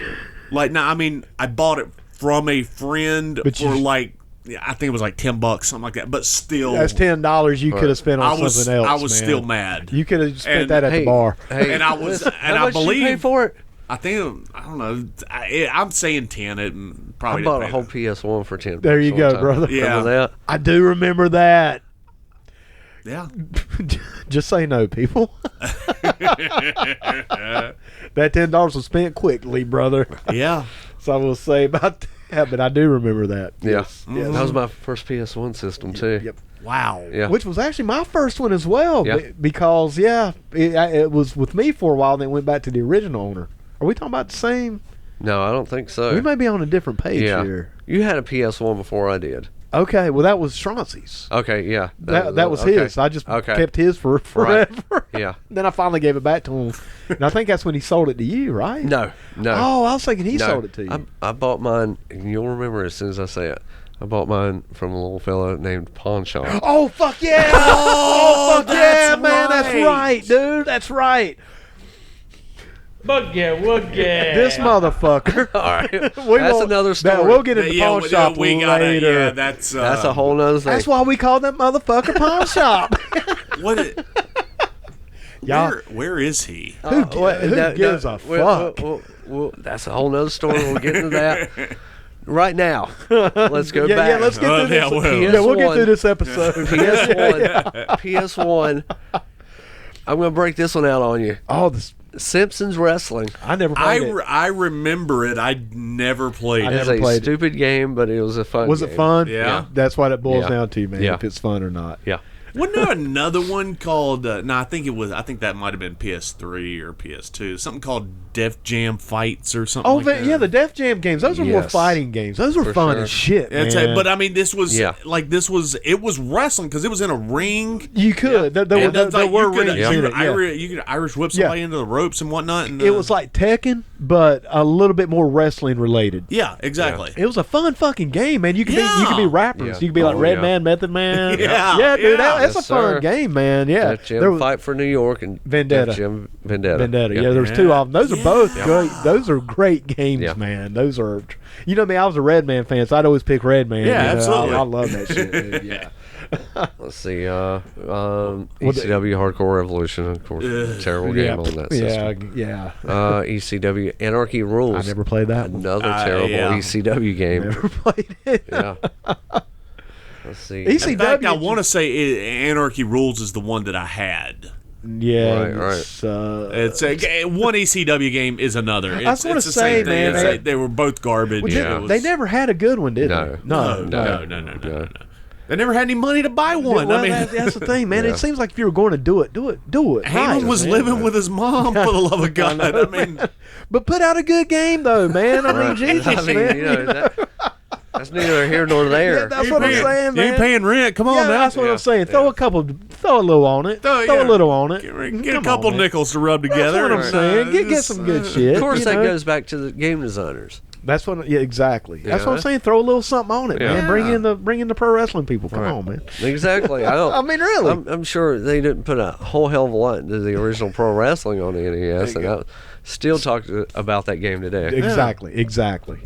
I bought it from a friend
But
for
you-
I think it was like $10, something like that. But still,
That's $10 you could have spent on something else.
I was
man.
still mad.
You could have spent
And-
that at the bar.
Hey,
And I was, and
how
I
much
believe
you pay for it?
I think I don't know. I'm saying 10. It probably
I bought a
didn't
whole
pay
PS1 for $10.
There you
one
go,
time.
brother.
Yeah.
Remember that?
I do remember that.
that. Yeah.
Just say no, people. That $10 was spent quickly, brother.
Yeah.
So I will say about that, but I do remember that.
Yeah.
Yes. Yes.
That was my first PS1 system, too.
Yep.
Wow.
Yeah.
Which was actually my first one as well.
Yeah.
Because, it was with me for a while, then went back to the original owner. Are we talking about the same?
No, I don't think so.
We may be on a different page
Yeah.
here.
You had a PS1 before I did.
Okay, well, that was Straussi's.
Okay, yeah.
That was
okay.
his. I just kept his for forever.
Yeah.
Then I finally gave it back to him. And I think that's when he sold it to you, right?
No.
Oh, I was thinking he
No.
sold it to you.
I bought mine, and you'll remember as soon as I say it. I bought mine from a little fella named Pawn Shop.
Oh, fuck yeah! Oh, fuck yeah,
that's
man! That's
right.
right, dude. That's right.
Boogie.
This motherfucker.
All right.
We
That's
won't-
another story.
Now, we'll get into
Yeah,
Pawn Shop
we got it.
later.
Yeah, that's
That's a whole nother thing.
That's why we call that motherfucker Pawn Shop.
what. It,
Y'all,
where is he?
who gives a fuck?
That's a whole nother story. We'll get into that right now. Let's go
Yeah,
back.
let's get through this.
well.
Yeah, we'll get
PS1.
through this episode.
PS1. I'm going to break this one out on you.
Oh, this,
Simpsons Wrestling.
I never played it.
I remember it. I never played
I
it.
It's
never
a
played it.
stupid game, but it was a fun
Was
game.
it fun?
Yeah.
That's what it boils
Yeah.
down to, man.
Yeah.
If it's fun or not.
Yeah.
Wasn't there another one called? No, I think that might have been PS3 or PS2. Something called Def Jam Fights or something. like that.
Yeah, the Def Jam games. Those are more
Yes.
fighting games. Those were
For
fun
sure.
as shit, man.
But I mean, this was
Yeah.
it was wrestling because it was in a ring.
You could. There
And it's
were
like you could-
rings
you
in
could
it. Yeah.
You could Irish whip somebody into the ropes and whatnot. And,
It was like Tekken, but a little bit more wrestling related.
yeah, exactly.
It was a fun fucking game, man. You could be rappers.
Yeah.
You could be like
Oh,
Red
yeah.
Man, Method Man.
Yeah.
dude,
Yeah.
that's
Yes,
a fun
sir.
game, man. Yeah,
Def Jam
There was-
Fight for New York and
Vendetta.
Def Jam Vendetta.
Vendetta.
Yep.
Yeah, there's two of them. Those are both
Yeah.
great. Those are great games,
Yeah.
man. Those are. You know me, I was a Red Man fan, so I'd always pick Red Man.
Yeah,
you know?
absolutely.
I love that shit. Dude. Yeah.
Let's see. ECW Hardcore Revolution, of course. Terrible game on that system.
Yeah.
ECW Anarchy Rules.
I never played that one.
Another terrible
yeah.
ECW game.
Never played it.
Yeah. Let's see.
In fact, I want to say Anarchy Rules is the one that I had.
Yeah,
Right,
It's one ECW game is another.
I was gonna
it's the
say,
same thing.
man,
It's
they-
like they were both garbage.
Well,
It was-
they never had a good one, did
No.
they?
No. They never had any money to buy one.
Well,
I mean,
that's the thing, man.
Yeah.
It seems like if you were going to do it.
Heyman
right,
was
man.
living with his mom, for the love of God. I mean,
But put out a good game, though, man. I mean, Jesus,
I mean,
man.
you know, that's neither here nor there.
Yeah, that's what I'm saying,
you
man.
ain't paying rent. Come on
Yeah,
now.
that's what
Yeah.
I'm saying. Throw a little on it. Throw
yeah.
a little on it.
Get a
Come
couple
on, man.
nickels to rub together.
That's what I'm
and,
saying. Get
just,
some good shit.
Of course,
you
that
know?
goes back to the game designers.
That's what. Yeah, exactly. That's what I'm
Yeah.
saying. Throw a little something on it,
Yeah.
man. Bring in the pro wrestling people. Come on, man.
Exactly. I don't.
I mean, really.
I'm sure they didn't put a whole hell of a lot into the original pro wrestling on the NES, and I still talk about that game today.
Exactly.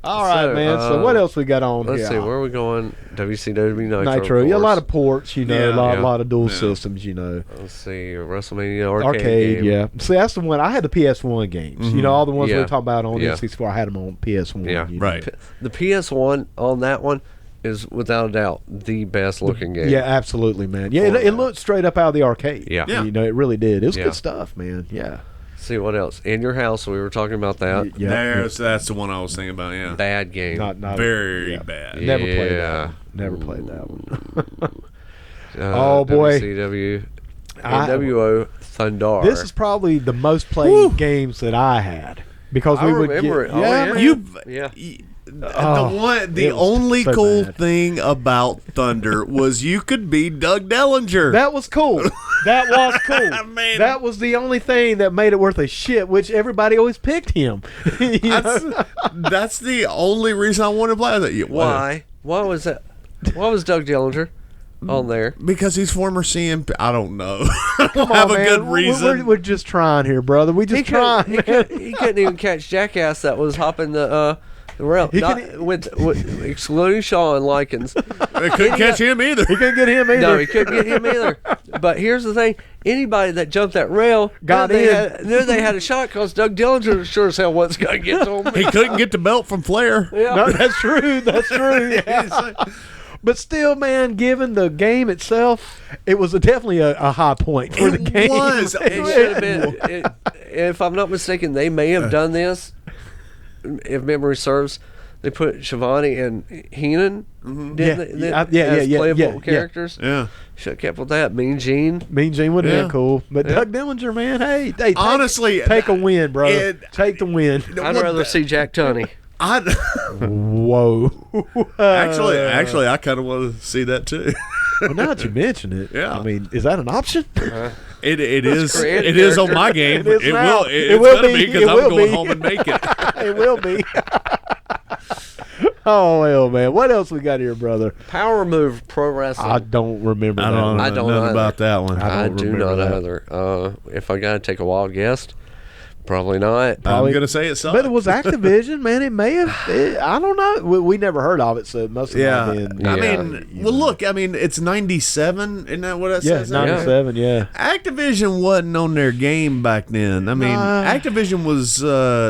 All right,
So,
man. So what else we got on
Let's
here?
see, where are we going? WCW Nitro.
Nitro.
of
Yeah, a lot
course.
of ports, you know,
Yeah.
a
Yeah.
lot of dual
Yeah.
systems, you know.
Let's see, WrestleMania
Arcade,
game.
yeah. See, that's the one. I had the PS1 games. You know, all the ones we
Yeah.
were talking about on
Yeah.
N64, I had them on PS1.
Yeah.
you know.
Right.
The PS1 on that one is without a doubt the best looking game.
Yeah, absolutely, man. Yeah, it looked straight up out of the arcade.
Yeah.
Yeah.
You know, it really did. It was
Yeah.
good stuff, man. Yeah.
Let's see what else. In Your House, we were talking about that.
Yeah.
That's the one I was thinking about. Yeah,
Bad game.
Not
very
yeah.
bad.
Never played that
Yeah.
one. Never played that one.
Oh
boy.
WCW.
I-
NWO Thunder.
This is probably the most played games that I had. Because
I
we would
remember
get,
it. Oh,
yeah,
yeah.
man.
Yeah.
The
it was
only
so
cool
bad.
thing about Thunder was you could be Doug Dellinger.
That was cool. That was cool.
Man.
That was the only thing that made it worth a shit, which everybody always picked him. You know?
That's the only reason I wanted to play that.
Why? Why was that? Why was Doug Dillinger on there?
Because he's former CMP. I don't know.
Come
have
on,
a
man.
good reason.
We're just trying here, brother. We just trying.
He couldn't even catch Jackass that was hopping the rail.
He
Not,
couldn't-
with excluding Shawn Likens.
They couldn't catch him either.
He couldn't get him either.
No, he couldn't get him either. But here's the thing: anybody that jumped that rail
Got
knew
in.
knew they had a shot because Doug Dillinger sure as hell wasn't going to get to him.
He couldn't get the belt from Flair.
No, that's true. That's true. Yeah. But still, man, given the game itself, it was definitely a high point for the game.
was.
It should have been. If I'm not mistaken, they may have done this. If memory serves, they put Shivani and Heenan, didn't they? As playable characters.
Yeah.
Should have kept with that. Mean Gene.
Mean Gene would have
Yeah.
been cool. But
Yeah.
Doug Dillinger, man, hey,
Honestly,
take a win, brother. Take the win.
I'd rather see Jack Tunney.
Whoa.
Actually, I kind of want to see that too.
Well, now that you mention it,
Yeah.
I mean, is that an option?
It is
create a
it is on
character.
my game.
It is
It
now.
will.
It
It's
will
gonna
be.
be because
It
I'm
will
going
be.
home and make it.
It will be. Oh, well, man. What else we got here, brother?
Power Move Pro Wrestling.
I don't remember
I
that
don't
one.
know
I don't
nothing
either.
about that one.
I
I
don't
do
remember
not
that.
either. If I got to take a wild guess, probably not.
Probably-
I'm gonna say it sucked.
But it was Activision, man. It may have. I don't know. We never heard of it, so it must have
Yeah,
been.
I
Yeah.
mean, well, look, I mean, it's 97, isn't that what it
Yeah,
says?
97, yeah.
Activision wasn't on their game back then. I mean,
Nah.
Activision was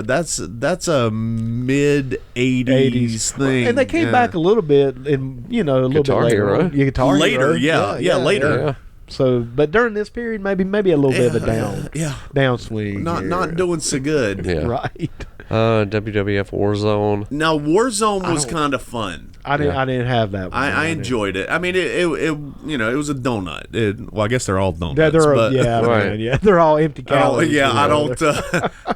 that's a mid 80s thing,
And they came
Yeah.
back a little bit, in a little
Guitar
bit later.
Hero.
On. Yeah, Guitar
Later,
Hero.
yeah, later.
Yeah.
So, but during this period, maybe a little bit of a
Yeah.
downswing.
not
here.
not doing so good.
Yeah.
Right.
WWF Warzone.
Now, Warzone was kind of fun.
I didn't have that one.
I enjoyed it. I mean, it was a donut. Well, I guess they're all donuts.
Right.
They're all empty calories.
I don't.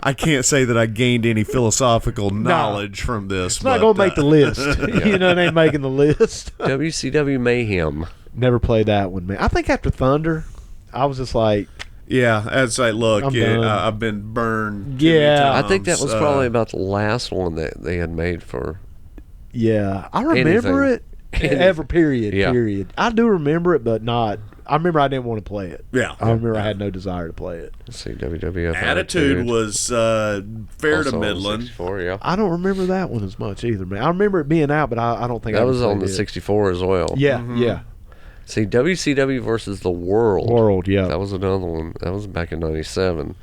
I can't say that I gained any philosophical knowledge from this.
It's not going to make the list. It ain't making the list.
WCW Mayhem.
Never played that one, man. I think after Thunder, I was just like,
yeah, as I look, I've been burned. Too many times.
I think that was probably about the last one that they had made for.
Yeah, I remember it. Period. I do remember it, but not. I remember I didn't want to play it.
Yeah,
I remember I had no desire to play it.
Let's see, WWF
Attitude was fair to middling.
64, yeah.
I don't remember that one as much either, man. I remember it being out, but I don't think
that
I
was on the
it.
64 as well.
Yeah, yeah.
See, WCW versus the World.
Yeah.
That was another one. That was back in '97.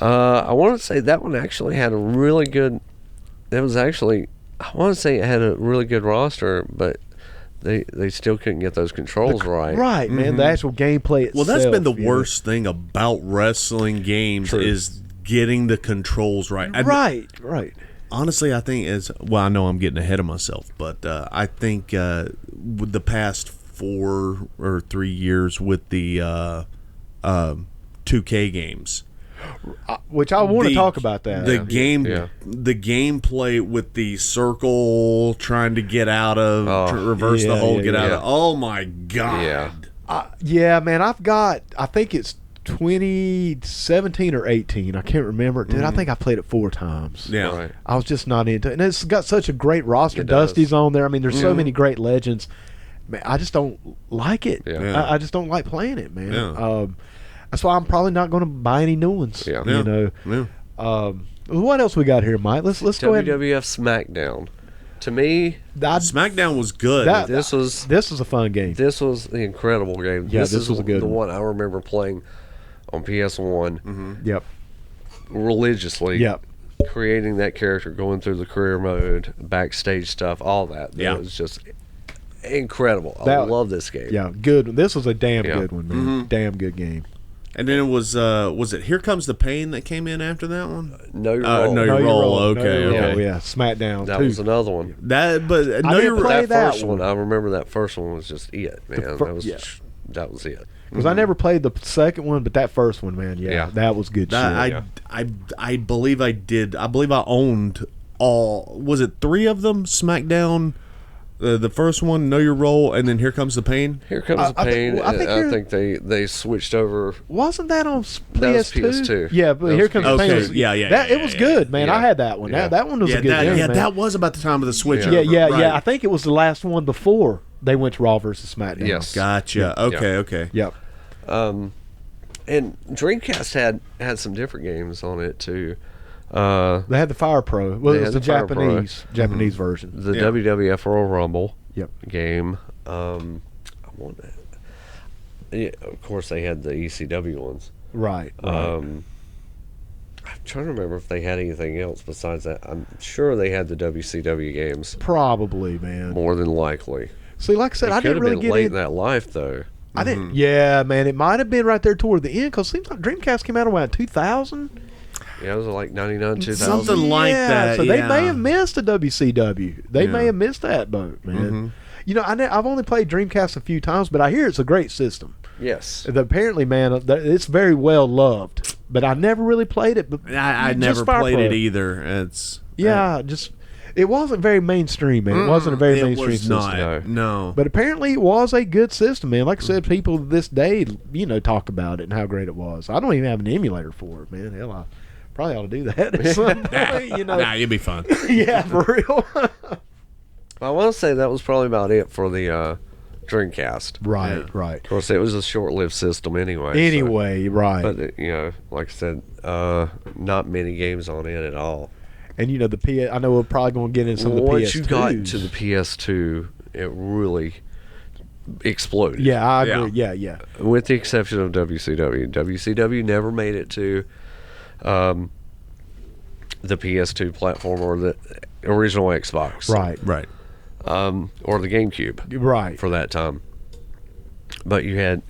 I want to say that one actually had a really good. It was actually. I want to say it had a really good roster, but they still couldn't get those controls right.
Right, man. The actual gameplay itself.
Well, that's been the worst thing about wrestling games is getting the controls right.
Right.
Honestly, I think I know I'm getting ahead of myself, but I think with the past 4 or 3 years with the 2K games,
which I want to talk about that.
The gameplay with the circle trying to get out of, reverse the hole, get out of. Oh my god!
Yeah, man. I think it's 2017 or 18. I can't remember. Dude, I think I played it 4 times.
Yeah, right.
I was just not into it, and it's got such a great roster. Dusty's on there. I mean, there's so many great legends. Man, I just don't like it.
Yeah.
I just don't like playing it, man.
Yeah.
That's why I'm probably not going to buy any new ones.
Yeah.
What else we got here, Mike? Let's go ahead.
WWF SmackDown. To me,
SmackDown was good.
This was
a fun game.
This was the incredible game.
Yeah, this was a good
the one I remember playing on PS1.
Mm-hmm.
Yep.
Religiously.
Yep.
Creating that character, going through the career mode, backstage stuff, all that.
Yeah.
It was just incredible. I love this game.
Yeah, good. This was a damn good one, man. Mm-hmm. Damn good game.
And then it was it Here Comes the Pain that came in after that one?
Know Your Role.
Know Your Role.
Okay. Yeah, SmackDown.
That was another one.
Know Your Role.
That first one, I remember that first one was just it, man. That was it.
Because I never played the second one, but that first one, man, that was good shit.
I believe I did. I believe I owned all. Was it 3 of them? SmackDown. The first one, Know Your Role, and then Here Comes the Pain.
Here Comes the Pain. I think they switched over.
Wasn't that on PS2?
That was PS2.
Yeah, but Here Comes the Pain. It was good, man.
Yeah.
I had that one.
Yeah.
That one was a good game, man.
That was about the time of the switch.
Yeah. I think it was the last one before they went to Raw versus SmackDown.
Yes.
Gotcha. Okay.
Yep.
And Dreamcast had some different games on it too.
They had the Fire Pro. Well, it was the Japanese version.
The WWF Royal Rumble game. Of course, they had the ECW ones.
Right.
I'm trying to remember if they had anything else besides that. I'm sure they had the WCW games.
Probably, man.
More than likely.
See, like I said, I didn't really get
late in that life, though.
I didn't. Yeah, man. It might have been right there toward the end because it seems like Dreamcast came out around 2000.
Yeah, it was like 99, 2000.
Something like that.
So they may have missed a WCW. They may have missed that boat, man. I've only played Dreamcast a few times, but I hear it's a great system.
Yes.
Apparently, man, it's very well loved. But I never really played it. But
I never played it either.
It wasn't very mainstream, man. It wasn't a very mainstream system.
No.
But apparently it was a good system, man. Like I said, people to this day, talk about it and how great it was. I don't even have an emulator for it, man. Hell, I probably ought to do that at some point,
Nah, you'd be fun.
Yeah, for real.
I want to say that was probably about it for the Dreamcast.
Right.
Of course, it was a short-lived system anyway.
Right.
But, like I said, not many games on it at all.
And the I know we're probably going to get into some of the PS2s.
Once you got to the PS2, it really exploded.
Yeah, I agree. Yeah.
With the exception of WCW. WCW never made it to the PS2 platform or the original Xbox.
Right.
Or the GameCube.
Right.
For that time. But you had,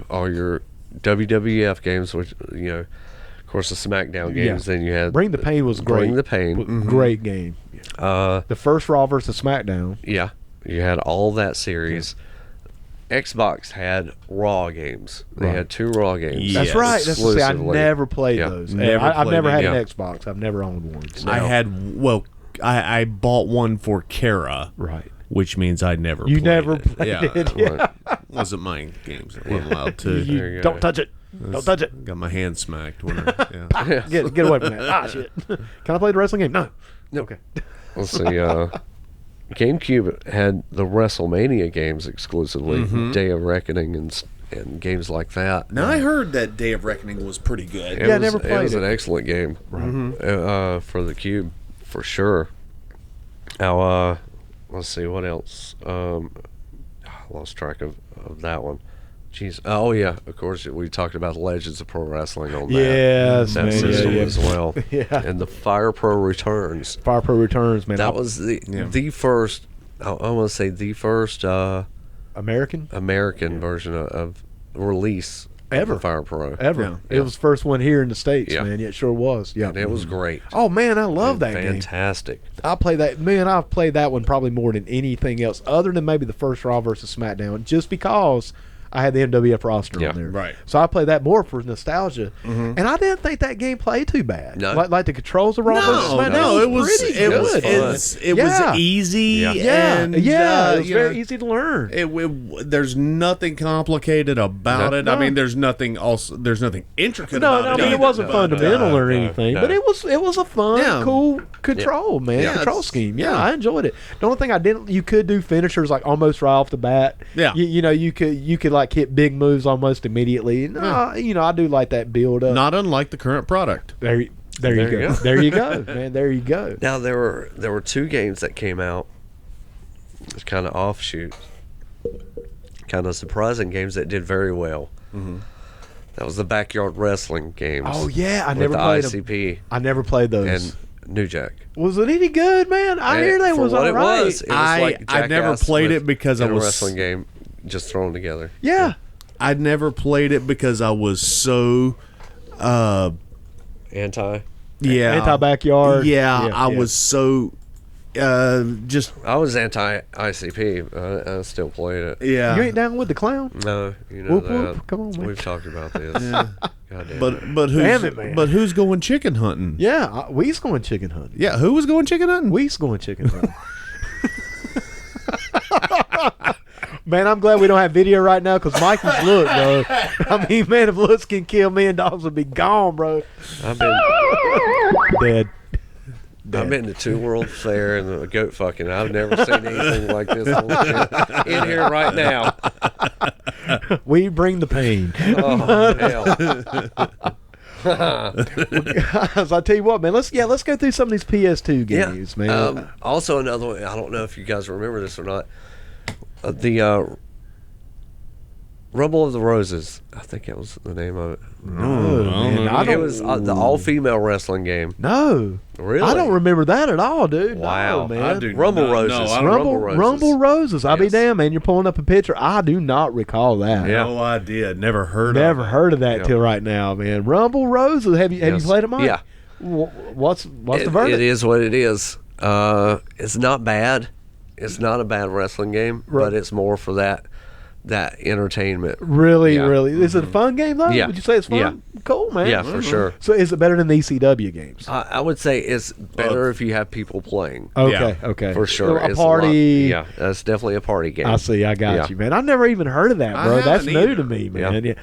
all your WWF games, which, of course, the SmackDown games.
Yeah.
Then you had
Bring the Pain was great.
Bring the Pain.
Great game. The first Raw versus SmackDown.
Yeah, you had all that series. Xbox had Raw games. They had 2 Raw games.
That's right. That's see, I
exclusively.
never played those. I've never had an Xbox. I've never owned one. So.
I bought one for Kara.
Right.
Which means I never
You
played
never
it.
played it. Yeah.
Wasn't my games. I wasn't allowed to.
You don't touch it. Don't touch it.
Got my hand smacked when I,
Get away from that. Ah, shit. Can I play the wrestling game? No. Okay.
Let's see. GameCube had the WrestleMania games exclusively, Day of Reckoning and games like that.
Now I heard that Day of Reckoning was pretty good.
I never played
it. Was
it.
an excellent game for the Cube, for sure. Now, let's see what else. I lost track of that one. Jeez. Oh yeah, of course we talked about Legends of Pro Wrestling on
Yes,
that
man.
system
Yeah.
as well.
Yeah.
And the Fire Pro Returns.
Fire Pro Returns, man.
That was the first. I want to say the first
American
version of release
Ever.
of Fire Pro
ever.
Yeah.
It was the first one here in the States,
Yeah.
man. Yeah, it sure was. Yeah.
And it was great.
Oh man, I love that game.
Fantastic.
I play that. Man, I've played that one probably more than anything else, other than maybe the first Raw versus SmackDown, just because I had the MWF roster on there.
Right.
So I played that more for nostalgia, and I didn't think that game played too bad.
No.
Like the controls of Raw versus SmackDown.
it was
pretty
it
good.
was it
Yeah.
was easy.
Yeah,
and,
yeah. It was
you
very
know,
easy to learn.
There's nothing complicated about it.
No.
I mean, there's nothing intricate
No,
about
I
it.
mean it
either,
wasn't
but,
fundamental or anything,
no.
but it was a fun,
Yeah.
cool control, man.
Yeah,
Control
it's-
scheme. Yeah, I enjoyed it. The only thing you could do finishers like almost right off the bat.
Yeah.
you know, you could like hit big moves almost immediately. No, you know, I do like that build up.
Not unlike the current product.
There you
There you
go.
go.
There you go, man. There you go.
Now there were 2 games that came out. It's kind of offshoot, kind of surprising games that did very well. That was the Backyard Wrestling games.
Oh yeah, I
with
never
the
played them.
ICP
I never played those.
and New Jack.
Was it any good, man? I hear they
For
was
what
all
it
right.
was
I
like
never
Jackass
played
with-
it because I
in a
was-
wrestling game just thrown together.
Yeah.
I never played it because I was so
Anti.
Anti-backyard.
Yeah,
Yeah,
I
yeah.
was so just
I was anti ICP. I still played it.
yeah.
You ain't down with the clown?
No, you know
Whoop,
that.
whoop. Come on, man.
We've talked about this. Goddamn.
but who's
Damn it, man.
but who's going chicken hunting?
Yeah, we's going chicken hunting.
Yeah, who was going chicken hunting?
We's going chicken hunting. Man, I'm glad we don't have video right now because Mikey's look, bro. I mean, man, if looks can kill me and dogs would be gone, bro.
I've been
Dead.
I've been to 2 World Fair and the goat fucking. I've never seen anything like this bullshit in here right now.
We bring the pain.
Oh hell.
Guys, I tell you what, man. Let's go through some of these PS2 games, man.
Also, another one. I don't know if you guys remember this or not. The Rumble of the Roses. I think that was the name of it.
No, man. I
It
don't.
was the all-female wrestling game.
No,
Really?
I don't remember that at all, dude.
Wow.
No, man.
I do
Rumble
not-
Roses.
no, I don't-
Rumble Roses. I'll be
Yes.
damned, man. You're pulling up a picture. I do not recall that.
Yeah.
No idea. Never heard
Never
of it.
heard of that
Yeah.
till right now, man. Rumble Roses. Have you
Yes.
played it, Mike?
Yeah.
What's the verdict?
It is what it is. It's not bad. It's not a bad wrestling game,
Right.
but it's more for that entertainment.
Really,
Yeah.
really. Is it a fun game though?
Yeah.
Would you say it's fun?
Yeah.
Cool, man.
Yeah, for sure.
So is it better than the ECW games?
I would say it's better if you have people playing.
Okay, okay.
For sure.
A
It's
party.
yeah, that's definitely a party game.
I see. I got
Yeah.
you, man. I've never even heard of that,
I
bro. That's
haven't
new
either.
to me, man.
Yeah.
Yeah.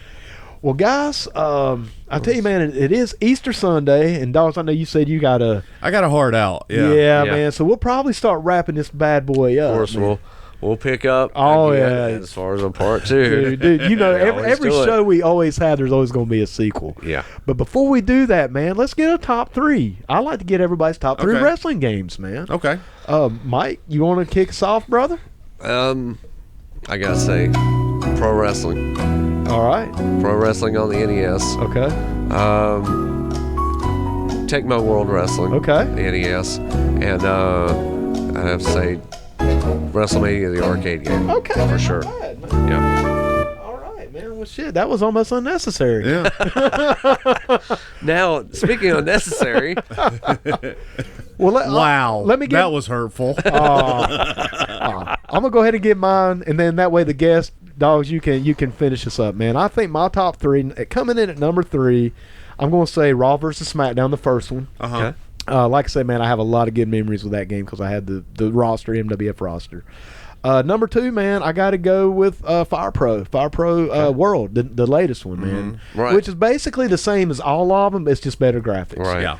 Well, guys, I tell you, man, it is Easter Sunday, and Dogs, I know you said you got a
I got a heart out. Yeah.
yeah,
Yeah.
man. So we'll probably start wrapping this bad boy up.
Of course,
man.
we'll pick up.
Oh,
again
yeah.
as far as on part 2.
Dude, you know,
We always
every
do it.
show we always have, there's always going to be a sequel.
Yeah.
But before we do that, man, let's get a top 3. I like to get everybody's top 3
Okay.
wrestling games, man.
Okay.
Mike, you want to kick us off, brother?
I gotta say, pro wrestling.
All right.
Pro wrestling on the NES.
Okay.
Tecmo World Wrestling.
Okay.
The NES. And I'd have to say WrestleMania, the arcade game.
Okay.
For sure.
All right, man.
Yeah.
All right, man. Well, shit, that was almost unnecessary.
Yeah.
Now, speaking of necessary,
Well,
Wow.
let me get.
That was hurtful.
I'm gonna go ahead and get mine, and then that way the guest dogs, you can finish this up, man. I think my top three coming in at number 3. I'm gonna say Raw versus SmackDown, the first one.
Uh-huh.
Like I said, man, I have a lot of good memories with that game because I had the roster, MWF roster. Number 2, man, I got to go with Fire Pro World, the latest one, man.
Right.
Which is basically the same as all of them. It's just better graphics.
Right.
Yeah.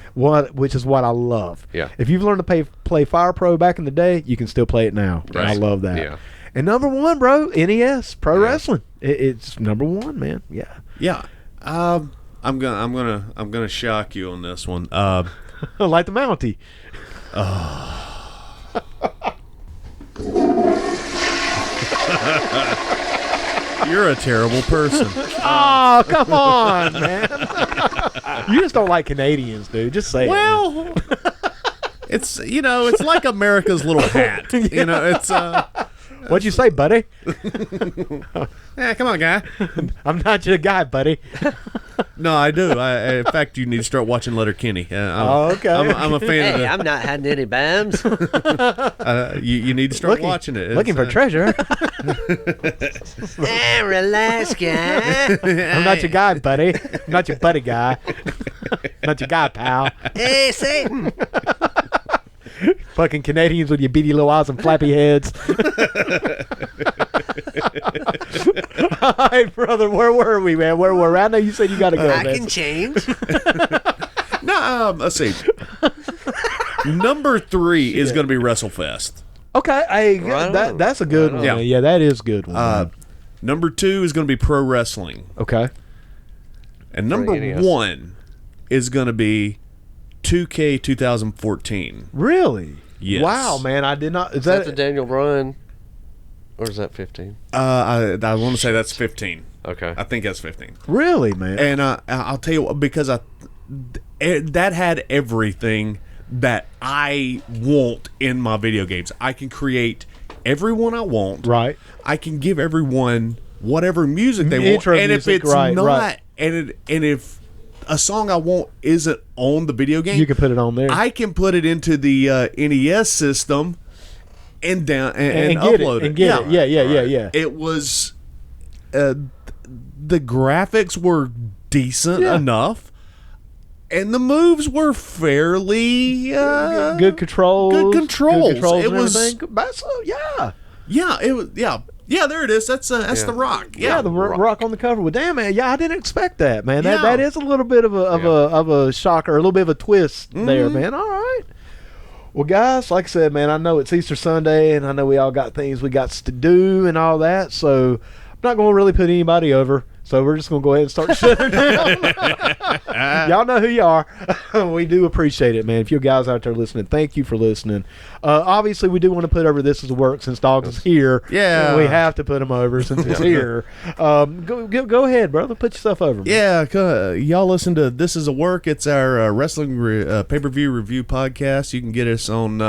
Which is what I love.
Yeah.
If you've learned to play Fire Pro back in the day, you can still play it now. And I
Right.
love that.
Yeah.
And number 1, bro, NES Pro Wrestling. It's number 1, man. Yeah.
Yeah. I'm gonna shock you on this one.
Like the Mountie.
You're a terrible person.
Oh, come on, man. You just don't like Canadians, dude. Just say it.
Well, it's it's like America's little hat. It's
What'd you say, buddy?
yeah, come on, guy.
I'm not your guy, buddy.
No, I do. In fact, you need to start watching Letterkenny.
Okay.
I'm a fan of
hey,
it.
I'm not hiding any bams.
You need to start watching it.
Looking for treasure.
Relax, guy.
I'm not your guy, buddy. I'm not your buddy guy. Not your guy, pal.
Hey, Satan.
Fucking Canadians with your beady little eyes and flappy heads. All right, brother. Where were we, man? Where were we? I know you said you got to go,
I
man.
can change.
No, let's see. Number 3 is going to be WrestleFest.
Okay, hey,
Right on.
that's a good one.
on.
Man. Yeah, that is a good one.
Number 2 is going to be Pro Wrestling.
Okay.
And number
NES.
1 is going to be 2K 2014.
Really?
Yes.
Wow, man. I did not. Is
Is that
that
the Daniel Bryan? Or is that 15?
I want to say that's 15.
Okay.
I think that's 15.
really, man?
And I'll tell you what, because that had everything that I want in my video games. I can create everyone I want.
Right.
I can give everyone whatever music they want.
Intro
And
music,
if it's
right,
not,
right.
and if a song I want isn't on the video game,
You can put it on there.
I can put it into the NES system and
and get
upload
it. And get it. Yeah.
It was the graphics were decent enough, and the moves were fairly
Good controls.
Good controls.
It
It was-
everything. That's, yeah.
Yeah, it was. Yeah, there it is. That's the Rock.
Yeah, the rock on the cover. Well, damn, man. Yeah, I didn't expect that, man.
Yeah.
That is a little bit of a shocker, a little bit of a twist there, man. All right. Well, guys, like I said, man, I know it's Easter Sunday, and I know we all got things we got to do and all that. So I'm not going to really put anybody over. So we're just going to go ahead and start shutting down. Y'all know who you are. We do appreciate it, man. If you guys out there listening, thank you for listening. Obviously, we do want to put over This Is Work since Doggz is here.
Yeah.
We have to put him over since he's here. Go ahead, brother. Put yourself over. Man.
Yeah, y'all listen to This Is a Work. It's our wrestling pay-per-view review podcast. You can get us on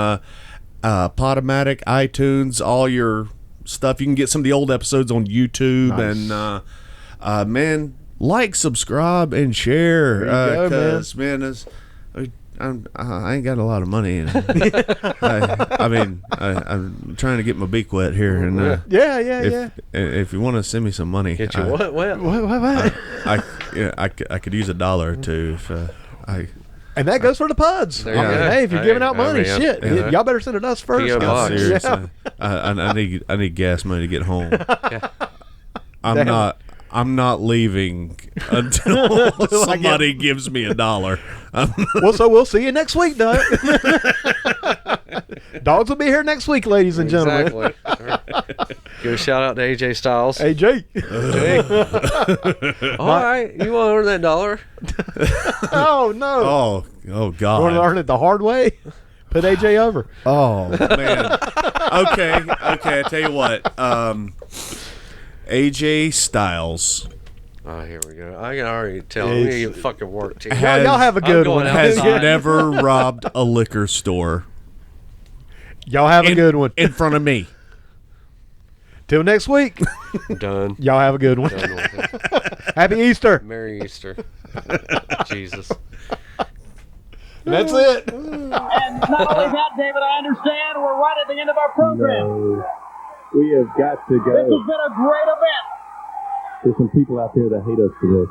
Podomatic, iTunes, all your stuff. You can get some of the old episodes on YouTube.
Nice.
And man, like, subscribe, and share.
There you go,
Because man, I ain't got a lot of money. And I'm trying to get my beak wet here. And
Yeah.
if you want to send me some money,
Get you what?
What?
I could use $1 or two if
And that goes for the PUDs.
There you
go.
Hey, if you're
Hey,
giving out
I
money,
mean,
shit,
yeah.
y'all better send it to us first.
P.O. box.
Seriously.
Yeah.
I need gas money to get home.
Yeah.
I'm not leaving until somebody gives me $1.
Well, so we'll see you next week, Doug. Dogs will be here next week, ladies and gentlemen.
Exactly. Give a shout out to AJ Styles.
Hey, Jay.
All right, you want to earn that $1?
Oh, no.
Oh God.
Want to learn it the hard way? Put AJ over.
Oh man. Okay. I tell you what. AJ Styles
Oh, here we go. I can already tell. We need to fucking work too.
Y'all have a good
going
one.
out.
has
outside.
never robbed a liquor store
Y'all have a good one.
in front of me.
Till next week.
I'm done.
Y'all have a good one.
Done with it.
Happy Easter.
Merry Easter. Jesus.
That's it.
And not only that, David, I understand we're right at the end of our program.
No, we have got to go.
This has been a great event.
There's some people out there that hate us for this.